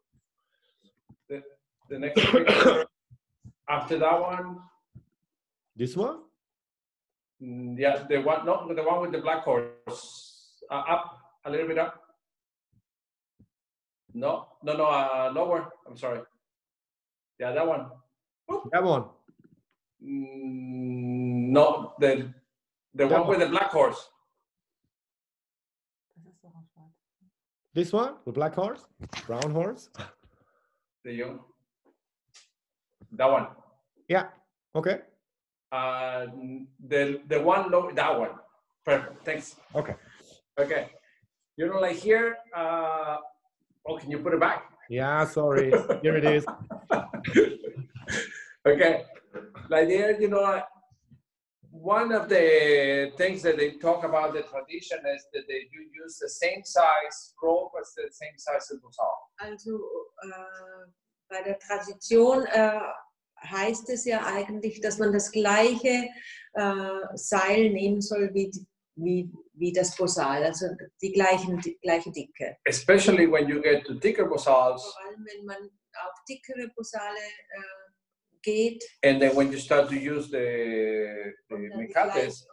The next picture after that one. This one? Yeah, the one, no, the one with the black horse. Up, a little bit up. No, lower. I'm sorry. Yeah, that one. That one. No, the one with the black horse. This one? The black horse? Brown horse? That one. Yeah. Okay. The one, no, that one. Perfect. Thanks. Okay. Okay. You know, like here. Oh, can you put it back? Yeah, sorry. Here it is. Okay. Like there, you know, one of the things that they talk about the tradition is that they use the same size rope as the same size as Bosal. Also bei der Tradition heißt es ja eigentlich, dass man das gleiche Seil nehmen soll wie das Bosal, also die gleiche Dicke. Especially when you get to thicker Bosals. Vor allem wenn man auf dickere Bosale geht. And then when you start to use the mecates,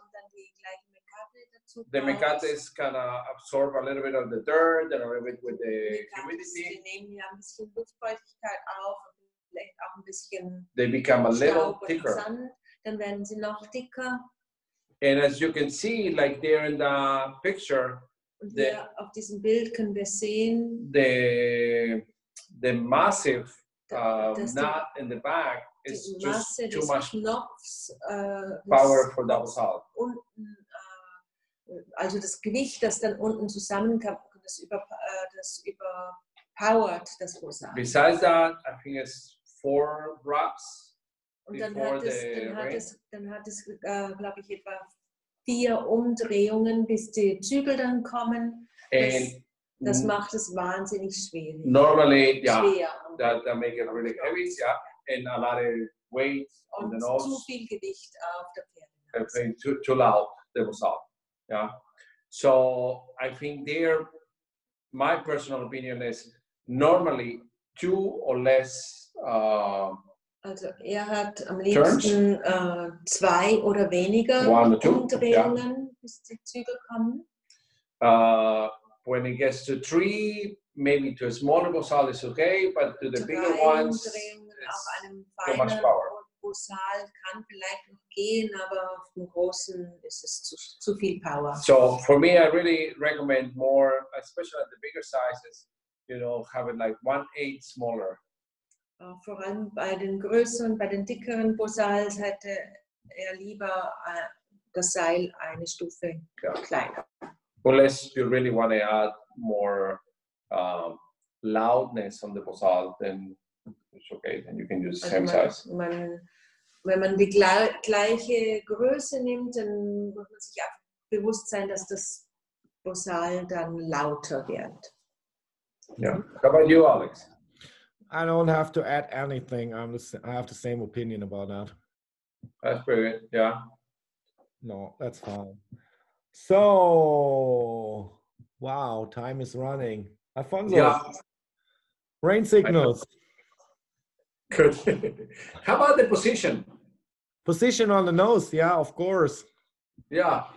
the mecates kind of absorb a little bit of the dirt and a little bit with the humidity. Die nehmen ja ein bisschen Luftfeuchtigkeit auf und vielleicht auch ein bisschen they become a little Staub und thicker. Sand, dann werden sie noch dicker. And as you can see, like there in the picture, Und hier auf diesem Bild können wir sehen, the massive knot in the back is just too much power for the Bosal. Unten, also das Gewicht, das dann unten zusammenkommt, das überpowert das Bosal. Besides that, I think it's 4 drops. Und dann hat es, glaube ich, etwa 4 Umdrehungen, bis die Zügel dann kommen. Das macht es wahnsinnig schwierig. Normally, yeah, that make it really heavy, yeah, and a lot of weight on the nose. Zu viel Gewicht auf der I think too loud, the Bosal, yeah. So I think my personal opinion is normally 2 or less. Also hat am liebsten 2 oder weniger Umdrehungen, bis die Zügel kommen. When it gets to 3, maybe to a smaller Bosal is okay, but to the bigger ones, it's too much power. Bosal kann vielleicht noch gehen, aber auf dem großen ist es zu viel Power. So for me, I really recommend more, especially at the bigger sizes, you know, have it like 1/8 smaller. Vor allem bei den größeren, bei den dickeren Bosals hätte er lieber das Seil eine Stufe kleiner. Unless you really want to add more loudness on the Bosal, then it's okay. Then you can use the same size. Wenn man die gleiche Größe nimmt, dann muss man sich auch bewusst sein, dass das Bosal dann lauter wird. Yeah. How about you, Alex? I don't have to add anything. I have the same opinion about that. That's pretty good. Yeah. No, that's fine. So, wow, time is running. Alfonso, yeah. Rain signals. Good. How about the position? Position on the nose, yeah, of course. Yeah.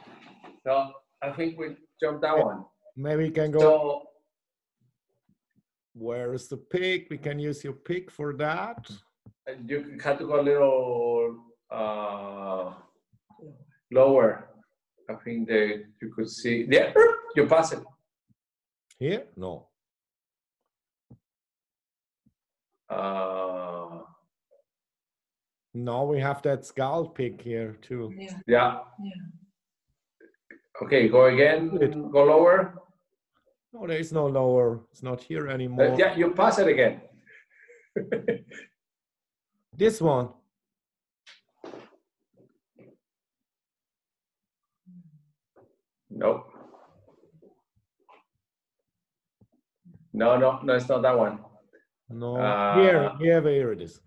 So I think we jumped that one. Maybe you can go. So, where is the pick? We can use your pick for that. You have to go a little lower. I think that you could see. Yeah, you pass it. Here? No. No, we have that skull pick here too. Yeah. Okay, go again. Go lower. No, there is no lower. It's not here anymore. Yeah, you pass it again. This one. Nope. No, it's not that one. No, here it is.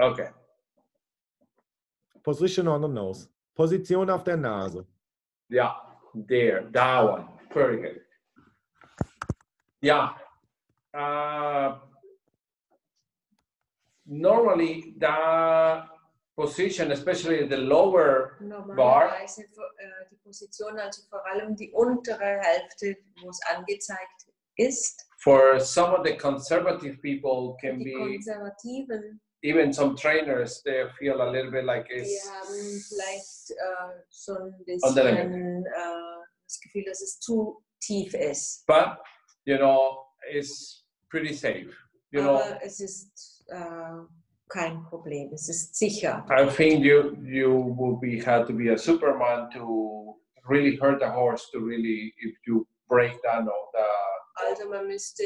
Okay. Position on the nose. Position auf der Nase. Yeah, there, that one. Very good. Yeah. Normally, the position, especially the lower bar, Normalerweise die Position, also vor allem die untere Hälfte, wo es angezeigt ist. for some of the conservative people can Die be, Konservativen, even some trainers, they feel a little bit like die it's haben vielleicht so ein On the bisschen das Gefühl, dass es zu tief ist. but you know it's pretty safe, you know. Aber es ist kein Problem, es ist sicher. I think you will be had to be a superman to really hurt the horse, to really, if you break down all the Also man müsste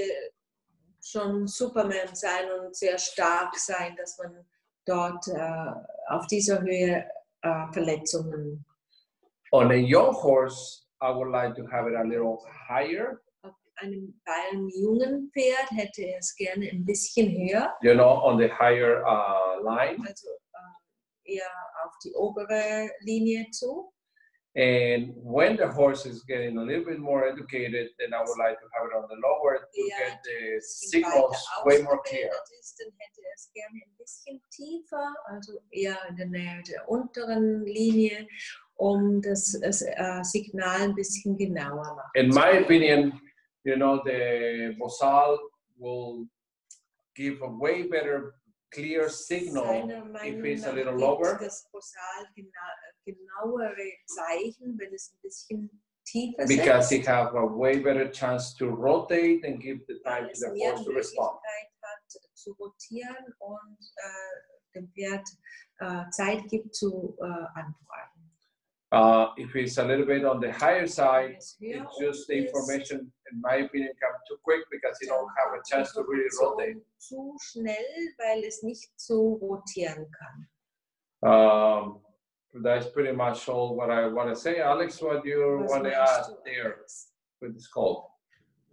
schon Superman sein und sehr stark sein, dass man dort auf dieser Höhe Verletzungen. on a young horse. I would like to have it a little higher, Bei einem jungen Pferd hätte er es gerne ein bisschen höher, you know, on the higher line. also eher auf die obere Linie zu. And when the horse is getting a little bit more educated, then I would like to have it on the lower to Ja, get the Weiter signals way more clear. ausgebildet ist, dann hätte er es gerne ein bisschen tiefer, also eher in der Nähe der unteren Linie, um das Signal ein bisschen genauer machen. In my opinion, you know, the Bosal will give a way better, clear signal Seiner if Meinung it's a nach little gibt lower, das Bosal genauere Zeichen, wenn es ein bisschen tiefer because ist. it have a way better chance to rotate and give the time Weil to es the mehr horse to respond. Möglichkeit hat zu rotieren und dem Pferd Zeit gibt zu antworten. If it's a little bit on the higher side, Wenn es höher it's just the oben ist, information, in my opinion, come too quick because you don't have a chance to really rotate. zu schnell, weil es nicht so rotieren kann. That's pretty much all what I want to say. Alex, what do you Was want to meinst add du, there Alex? with this call?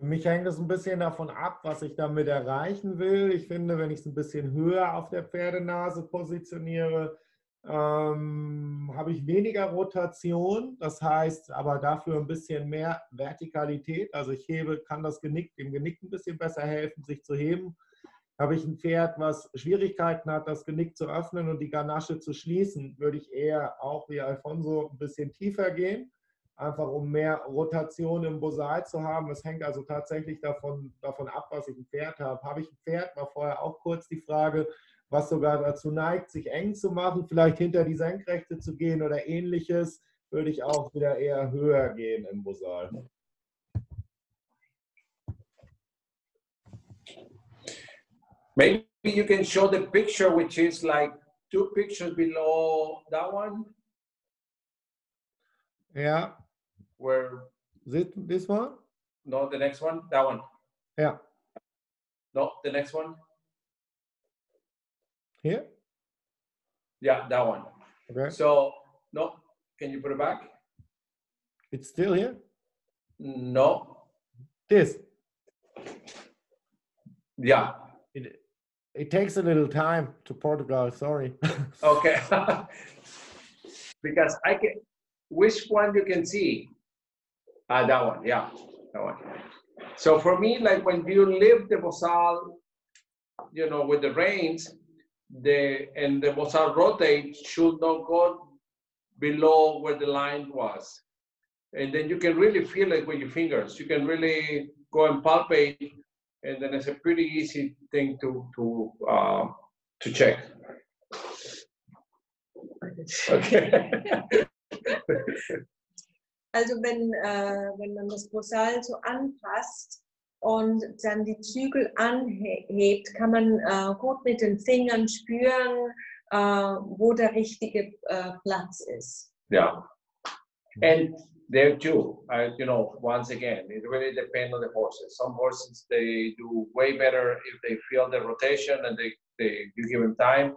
Mich hängt es ein bisschen davon ab, was ich damit erreichen will. Ich finde, wenn ich es ein bisschen höher auf der Pferdenase positioniere, habe ich weniger Rotation. Das heißt aber dafür ein bisschen mehr Vertikalität. Also ich kann dem Genick ein bisschen besser helfen, sich zu heben. Habe ich ein Pferd, was Schwierigkeiten hat, das Genick zu öffnen und die Garnasche zu schließen, würde ich eher auch wie Alfonso ein bisschen tiefer gehen, einfach um mehr Rotation im Bosal zu haben. Es hängt also tatsächlich davon ab, was ich ein Pferd habe. Habe ich ein Pferd, war vorher auch kurz die Frage, was sogar dazu neigt, sich eng zu machen, vielleicht hinter die Senkrechte zu gehen oder ähnliches, würde ich auch wieder eher höher gehen im Bosal. Maybe you can show the picture, which is like 2 pictures below that one. Ja. Where? This one? No, the next one. That one. Ja. No, the next one. Here? Yeah, that one. Okay. So, no, can you put it back? It's still here? No. This? Yeah. It takes a little time to Portugal, sorry. Okay. Because I can, which one you can see? That one, yeah, that one. So for me, like when you lift the Bosal, you know, with the reins, the Bosal rotate should not go below where the line was. And then you can really feel it with your fingers. You can really go and palpate, and then it's a pretty easy thing to check. Okay. Also wenn man das Bosal so anpasst und dann die Zügel anhebt, kann man gut mit den Fingern spüren, wo der richtige Platz ist. Yeah. And there too, you know, once again, it really depends on the horses. Some horses, they do way better if they feel the rotation and you give them time.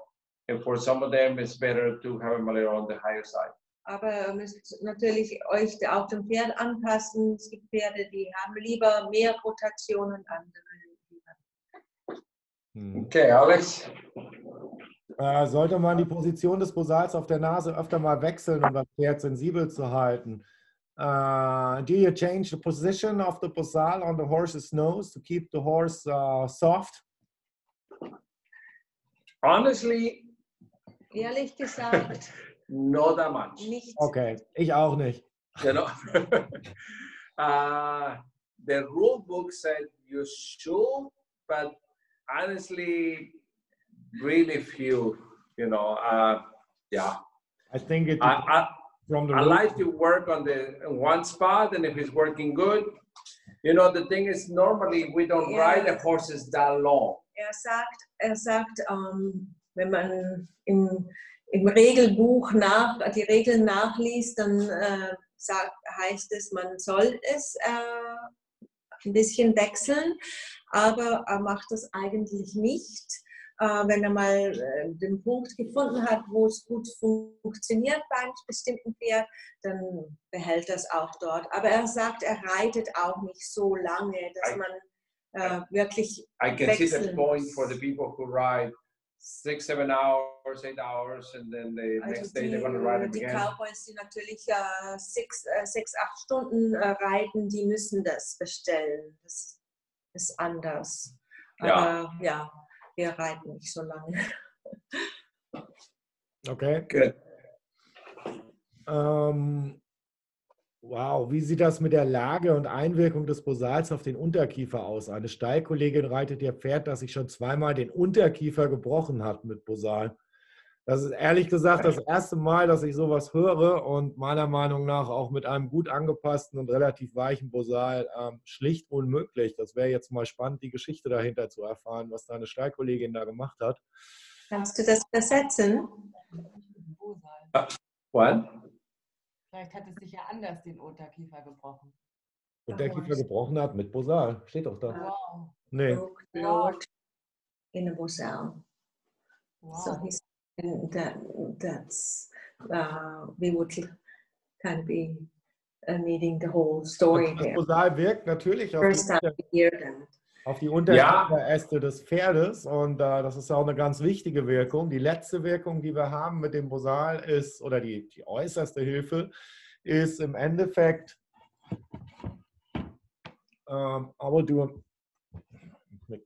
And for some of them, it's better to have them a little on the higher side. Aber ihr müsst natürlich euch auch dem Pferd anpassen. Es gibt Pferde, die haben lieber mehr Rotation und andere lieber. Okay, Alex. Sollte man die Position des Bosals auf der Nase öfter mal wechseln, um das Pferd sensibel zu halten? Do you change the position of the Bosal on the horse's nose to keep the horse soft? Honestly, Ehrlich gesagt, not that much. nicht. Okay, ich auch nicht. You know, the rule book said you should, but honestly, really few. You know, yeah. I think it from the I rule. like to work on the one spot, and if it's working good, you know, the thing is normally we don't ride the horses that long. Er sagt, wenn man im Regelbuch die Regeln nachliest, dann heißt es, man soll es ein bisschen wechseln, aber er macht das eigentlich nicht. Wenn er mal den Punkt gefunden hat, wo es gut funktioniert bei einem bestimmten Pferd, dann behält er es auch dort. Aber er sagt, er reitet auch nicht so lange, dass man wirklich I can see the wechseln point muss. for the people who ride 6, 7 hours, 8 hours, and then the next day they're going to ride them Die again. Cowboys, die natürlich 6, 8 Stunden reiten, die müssen das bestellen. Das ist anders. Ja. Aber ja, wir reiten nicht so lange. Okay. Good. Wow, wie sieht das mit der Lage und Einwirkung des Bosals auf den Unterkiefer aus? Eine Stallkollegin reitet ihr Pferd, das sich schon zweimal den Unterkiefer gebrochen hat mit Bosal. Das ist ehrlich gesagt das erste Mal, dass ich sowas höre und meiner Meinung nach auch mit einem gut angepassten und relativ weichen Bosal schlicht unmöglich. Das wäre jetzt mal spannend, die Geschichte dahinter zu erfahren, was deine Stallkollegin da gemacht hat. Kannst du das übersetzen? What? Vielleicht hat es sich ja anders den Unterkiefer gebrochen. Unterkiefer gebrochen hat mit Bosal. Steht doch da. Wow. Nee. Broke the Lord in a Bosal. So Wow. he's that's we would kind of be needing the whole story Das there. Bosal wirkt natürlich auf First time to hear that. die Unterkieferäste des Pferdes und das ist auch eine ganz wichtige Wirkung. Die letzte Wirkung, die wir haben mit dem Bosal ist, oder die äußerste Hilfe, ist im Endeffekt, I will do a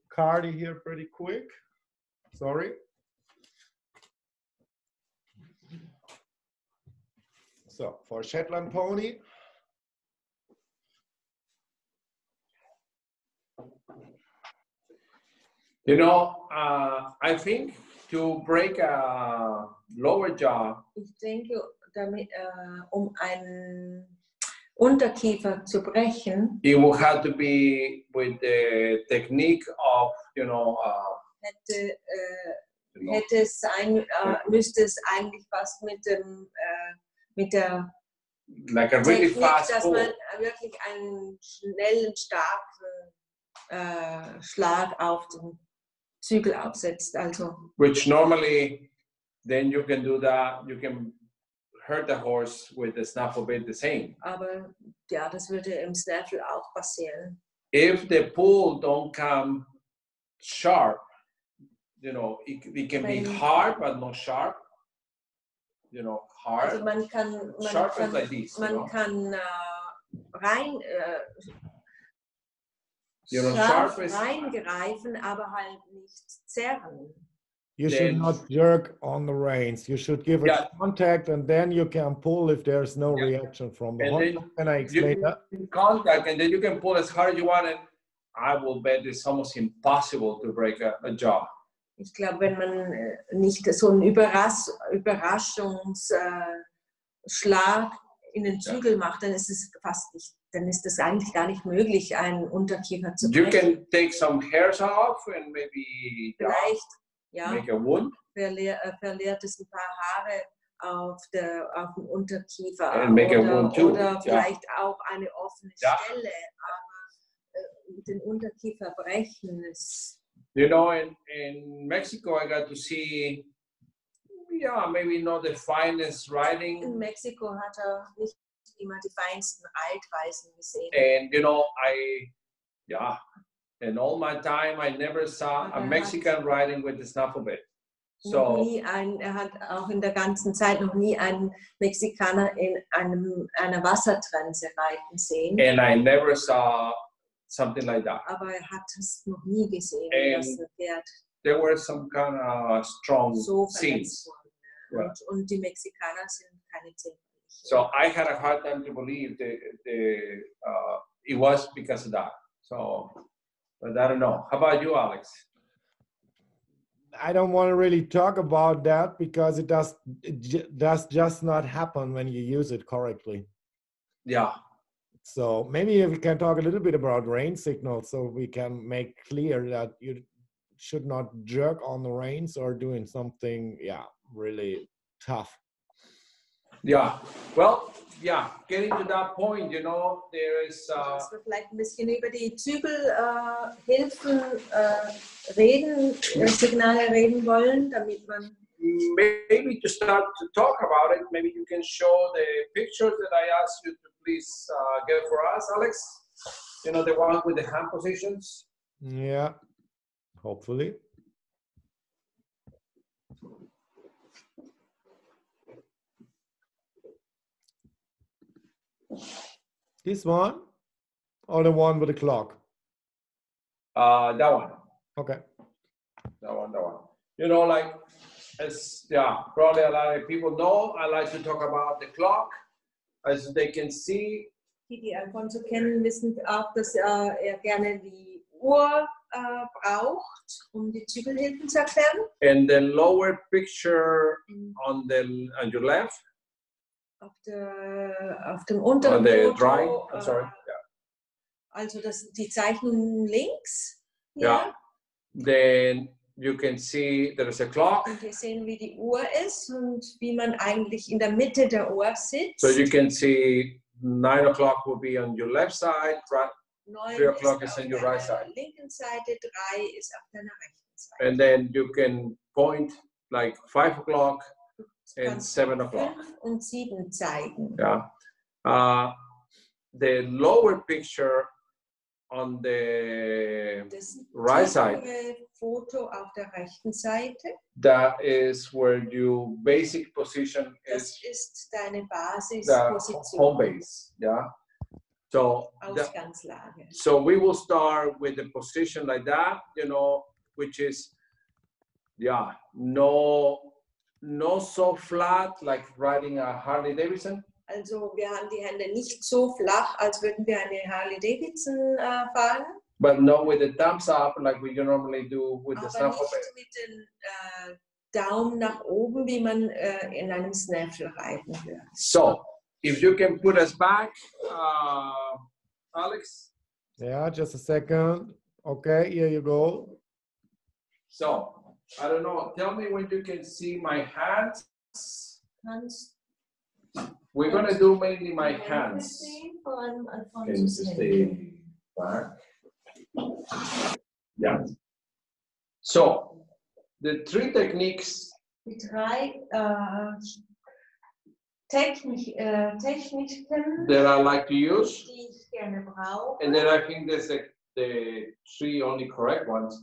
card here pretty quick. Sorry. So, for Shetland Pony. You know, I think to break a lower jaw, Ich denke, damit, einen Unterkiefer zu brechen, it will have to be with the technique of, you know, hätte es müsste es eigentlich fast mit der like a really Technik, fast dass pull. man wirklich einen schnellen, starken Schlag auf den Zügel aufsetzt. Also, Which normally, then you can do that. You can hurt the horse with the snaffle bit the same. aber ja, das würde im Snaffle auch passieren. If the pull don't come sharp, you know, it can be hard but not sharp. You know, hard. Also man kann Sharp is like this, you know? scharf reingreifen, aber halt nicht zerren. You should not jerk on the reins. You should give it contact and then you can pull if there's no reaction from the horse. Can I explain that? Contact, and then you can pull as hard as you want, and I will bet it's almost impossible to break a jaw. Ich glaube, wenn man nicht so einen Überraschungsschlag in den Zügel macht, dann ist es fast nicht, dann ist es eigentlich gar nicht möglich, einen Unterkiefer zu brechen. You can take some hairs off and maybe Vielleicht make a wound. Verliert es ein paar Haare auf dem Unterkiefer And make a wound too. oder vielleicht auch eine offene Stelle, aber den Unterkiefer brechen ist. You know, in Mexico, I got to see yeah, maybe not the finest writing. In Mexiko hat nicht immer die feinsten Altweisen gesehen. And in all my time, I never saw a Mexican writing with this alphabet. So Er hat auch in der ganzen Zeit noch nie einen Mexikaner in einer Wassertrense reiten sehen. And I never saw something like that. Aber er hat es noch nie gesehen, dass ein Pferd there were some kind of strong so scenes. Yeah. Und die Mexikaner sind keine zimperlichen. So I had a hard time to believe it was because of that. So, but I don't know. How about you, Alex? I don't want to really talk about that because it does just not happen when you use it correctly. Yeah. So maybe we can talk a little bit about rain signals so we can make clear that you should not jerk on the reins or doing something, really tough. Yeah. Well, getting to that point, there is... Dass wir vielleicht ein bisschen über die Zügelhilfen Signale reden wollen, damit man... Maybe to start to talk about it, maybe you can show the pictures that I asked you to please get for us, Alex. The one with the hand positions. Yeah, hopefully. This one or the one with the clock? That one. Okay. That one. Probably a lot of people know, I like to talk about the clock. As they can see. Die Alfonso kennen, wissen auch, dass er gerne die Uhr braucht, die Zügelhilfen zu erklären. And the lower picture on your left. Auf dem unteren Foto, also die Zeichnung links. Yeah. Then you can see there is a clock. Und hier sehen, wie die Uhr ist und wie man eigentlich in der Mitte der Uhr sitzt. So you can see 9 o'clock will be on your left side, 3 o'clock is on your right side. Linken Seite, 3 ist auf deiner rechten Seite. And then you can point like 5 o'clock and 7 o'clock. 5 und 7 zeigen. Yeah. The lower picture on the right side. Foto auf der rechten Seite. That is where your basic position is. Das ist deine Basisposition. Home base. Yeah. So Ausgangslage. So we will start with the position like that, which is no so flat like riding a Harley Davidson. Also wir haben die Hände nicht so flach, als würden wir eine Harley Davidson fahren. But not with the thumbs up like we normally do with the snaffle. Aber nicht mit den Daumen nach oben, wie man in einem Snaffle reiten würde. So, if you can put us back, Alex. Yeah, just a second. Okay, here you go. So, I don't know. Tell me when you can see my hands. We're going to do mainly my hands. Can you stay back? Yeah. So, the 3 techniques. Die 3 Techniken, that I like to use. Die ich gerne brauche. And then I think there's the 3 only correct ones.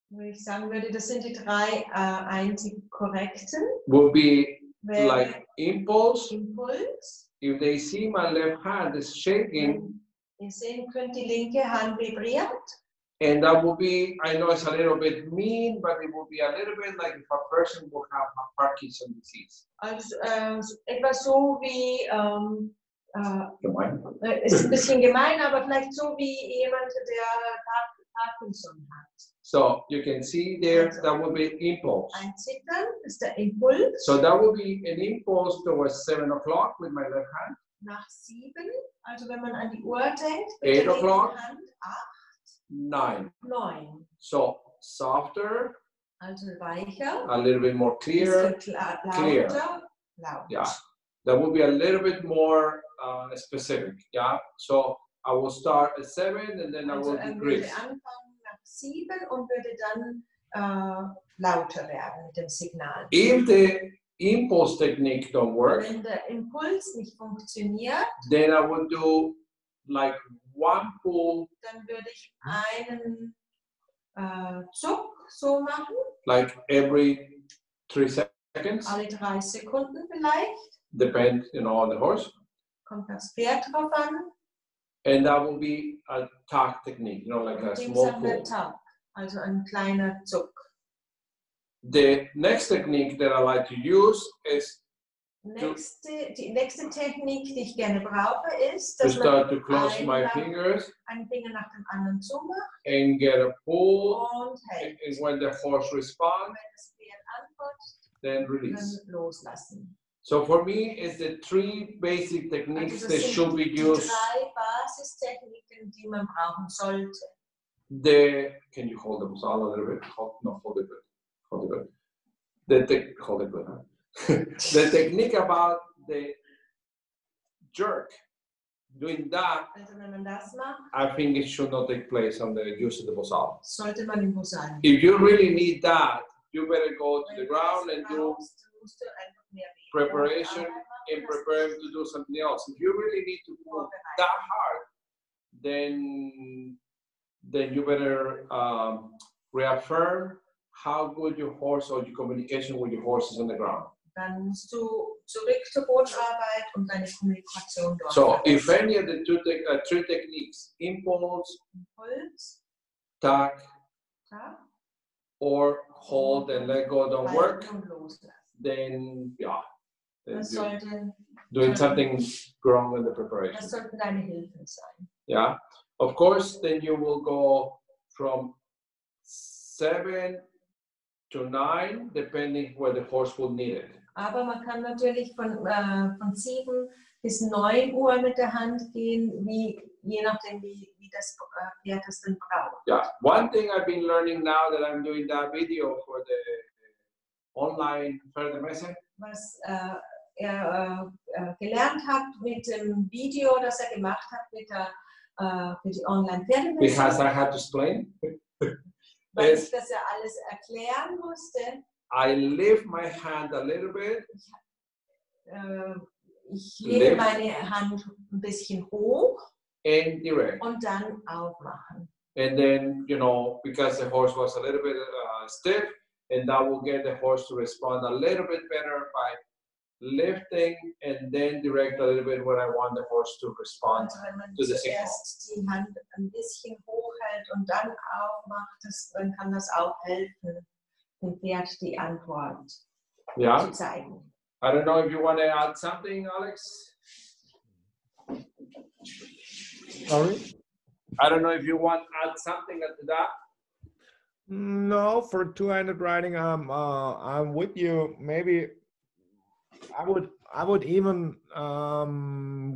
Wo ich sagen würde, das sind die 3 einzig korrekten. Will be like impulse. Impuls. If they see my left hand is shaking. Ihr sehen könnt, die linke Hand vibriert. And that will be, I know it's a little bit mean, but it will be a little bit like if a person will have a Parkinson's disease. Also etwas so wie, ist ein bisschen gemein, aber vielleicht so wie jemand, der Parkinson hat. So you can see there, that will be impulse. Ein Zittern ist der Impuls. So that will be an impulse towards 7 o'clock with my left hand. Nach 7, also wenn man an die Uhr denkt, 8 o'clock. Hand 8. 9. 9. So softer. Also weicher. A little bit more clear. Clear. Yeah. That will be a little bit more specific. Yeah. So I will start at 7 and then I will decrease. Würde anfangen nach 7 und würde dann lauter werden mit dem Signal. impulse technique don't work, wenn der Impuls nicht funktioniert, then I would do like one pull, dann würde ich einen Zuck so machen, like every 3 seconds, alle 3 Sekunden vielleicht, depend, on the horse. kommt das Pferd drauf an. And that will be a tug technique, like a Und dem small sagen wir pull. Tag, also ein kleiner Zuck. The next technique that I like to use is Die nächste Technik, die ich gerne brauche, ist, to dass man start to close my einen fingers Finger nach dem anderen zumacht and get a pull. und hält. And when the horse responds, Wenn das Pferd antwortet, then release. dann loslassen. So for me, it's the 3 basic techniques Also that das should sind be die used. 3 Basistechniken, die man brauchen sollte. Can you hold the Bosal a little bit? Hold it good. Hold it good. Hold it good. Huh? The technique about the jerk, doing that, Also wenn man das macht, I think it should not take place on the use of the Bosal. sollte man im Bosal. If you really need that, you better go to the ground and do preparation and prepare him to do something else. If you really need to pull that hard, then you better reaffirm how good your horse or your communication with your horse is on the ground. Dann musst du zurück zur Bodenarbeit und deine Kommunikation dort. So if any of the 3 techniques, impulse, Impuls, tug, Tag, or hold and let go don't work, halten und loslassen. then then Das you're sollten, doing something wrong in the preparation. das sollten deine Hilfen sein. Yeah, of course, then you will go from 7 to 9, depending where the horse will need it. Aber man kann natürlich von 7 bis 9 Uhr mit der Hand gehen, je nachdem, wie das Pferd das dann braucht. Yeah, one thing I've been learning now that I'm doing that video for the online Pferdemesse. Was gelernt hat mit dem Video, das gemacht hat für die Online-Pferdemesse. Because I had to explain. Weil ich das alles erklären musste. I lift my hand a little bit. Ich lege meine Hand ein bisschen hoch and direct. Und dann aufmachen. And then, because the horse was a little bit stiff, and that will get the horse to respond a little bit better by lifting and then direct a little bit when I want the horse to respond Also wenn man to the signal. zuerst die Hand ein bisschen hochhält und dann aufmacht, dann kann das auch helfen, dem Pferd die Antwort zu zeigen. I don't know if you want to add something, Alex. Sorry? I don't know if you want to add something to that. No, for two-handed riding, I'm with you. Maybe I would even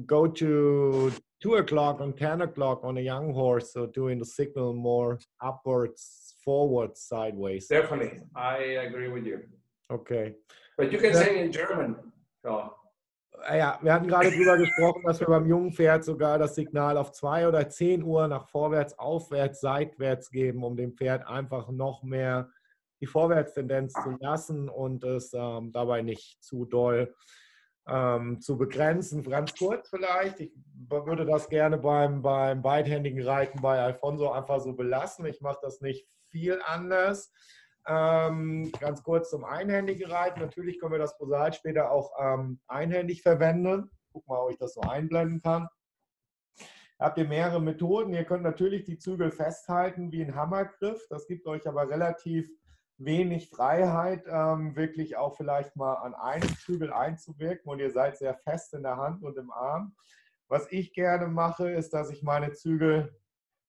go to 2 o'clock and 10 o'clock on a young horse, so doing the signal more upwards, forwards, sideways. Definitely, I agree with you. Okay. But you can say in German. So. Ja, wir hatten gerade darüber gesprochen, dass wir beim jungen Pferd sogar das Signal auf 2 oder 10 Uhr nach vorwärts, aufwärts, seitwärts geben, um dem Pferd einfach noch mehr die Vorwärtstendenz zu lassen und es dabei nicht zu doll zu begrenzen. Ganz kurz vielleicht, ich würde das gerne beim beidhändigen Reiten bei Alfonso einfach so belassen. Ich mache das nicht viel anders. Ganz kurz zum einhändigen Reiten. Natürlich können wir das Bosal später auch einhändig verwenden. Guck mal, ob ich das so einblenden kann. Habt ihr mehrere Methoden. Ihr könnt natürlich die Zügel festhalten wie ein Hammergriff. Das gibt euch aber relativ wenig Freiheit, wirklich auch vielleicht mal an einem Zügel einzuwirken und ihr seid sehr fest in der Hand und im Arm. Was ich gerne mache, ist, dass ich meine Zügel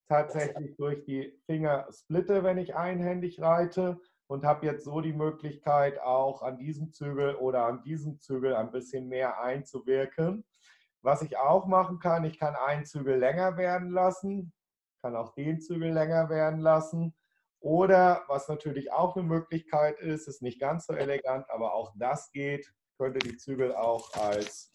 tatsächlich durch die Finger splitte, wenn ich einhändig reite und habe jetzt so die Möglichkeit, auch an diesem Zügel oder an diesem Zügel ein bisschen mehr einzuwirken. Was ich auch machen kann, ich kann einen Zügel länger werden lassen, kann auch den Zügel länger werden lassen. Oder, was natürlich auch eine Möglichkeit ist, ist nicht ganz so elegant, aber auch das geht, könnt ihr die Zügel auch als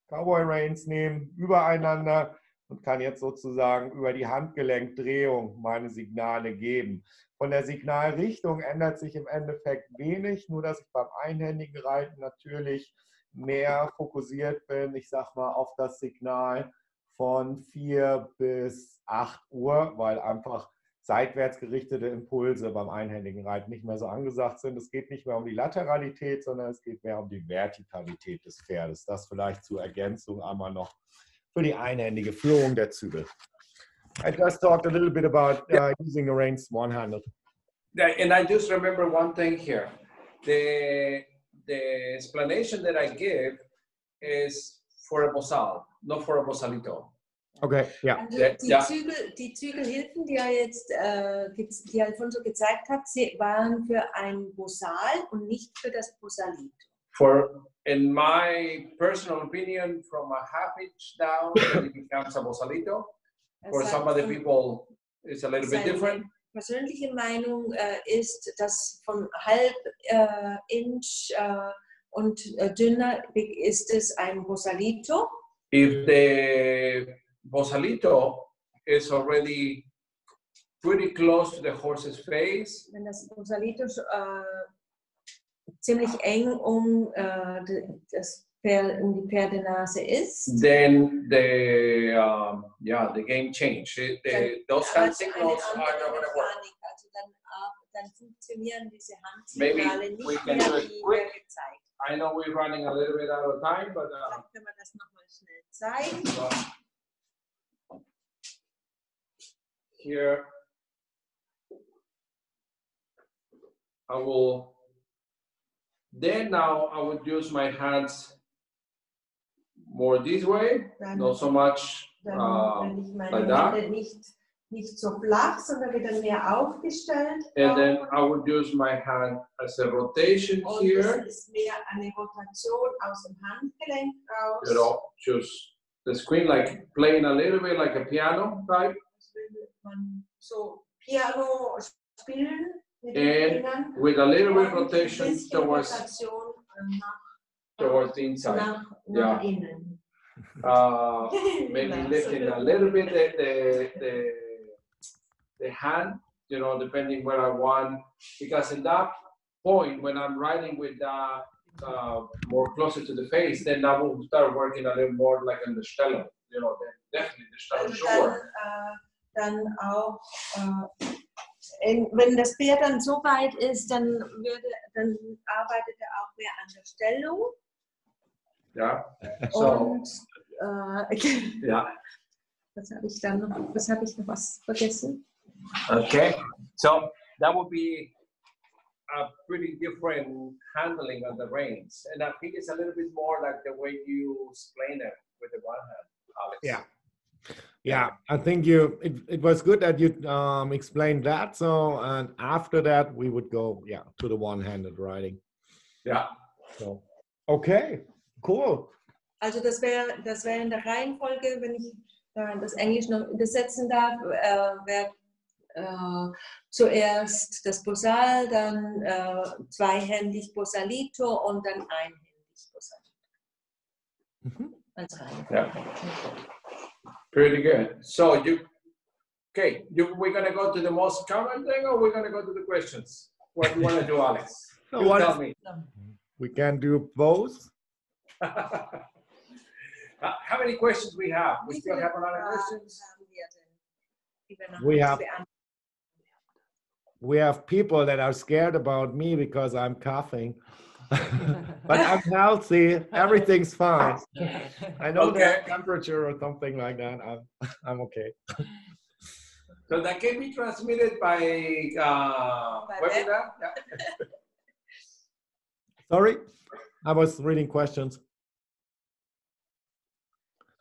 Cowboy Reins nehmen, übereinander und kann jetzt sozusagen über die Handgelenkdrehung meine Signale geben. Von der Signalrichtung ändert sich im Endeffekt wenig, nur dass ich beim einhändigen Reiten natürlich mehr fokussiert bin, ich sag mal, auf das Signal von 4 bis 8 Uhr, weil einfach seitwärts gerichtete Impulse beim einhändigen Reiten nicht mehr so angesagt sind. Es geht nicht mehr um die Lateralität, sondern es geht mehr um die Vertikalität des Pferdes. Das vielleicht zur Ergänzung einmal noch für die einhändige Führung der Zügel. I just talked a little bit about using the reins one-handed. And I just remember one thing here. The explanation that I give is for a Bosal, not for a Bosalito. Okay, ja. Also die Zügelhilfen, die er jetzt, die Alfonso gezeigt hat, waren für ein Bosal und nicht für das Bosalito. In my personal opinion, from a half inch down, it becomes a Bosalito. For some other people, it's a little bit different. Persönliche Meinung ist, dass von halb Inch und dünner ist es ein Bosalito. If the Bosalito is already pretty close to the horse's face, wenn das Bosalito ziemlich eng um die Pferdenase ist, then the game changed. Those hand signals are not going to work. Also dann funktionieren diese Maybe Handsignale nicht we mehr can do it wie quick. gezeigt. I know we're running a little bit out of time, but Vielleicht können wir das nochmal schnell zeigen. Here I will. Then now I would use my hands more this way, not so much Wenn ich meine like that. Hände nicht so flach, sondern wieder mehr aufgestellt. And then I would use my hand as a rotation Und here. das ist mehr eine Rotation aus dem Handgelenk raus. You know, just the screen like playing a little bit like a piano type. Man so Piano spielen mit den And Fingern. with a little bit Und rotation ein bisschen towards Rotation the inside. nach innen. Maybe lifting a little bit the hand, you know, depending where I want. Because in that point, when I'm riding with that more closer to the face, then I will start working a little more like in the stellum. You know, definitely the stellum should work. Dann auch, wenn das Pferd dann so weit ist, dann arbeitet er auch mehr an der Stellung. Ja. So, und ja. Was habe ich dann noch? Was vergessen? Okay, so that would be a pretty different handling of the reins, and I think it's a little bit more like the way you explain it with the one hand, Alex. Yeah. Yeah, I think it was good that you explained that. So, and after that, we would go, to the one-handed riding. Yeah. So, okay, cool. Also das wäre in der Reihenfolge, wenn ich das Englisch noch übersetzen darf, wäre zuerst das Bosal, dann zweihändig Bosalito und dann einhändig Bosalito. Als Reihenfolge. Yeah. Pretty good. So we're gonna go to the most common thing, or we're gonna go to the questions? What do you want to do, Alex? Tell me. We can do both. How many questions we have? We still have a lot of questions. We have people that are scared about me because I'm coughing. But I'm healthy. Everything's fine. I know the temperature or something like that. I'm okay. So that can be transmitted by webinar. Yeah. Sorry, I was reading questions.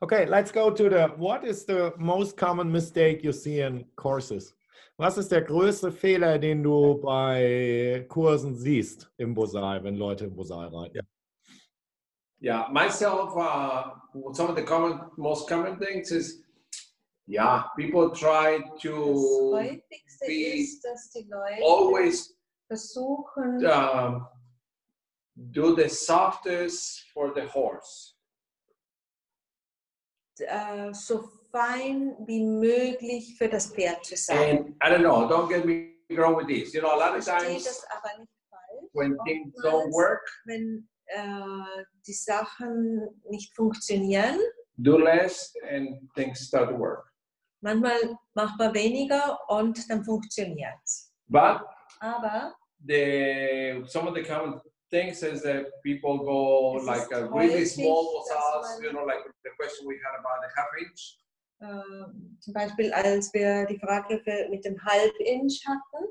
Okay, let's go to what is the most common mistake you see in courses? Was ist der größte Fehler, den du bei Kursen siehst im Bosal, wenn Leute im Bosal reiten? Yeah, myself, some of the most common things is, people try to be always versuchen, do the softest for the horse. So fein wie möglich für das Pferd zu sein. And I don't know, don't get me wrong with this. You know, a lot of Verstehe times das aber nicht falsch. when things don't work, Wenn die Sachen nicht funktionieren, do less and things start to work. manchmal macht man weniger und dann funktioniert es. But Aber some of the common things is that people go Es ist like a really häufig, small dass Bosals, man- you know, like the question we had about the half inch. zum Beispiel, als wir die Frage mit dem Halb-Inch hatten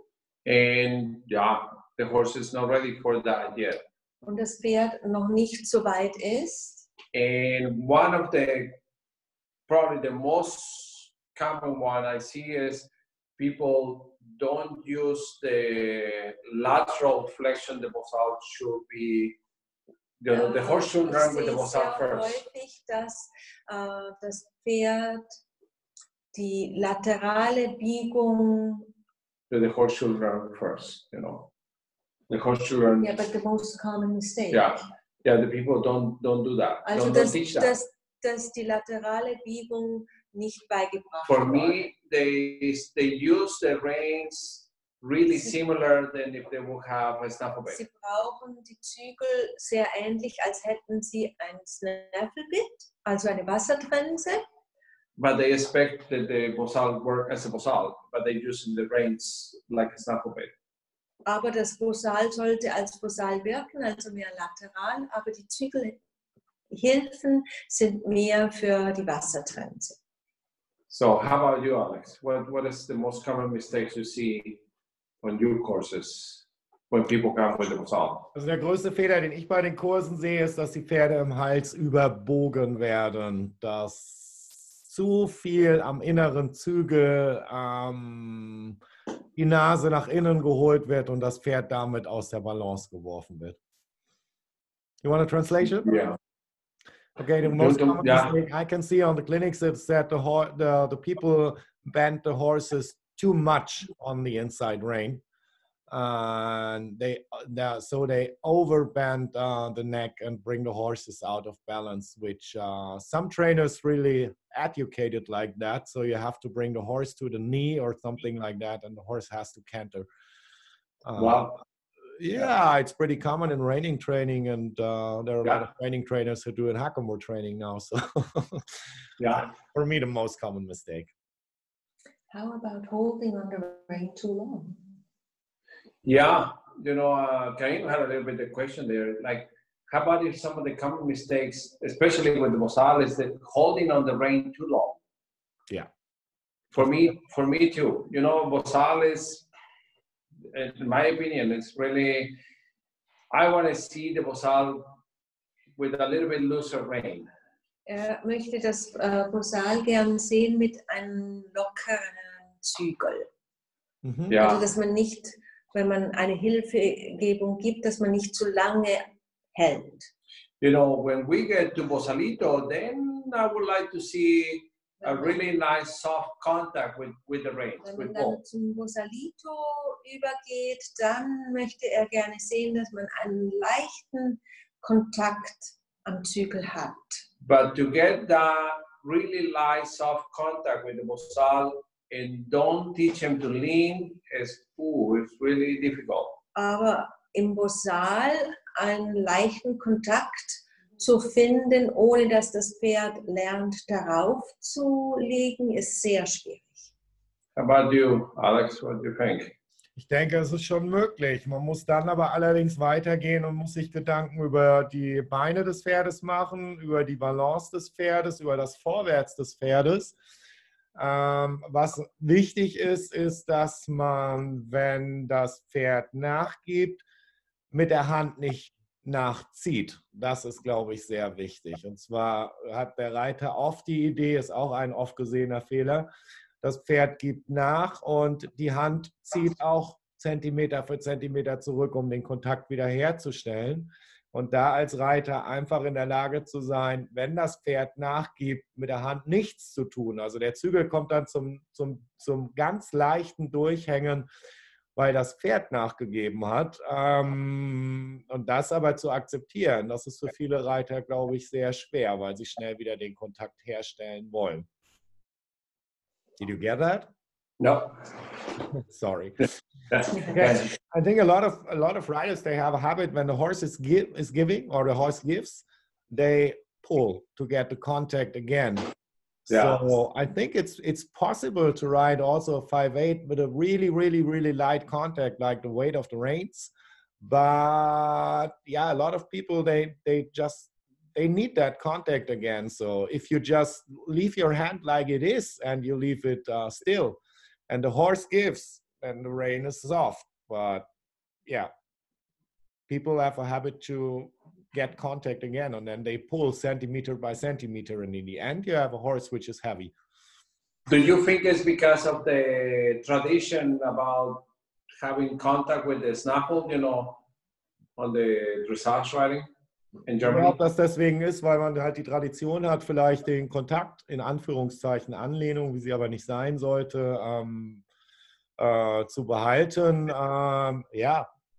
And yeah, the horse is not ready for that yet. und das Pferd noch nicht so weit ist. And one of the, probably the most common one I see is people don't use the lateral flexion. The Bosal should be, the horse should Ich run with the sehe Bosal sehr first. häufig, dass das Pferd die laterale Biegung, So the horse should run first, you know. The horse should run. yeah, but the most common mistake. Yeah, the people don't do that. Also Don't teach that. dass die laterale Biegung nicht beigebracht For wird. me, they use the reins really similar than if they would have a snaffle Sie bit. brauchen die Zügel sehr ähnlich, als hätten sie ein Snaffle-Bit, also eine Wassertrense. But they expect that the Bosal work as a Bosal, but they using the reins like a snaffle bit. Aber das Bosal sollte als Bosal wirken, also mehr lateral, aber die Zügelhilfen sind mehr für die Wassertrense. So how about you, Alex? What is the most common mistakes you see on your courses when people come with the Bosal? Also der größte Fehler, den ich bei den Kursen sehe, ist, dass die Pferde im Hals überbogen werden, dass zu viel am inneren Zügel die Nase nach innen geholt wird und das Pferd damit aus der Balance geworfen wird. You want a translation? Yeah. Okay, the most common Yeah. mistake I can see on the clinics is that the people bend the horses too much on the inside rein. And they overbend the neck and bring the horses out of balance, which some trainers really educated like that. So you have to bring the horse to the knee or something like that, and the horse has to canter. Wow. Yeah, it's pretty common in reining training, and there are a lot Yeah. of training trainers who do in Hackamore training now. So Yeah. for me, the most common mistake. How about holding on the rein too long? Yeah, you know, Karin had a little bit of question there. Like, how about if some of the common mistakes, especially with the Bosal, is that holding on the rein too long? Yeah. For me too. You know, Bosal is, in my opinion, it's really, I want to see the Bosal with a little bit looser rein. Möchte das Bosal gern sehen mit einem lockeren Zügel. Mhm. Yeah. Also, dass man nicht, wenn man eine Hilfegebung gibt, dass man nicht zu lange hält. You know, when we get to Bosalito, then I would like to see a really nice soft contact with the reins, Wenn with man dann both. zum Bosalito übergeht, dann möchte er gerne sehen, dass man einen leichten Kontakt am Zügel hat. But to get that really light, soft contact with the Bosal and don't teach him to lean it's really difficult. Aber im Bosal einen leichten Kontakt zu finden, ohne dass das Pferd lernt, darauf zu legen, ist sehr schwierig. How about you, Alex? What do you think? Ich denke, es ist schon möglich. Man muss dann aber allerdings weitergehen und muss sich Gedanken über die Beine des Pferdes machen, über die Balance des Pferdes, über das Vorwärts des Pferdes. Was wichtig ist, ist, dass man, wenn das Pferd nachgibt, mit der Hand nicht nachzieht. Das ist, glaube ich, sehr wichtig. Und zwar hat der Reiter oft die Idee, ist auch ein oft gesehener Fehler, das Pferd gibt nach und die Hand zieht auch Zentimeter für Zentimeter zurück, um den Kontakt wiederherzustellen. Und da als Reiter einfach in der Lage zu sein, wenn das Pferd nachgibt, mit der Hand nichts zu tun. Also der Zügel kommt dann zum ganz leichten Durchhängen, weil das Pferd nachgegeben hat. Und das aber zu akzeptieren, das ist für viele Reiter, glaube ich, sehr schwer, weil sie schnell wieder den Kontakt herstellen wollen. Did you get that? No. Sorry. Okay. I think a lot of riders, they have a habit when the horse is giving or the horse gives, they pull to get the contact again. Yeah. So I think it's possible to ride also a 5/8 with a really, really, really light contact, like the weight of the reins. But yeah, a lot of people, they need that contact again. So if you just leave your hand like it is and you leave it still, and the horse gives, and the rein is soft. But yeah, people have a habit to get contact again, and then they pull centimeter by centimeter, and in the end, you have a horse which is heavy. Do you think it's because of the tradition about having contact with the snaffle, you know, on the dressage riding in Ich Germany? glaube, dass deswegen ist, weil man halt die Tradition hat, vielleicht den Kontakt, in Anführungszeichen Anlehnung, wie sie aber nicht sein sollte, zu behalten.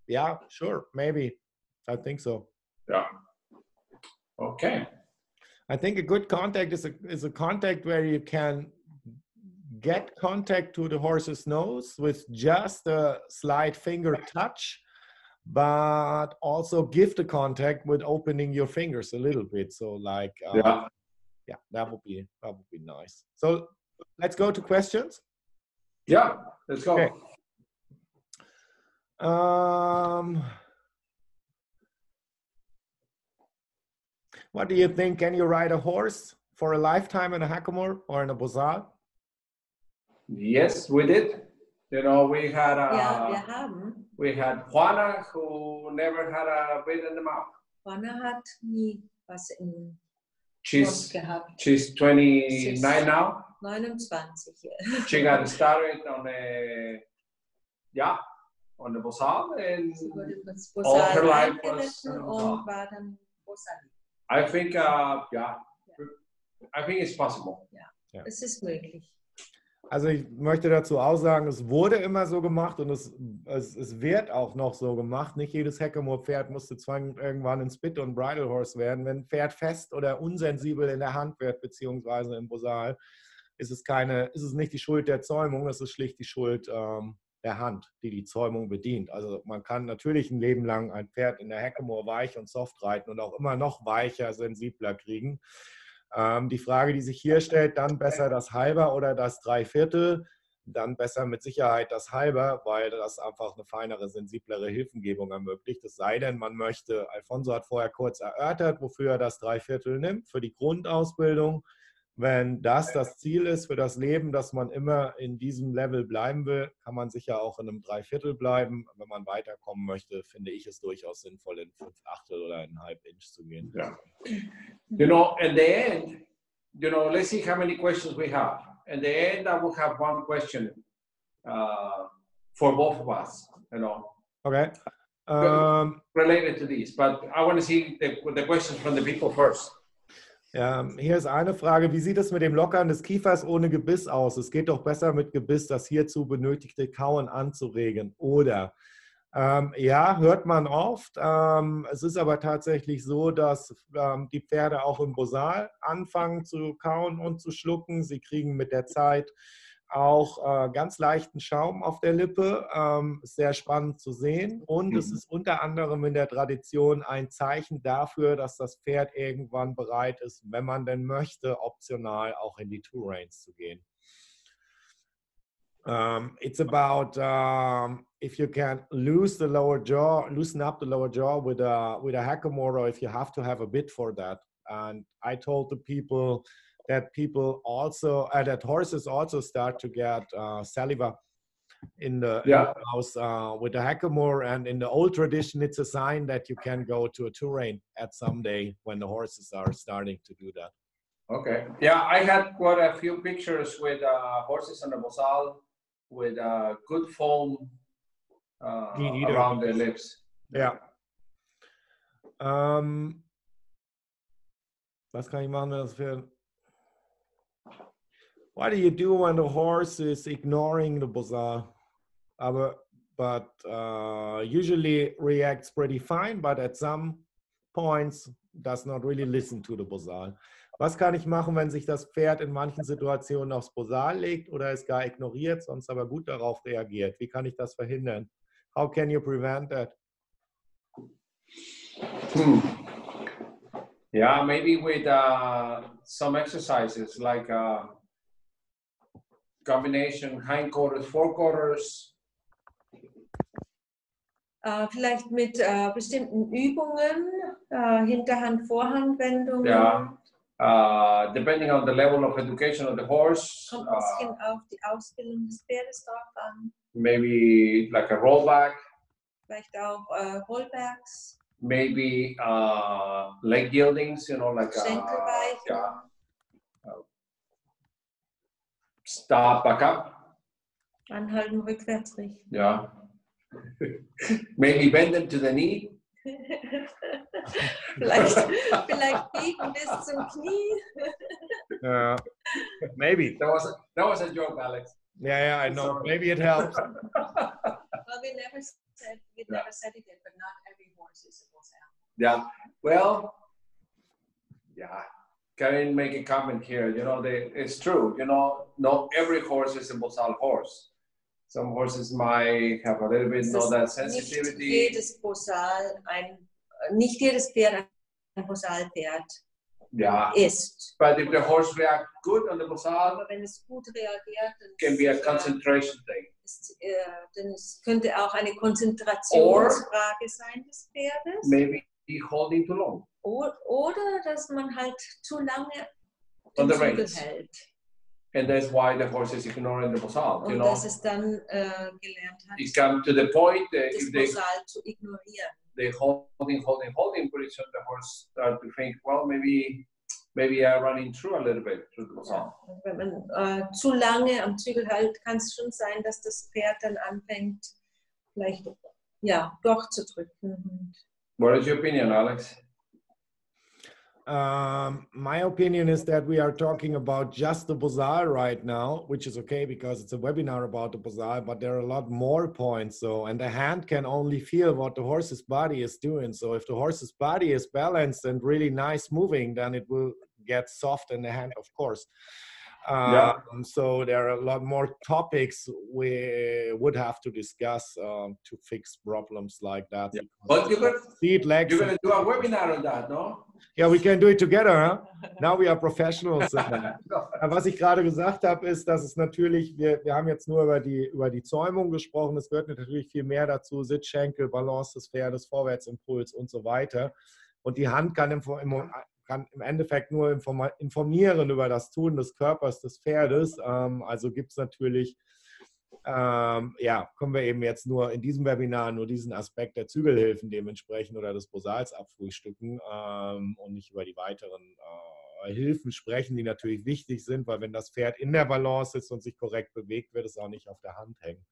Yeah, sure, maybe. I think so. Yeah. Okay. I think a good contact is a contact where you can get contact to the horse's nose with just a slight finger touch, but also give the contact with opening your fingers a little bit. So like, Yeah. yeah, that would be nice. So let's go to questions. Yeah. Let's go. Okay. What do you think? Can you ride a horse for a lifetime in a Hackamore or in a Bosal? Yes, we did. You know, we had Ja, wir haben. we had Juana, who never had a bit in the mouth. Juana hat nie was im Mund She's gehabt. 29 now. 29. She got started on the Bosal, and Sie wurde das all her Bosal life was eingeritten und war dann Bosal. I think I think it's possible. Ja, es ist möglich. Also ich möchte dazu auch sagen, es wurde immer so gemacht und es wird auch noch so gemacht. Nicht jedes Hackamore-Pferd musste irgendwann ein Spit- und Bridle Horse werden. Wenn ein Pferd fest oder unsensibel in der Hand wird, beziehungsweise im Bosal, ist es nicht die Schuld der Zäumung, es ist schlicht die Schuld der Hand, die Zäumung bedient. Also man kann natürlich ein Leben lang ein Pferd in der Hackamore weich und soft reiten und auch immer noch weicher, sensibler kriegen. Die Frage, die sich hier stellt, dann besser das Halber oder das Dreiviertel, dann besser mit Sicherheit das Halber, weil das einfach eine feinere, sensiblere Hilfengebung ermöglicht. Es sei denn, man möchte, Alfonso hat vorher kurz erörtert, wofür er das Dreiviertel nimmt, für die Grundausbildung. Wenn das Ziel ist für das Leben, dass man immer in diesem Level bleiben will, kann man sicher auch in einem Dreiviertel bleiben. Wenn man weiterkommen möchte, finde ich es durchaus sinnvoll, in 5/8 oder 1/2 Inch zu gehen. Yeah. You know, in the end, you know, let's see how many questions we have. In the end, I will have one question for both of us, you know. Okay. Related to this, but I want to see the questions from the people first. Hier ist eine Frage, wie sieht es mit dem Lockern des Kiefers ohne Gebiss aus? Es geht doch besser mit Gebiss, das hierzu benötigte Kauen anzuregen. Oder, ja, hört man oft. Es ist aber tatsächlich so, dass die Pferde auch im Bosal anfangen zu kauen und zu schlucken. Sie kriegen mit der Zeit auch ganz leichten Schaum auf der Lippe, ist sehr spannend zu sehen und es ist unter anderem in der Tradition ein Zeichen dafür, dass das Pferd irgendwann bereit ist, wenn man denn möchte, optional auch in die Two Reins zu gehen. It's about if you can loosen up the lower jaw with a Hackamore, or if you have to have a bit for that. And I told the people that that horses also start to get saliva in the house with the Hackamore, and in the old tradition, it's a sign that you can go to a two rein at some day when the horses are starting to do that. Okay. Yeah, I had quite a few pictures with horses on the Bosal with good foam around the lips. Yeah. Was kann ich machen, wenn das Pferd? What do you do when the horse is ignoring the Bosal? But usually reacts pretty fine, but at some points does not really listen to the Bosal. Was kann ich machen, wenn sich das Pferd in manchen Situationen aufs Bosal legt oder es gar ignoriert, sonst aber gut darauf reagiert? Wie kann ich das verhindern? How can you prevent that? Yeah, maybe with some exercises like combination hindquarters, forequarters. Vielleicht mit bestimmten Übungen, Hinterhand-Vorhandwendungen. Yeah, depending on the level of education of the horse. Kommt ein bisschen auf die Ausbildung des Pferdes drauf an. Maybe like a rollback. Vielleicht auch Rollbacks. Maybe leg yieldings, you know, like Schenkelweichen. Stop, back up. Anhalten, rückwärts richten. Yeah. Maybe bend them to the knee. vielleicht biegen bis zum Knie. Maybe. That was a joke, Alex. Yeah, I know. Sorry. Maybe it helps. Well, we never said it, but not every horse is a Bosal. Yeah. Well, yeah. Karin make a comment here. You know, it's true. You know, not every horse is a Bosal horse. Some horses might have a little bit that sensitivity. Nicht jedes Pferd ein Bosal-Pferd ist. But if the horse reacts good on the Bosal, aber wenn es gut reagiert, can be a concentration thing. Denn es könnte auch eine Konzentrationsfrage sein des Pferdes. Maybe holding too long. Oder dass man halt zu lange on den the Zügel reins. hält. And that's why the horse is ignoring the Bosal. Und dass es dann gelernt hat, it comes to the point that das if they Bosal zu ignorieren. they holding, pretty soon the horse start to think, well, maybe I'm running through a little bit through the Bosal. Ja, wenn man zu lange am Zügel hält, kann es schon sein, dass das Pferd dann anfängt, vielleicht doch zu drücken. What is your opinion, Alex? My opinion is that we are talking about just the Bosal right now, which is okay because it's a webinar about the Bosal, but there are a lot more points. So, and the hand can only feel what the horse's body is doing. So if the horse's body is balanced and really nice moving, then it will get soft in the hand, of course. So there are a lot more topics we would have to discuss to fix problems like that. Yeah. But you're going to do a webinar on that, no? Yeah, we can do it together. Huh? Now we are professionals. Was ich gerade gesagt habe, ist, dass es natürlich, wir haben jetzt nur über die Zäumung gesprochen, es gehört natürlich viel mehr dazu, Sitzschenkel, Balance des Pferdes, Vorwärtsimpuls und so weiter. Und die Hand kann im Endeffekt nur informieren über das Tun des Körpers des Pferdes. Also gibt es natürlich, können wir eben jetzt nur in diesem Webinar nur diesen Aspekt der Zügelhilfen dementsprechend oder des Bosals abfrühstücken und nicht über die weiteren Hilfen sprechen, die natürlich wichtig sind, weil wenn das Pferd in der Balance ist und sich korrekt bewegt, wird es auch nicht auf der Hand hängen.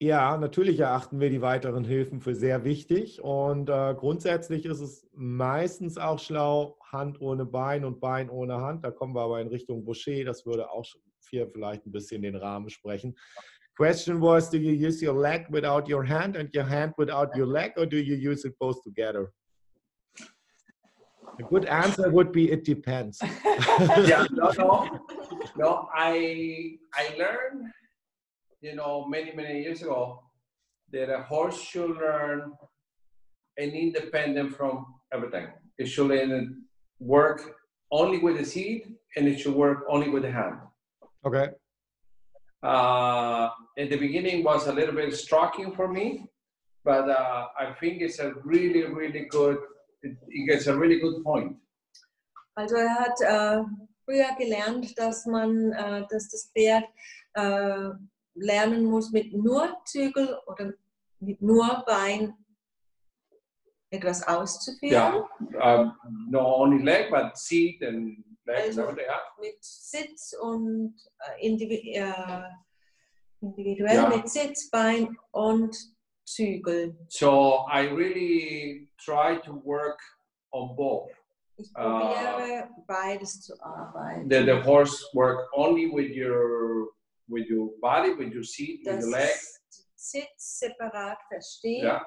Ja, natürlich erachten wir die weiteren Hilfen für sehr wichtig und grundsätzlich ist es meistens auch schlau, Hand ohne Bein und Bein ohne Hand. Da kommen wir aber in Richtung Boucher, das würde auch hier vielleicht ein bisschen den Rahmen sprechen. Question was, do you use your leg without your hand and your hand without your leg or do you use it both together? A good answer would be it depends. No, I learned many years ago, that a horse should learn and independent from everything. It should work only with the seat and it should work only with the hand. Okay. In the beginning was a little bit striking for me, but I think it's a really, really good, it gets a really good point. Also hat früher gelernt, dass das Pferd lernen muss, mit nur Zügel oder mit nur Bein etwas auszuführen. Yeah, not only leg, but seat and legs. Also mit Sitz und individuell mit Sitz, Bein und Zügel. So I really try to work on both. Ich probiere beides zu arbeiten. The horse work only with your body, with your seat, with your leg. Sitz separat versteht. Yeah.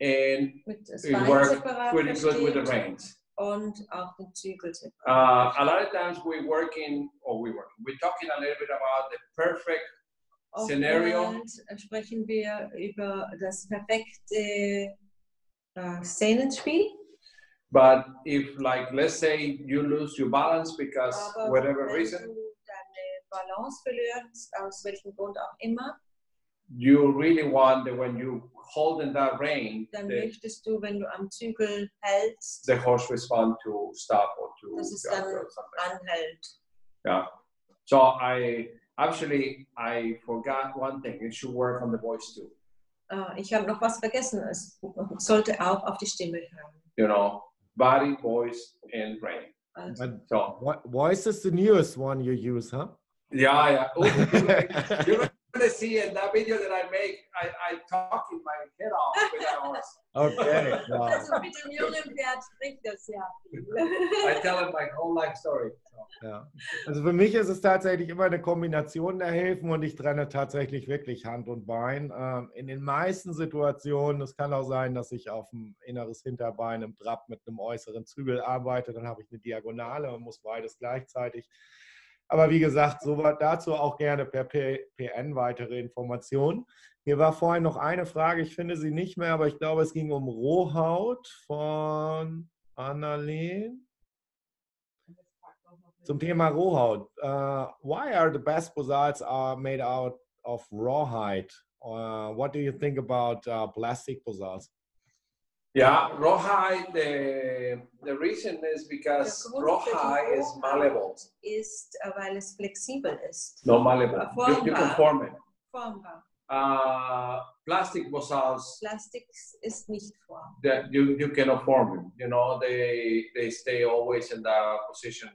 and mit das it Bein works separat pretty good with the versteht reins. und auch den Zügel separat. A lot of times we're talking a little bit about the perfect scenario. Oftmals sprechen wir über das perfekte Szenenspiel. But if, like, let's say you lose your balance because Aber whatever wenn reason, du deine Balance verlierst, aus welchem Grund auch immer, you really want that when you hold in that rein, dann möchtest du, wenn du am Zügel hältst, the horse respond to stop or to dass es jump dann or something. anhält. Yeah. So I forgot one thing. It should work on the voice too. Ich habe noch was vergessen. Es sollte auch auf die Stimme hören. You know, body, voice, and rein. Also, But voice is the newest one you use, huh? Yeah. Oh, you're gonna see in that video that I make. I talk in my head off with that horse. Okay. Wow. also mit dem jungen Pferd spricht das sehr viel. I tell him my whole life story. So. Ja. Also für mich ist es tatsächlich immer eine Kombination der Hilfen und ich trenne tatsächlich wirklich Hand und Bein. In den meisten Situationen, es kann auch sein, dass ich auf dem inneres Hinterbein im Trab mit einem äußeren Zügel arbeite, dann habe ich eine Diagonale und muss beides gleichzeitig. Aber wie gesagt, so dazu auch gerne per PN weitere Informationen. Hier war vorhin noch eine Frage, ich finde sie nicht mehr, aber ich glaube, es ging um Rohhaut von Annalene. Zum Thema Rohhaut. Why are the best Bosals made out of rawhide? What do you think about plastic Bosals? Yeah, rawhide, the reason is because rawhide is malleable. Ist, weil es flexibel ist. No, malleable. You can form it. Formbar. Plastic Bosals, Plastik ist nicht formbar. that you cannot form them. You know, they stay always in the position.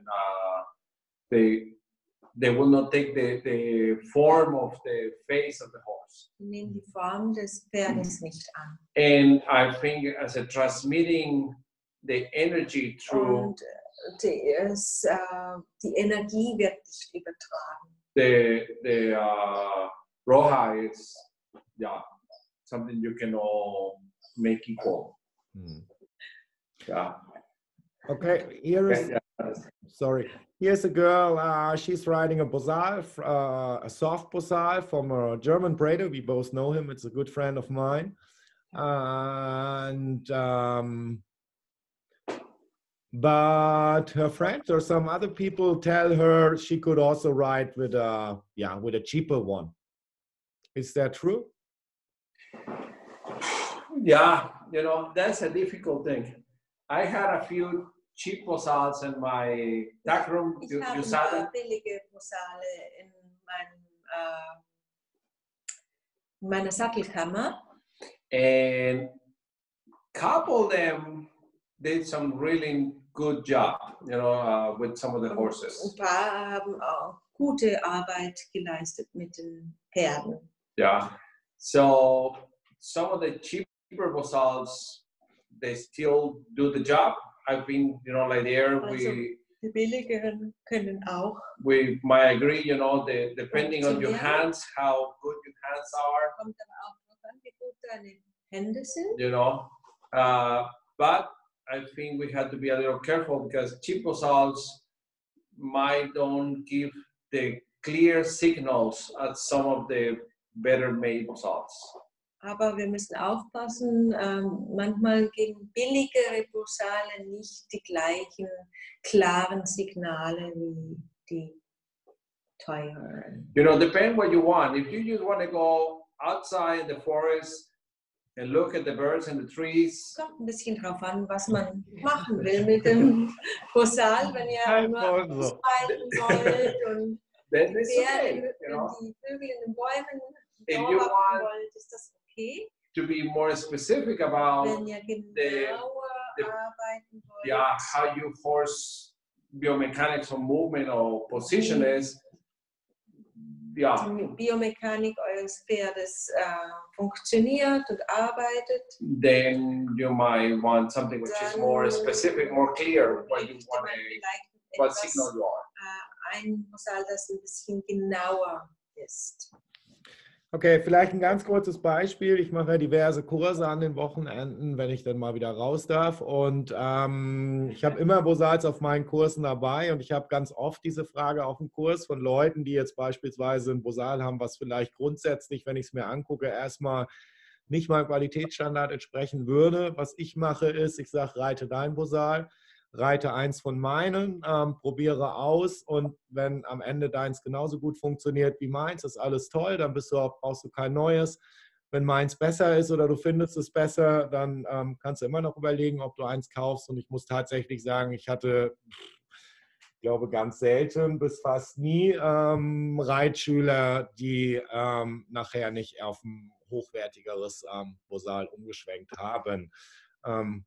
They will not take the form of the face of the horse. Nehmen die Form des Pferdes nicht an. And I think as a transmitting the energy through Und die Energie wird nicht übertragen. the rawhide is something you can all make equal. Yeah. Okay, here is, sorry. Here's a girl, she's riding a Bosal, a soft Bosal from a German breeder. We both know him, it's a good friend of mine. And but her friends or some other people tell her she could also ride with a cheaper one. Is that true? Yeah, you know, that's a difficult thing. I had a few cheap Bosals in my tack room. Ich You habe saw ein them? paar billige Bosale in meiner Sattelkammer. And couple of them did some really good job, you know, with some of the horses. Ein paar haben auch gute Arbeit geleistet mit den Pferden. Yeah. So some of the cheaper Bosals, they still do the job. I've been, you know, like there Also, die billigeren können auch. we might agree, you know, depending on your hands, how good your hands are, Kommt aber auch drauf an, wie gut deine Hände sind. you know. But I think we have to be a little careful because cheap Bosals might don't give the clear signals as some of the better made Bosals. Aber wir müssen aufpassen, manchmal geben billigere Bosale nicht die gleichen klaren Signale wie die teureren. You know, depend what you want. If you just want to go outside the forest and look at the birds and the trees. Kommt ein bisschen drauf an, was man machen will mit dem Bosal, wenn ihr nur ausbreiten wollt und Then die it's Pferde okay, you know. die Vögel in den Bäumen If you beobachten want wollt, ist das okay. to be more specific about Wenn ihr genauer arbeiten wollt, how your horse biomechanics or movement or position is, die Biomechanik eures Pferdes funktioniert und arbeitet, then you might want something which is more specific, more clear what you möchte want man to, vielleicht what etwas, signal you are. ein Bosal, das ein bisschen genauer ist. Okay, vielleicht ein ganz kurzes Beispiel. Ich mache ja diverse Kurse an den Wochenenden, wenn ich dann mal wieder raus darf. Und ich habe immer Bosals auf meinen Kursen dabei. Und ich habe ganz oft diese Frage auf dem Kurs von Leuten, die jetzt beispielsweise ein Bosal haben, was vielleicht grundsätzlich, wenn ich es mir angucke, erstmal nicht meinem Qualitätsstandard entsprechen würde. Was ich mache ist, ich sage, reite dein Bosal, reite eins von meinen, probiere aus und wenn am Ende deins genauso gut funktioniert wie meins, ist alles toll, dann brauchst du kein neues. Wenn meins besser ist oder du findest es besser, dann kannst du immer noch überlegen, ob du eins kaufst. Und ich muss tatsächlich sagen, ich hatte, ich glaube, ganz selten bis fast nie Reitschüler, die nachher nicht auf ein hochwertigeres Bosal umgeschwenkt haben.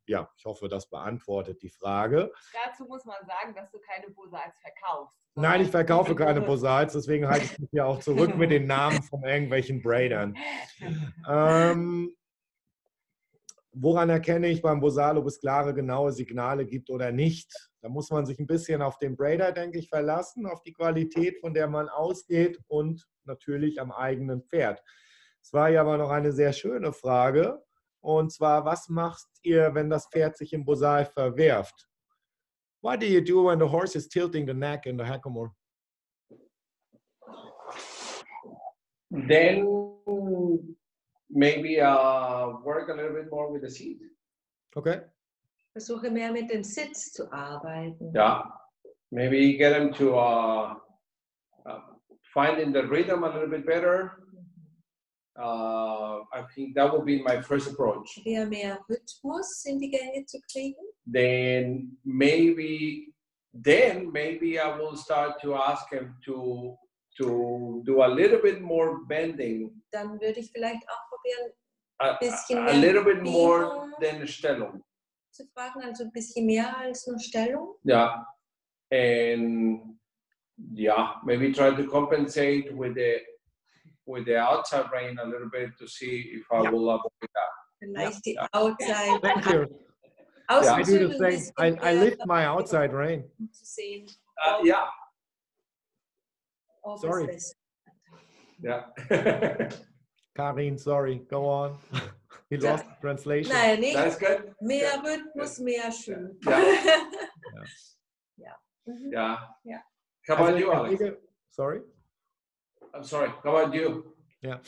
Ja, ich hoffe, das beantwortet die Frage. Dazu muss man sagen, dass du keine Bosals verkaufst. Nein, ich verkaufe keine Bosals, deswegen halte ich mich ja auch zurück mit den Namen von irgendwelchen Braidern. Woran erkenne ich beim Bosal, ob es klare, genaue Signale gibt oder nicht? Da muss man sich ein bisschen auf den Braider, denke ich, verlassen, auf die Qualität, von der man ausgeht und natürlich am eigenen Pferd. Es war ja aber noch eine sehr schöne Frage. Und zwar, was macht ihr, wenn das Pferd sich im Bosal verwerft? What do you do when the horse is tilting the neck in the Hackamore? Then maybe work a little bit more with the seat. Okay. Versuche mehr mit dem Sitz zu arbeiten. Yeah, maybe get them to finding the rhythm a little bit better. I think that would be my first approach. Mehr Rhythmus in die Gänge zu kriegen. Then maybe I will start to ask him to do a little bit more bending. Dann würde ich vielleicht auch probieren, a little bit more than Stellung. Zu fragen, also ein bisschen mehr als nur Stellung. Yeah, and yeah, maybe try to compensate with the outside rein a little bit to see if I will avoid that. Vielleicht die Outside. Thank you. Yeah. I do the same. I lift my outside rein. Um zu sehen. Yeah. Sorry. Yeah. Karin, sorry. Go on. He lost the translation. Nein, nicht. That's good. Mehr Rhythmus, mehr Schön. Yeah. Ja. Yeah. Yeah. How about you, Alex? Sorry? I'm sorry. How about you? Ja,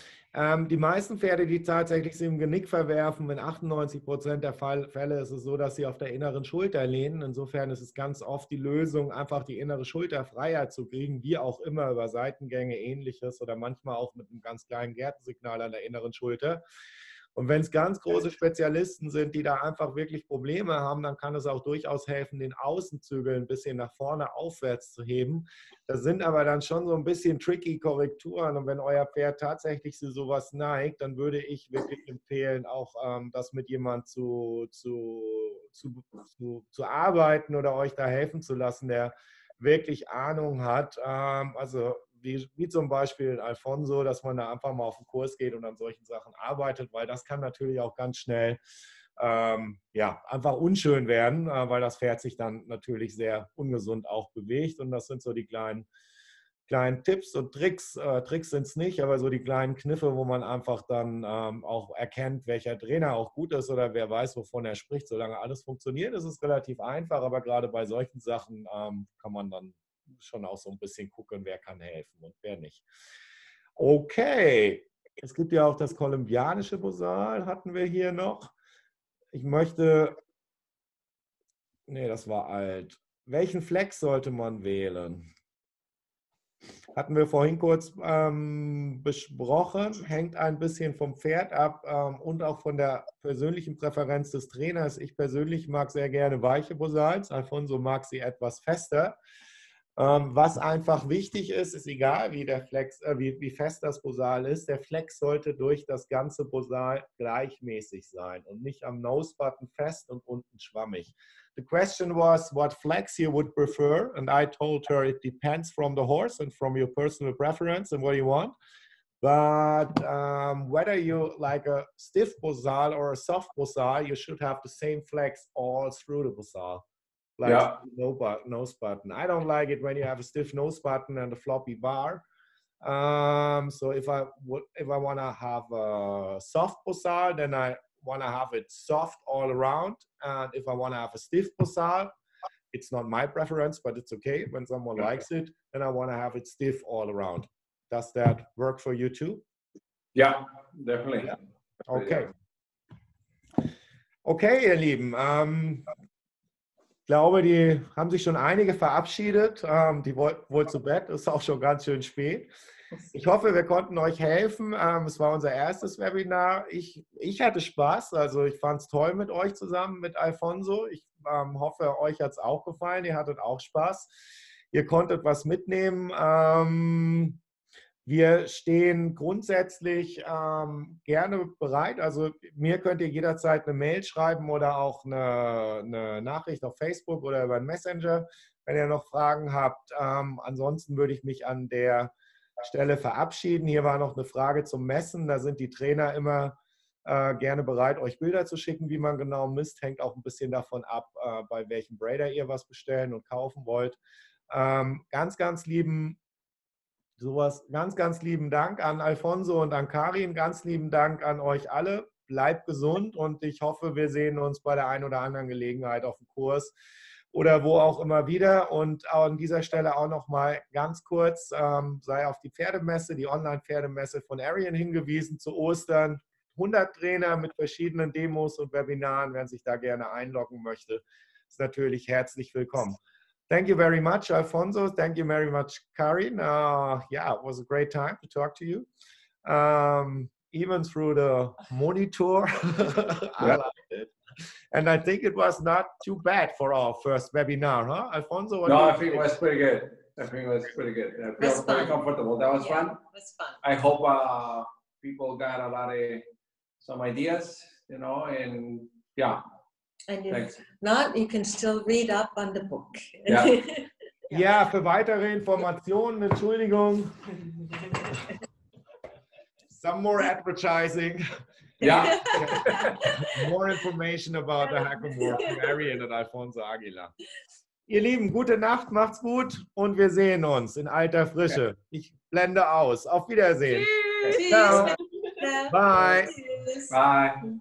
die meisten Pferde, die tatsächlich sich im Genick verwerfen, in 98% der Fälle ist es so, dass sie auf der inneren Schulter lehnen. Insofern ist es ganz oft die Lösung, einfach die innere Schulter freier zu kriegen, wie auch immer über Seitengänge, ähnliches oder manchmal auch mit einem ganz kleinen Gärtensignal an der inneren Schulter. Und wenn es ganz große Spezialisten sind, die da einfach wirklich Probleme haben, dann kann es auch durchaus helfen, den Außenzügel ein bisschen nach vorne aufwärts zu heben. Das sind aber dann schon so ein bisschen tricky Korrekturen. Und wenn euer Pferd tatsächlich zu sowas neigt, dann würde ich wirklich empfehlen, auch das mit jemandem zu arbeiten oder euch da helfen zu lassen, der wirklich Ahnung hat. Also wie zum Beispiel Alfonso, dass man da einfach mal auf den Kurs geht und an solchen Sachen arbeitet, weil das kann natürlich auch ganz schnell ja, einfach unschön werden, weil das Pferd sich dann natürlich sehr ungesund auch bewegt. Und das sind so die kleinen Tipps und Tricks. Tricks sind es nicht, aber so die kleinen Kniffe, wo man einfach dann auch erkennt, welcher Trainer auch gut ist oder wer weiß, wovon er spricht. Solange alles funktioniert, ist es relativ einfach, aber gerade bei solchen Sachen kann man dann schon auch so ein bisschen gucken, wer kann helfen und wer nicht. Okay, es gibt ja auch das kolumbianische Bosal, hatten wir hier noch. Ich möchte, nee, das war alt. Welchen Flex sollte man wählen? Hatten wir vorhin kurz besprochen, hängt ein bisschen vom Pferd ab und auch von der persönlichen Präferenz des Trainers. Ich persönlich mag sehr gerne weiche Bosals, Alfonso mag sie etwas fester. Was einfach wichtig ist, ist egal, wie der Flex, wie fest das Bosal ist, der Flex sollte durch das ganze Bosal gleichmäßig sein und nicht am Nose-Button fest und unten schwammig. The question was what flex you would prefer, and I told her it depends from the horse and from your personal preference and what you want. But whether you like a stiff Bosal or a soft Bosal, you should have the same flex all through the Bosal. Like yeah. nose button. I don't like it when you have a stiff nose button and a floppy bar. So if I want to have a soft Bosal, then I want to have it soft all around. And if I want to have a stiff Bosal, it's not my preference, but it's okay. When someone likes it, then I want to have it stiff all around. Does that work for you too? Ja, definitely. Ja. Okay. Okay, ihr Lieben. Ich glaube, die haben sich schon einige verabschiedet. Die wollten wohl zu Bett. Ist auch schon ganz schön spät. Ich hoffe, wir konnten euch helfen. Es war unser erstes Webinar. Ich hatte Spaß. Also ich fand es toll mit euch zusammen, mit Alfonso. Ich hoffe, euch hat es auch gefallen. Ihr hattet auch Spaß. Ihr konntet was mitnehmen. Wir stehen grundsätzlich gerne bereit. Also mir könnt ihr jederzeit eine Mail schreiben oder auch eine Nachricht auf Facebook oder über einen Messenger, wenn ihr noch Fragen habt. Ansonsten würde ich mich an der Stelle verabschieden. Hier war noch eine Frage zum Messen. Da sind die Trainer immer gerne bereit, euch Bilder zu schicken, wie man genau misst. Hängt auch ein bisschen davon ab, bei welchem Brader ihr was bestellen und kaufen wollt. Ganz lieben Dank an Alfonso und an Karin. Ganz lieben Dank an euch alle. Bleibt gesund und ich hoffe, wir sehen uns bei der einen oder anderen Gelegenheit auf dem Kurs oder wo auch immer wieder. Und an dieser Stelle auch noch mal ganz kurz, sei auf die Pferdemesse, die Online-Pferdemesse von Arian hingewiesen zu Ostern. 100 Trainer mit verschiedenen Demos und Webinaren, wer sich da gerne einloggen möchte, ist natürlich herzlich willkommen. Thank you very much, Alfonso. Thank you very much, Karin. Yeah, it was a great time to talk to you. Even through the monitor, I liked it. And I think it was not too bad for our first webinar, huh, Alfonso? No, I think it was pretty good. I think it was pretty good. I feel very comfortable. That was fun. It was fun. I hope people got a lot of some ideas, you know, and yeah. And if not, you can still read up on the book. Ja. Ja, für weitere Informationen, Entschuldigung. Some more advertising. Ja. More information about the Hackamore from Arian und Alfonso Aguilar. Ihr Lieben, gute Nacht, macht's gut und wir sehen uns in alter Frische. Ich blende aus. Auf Wiedersehen. Tschüss. Ciao. Bye. Tschüss. Bye.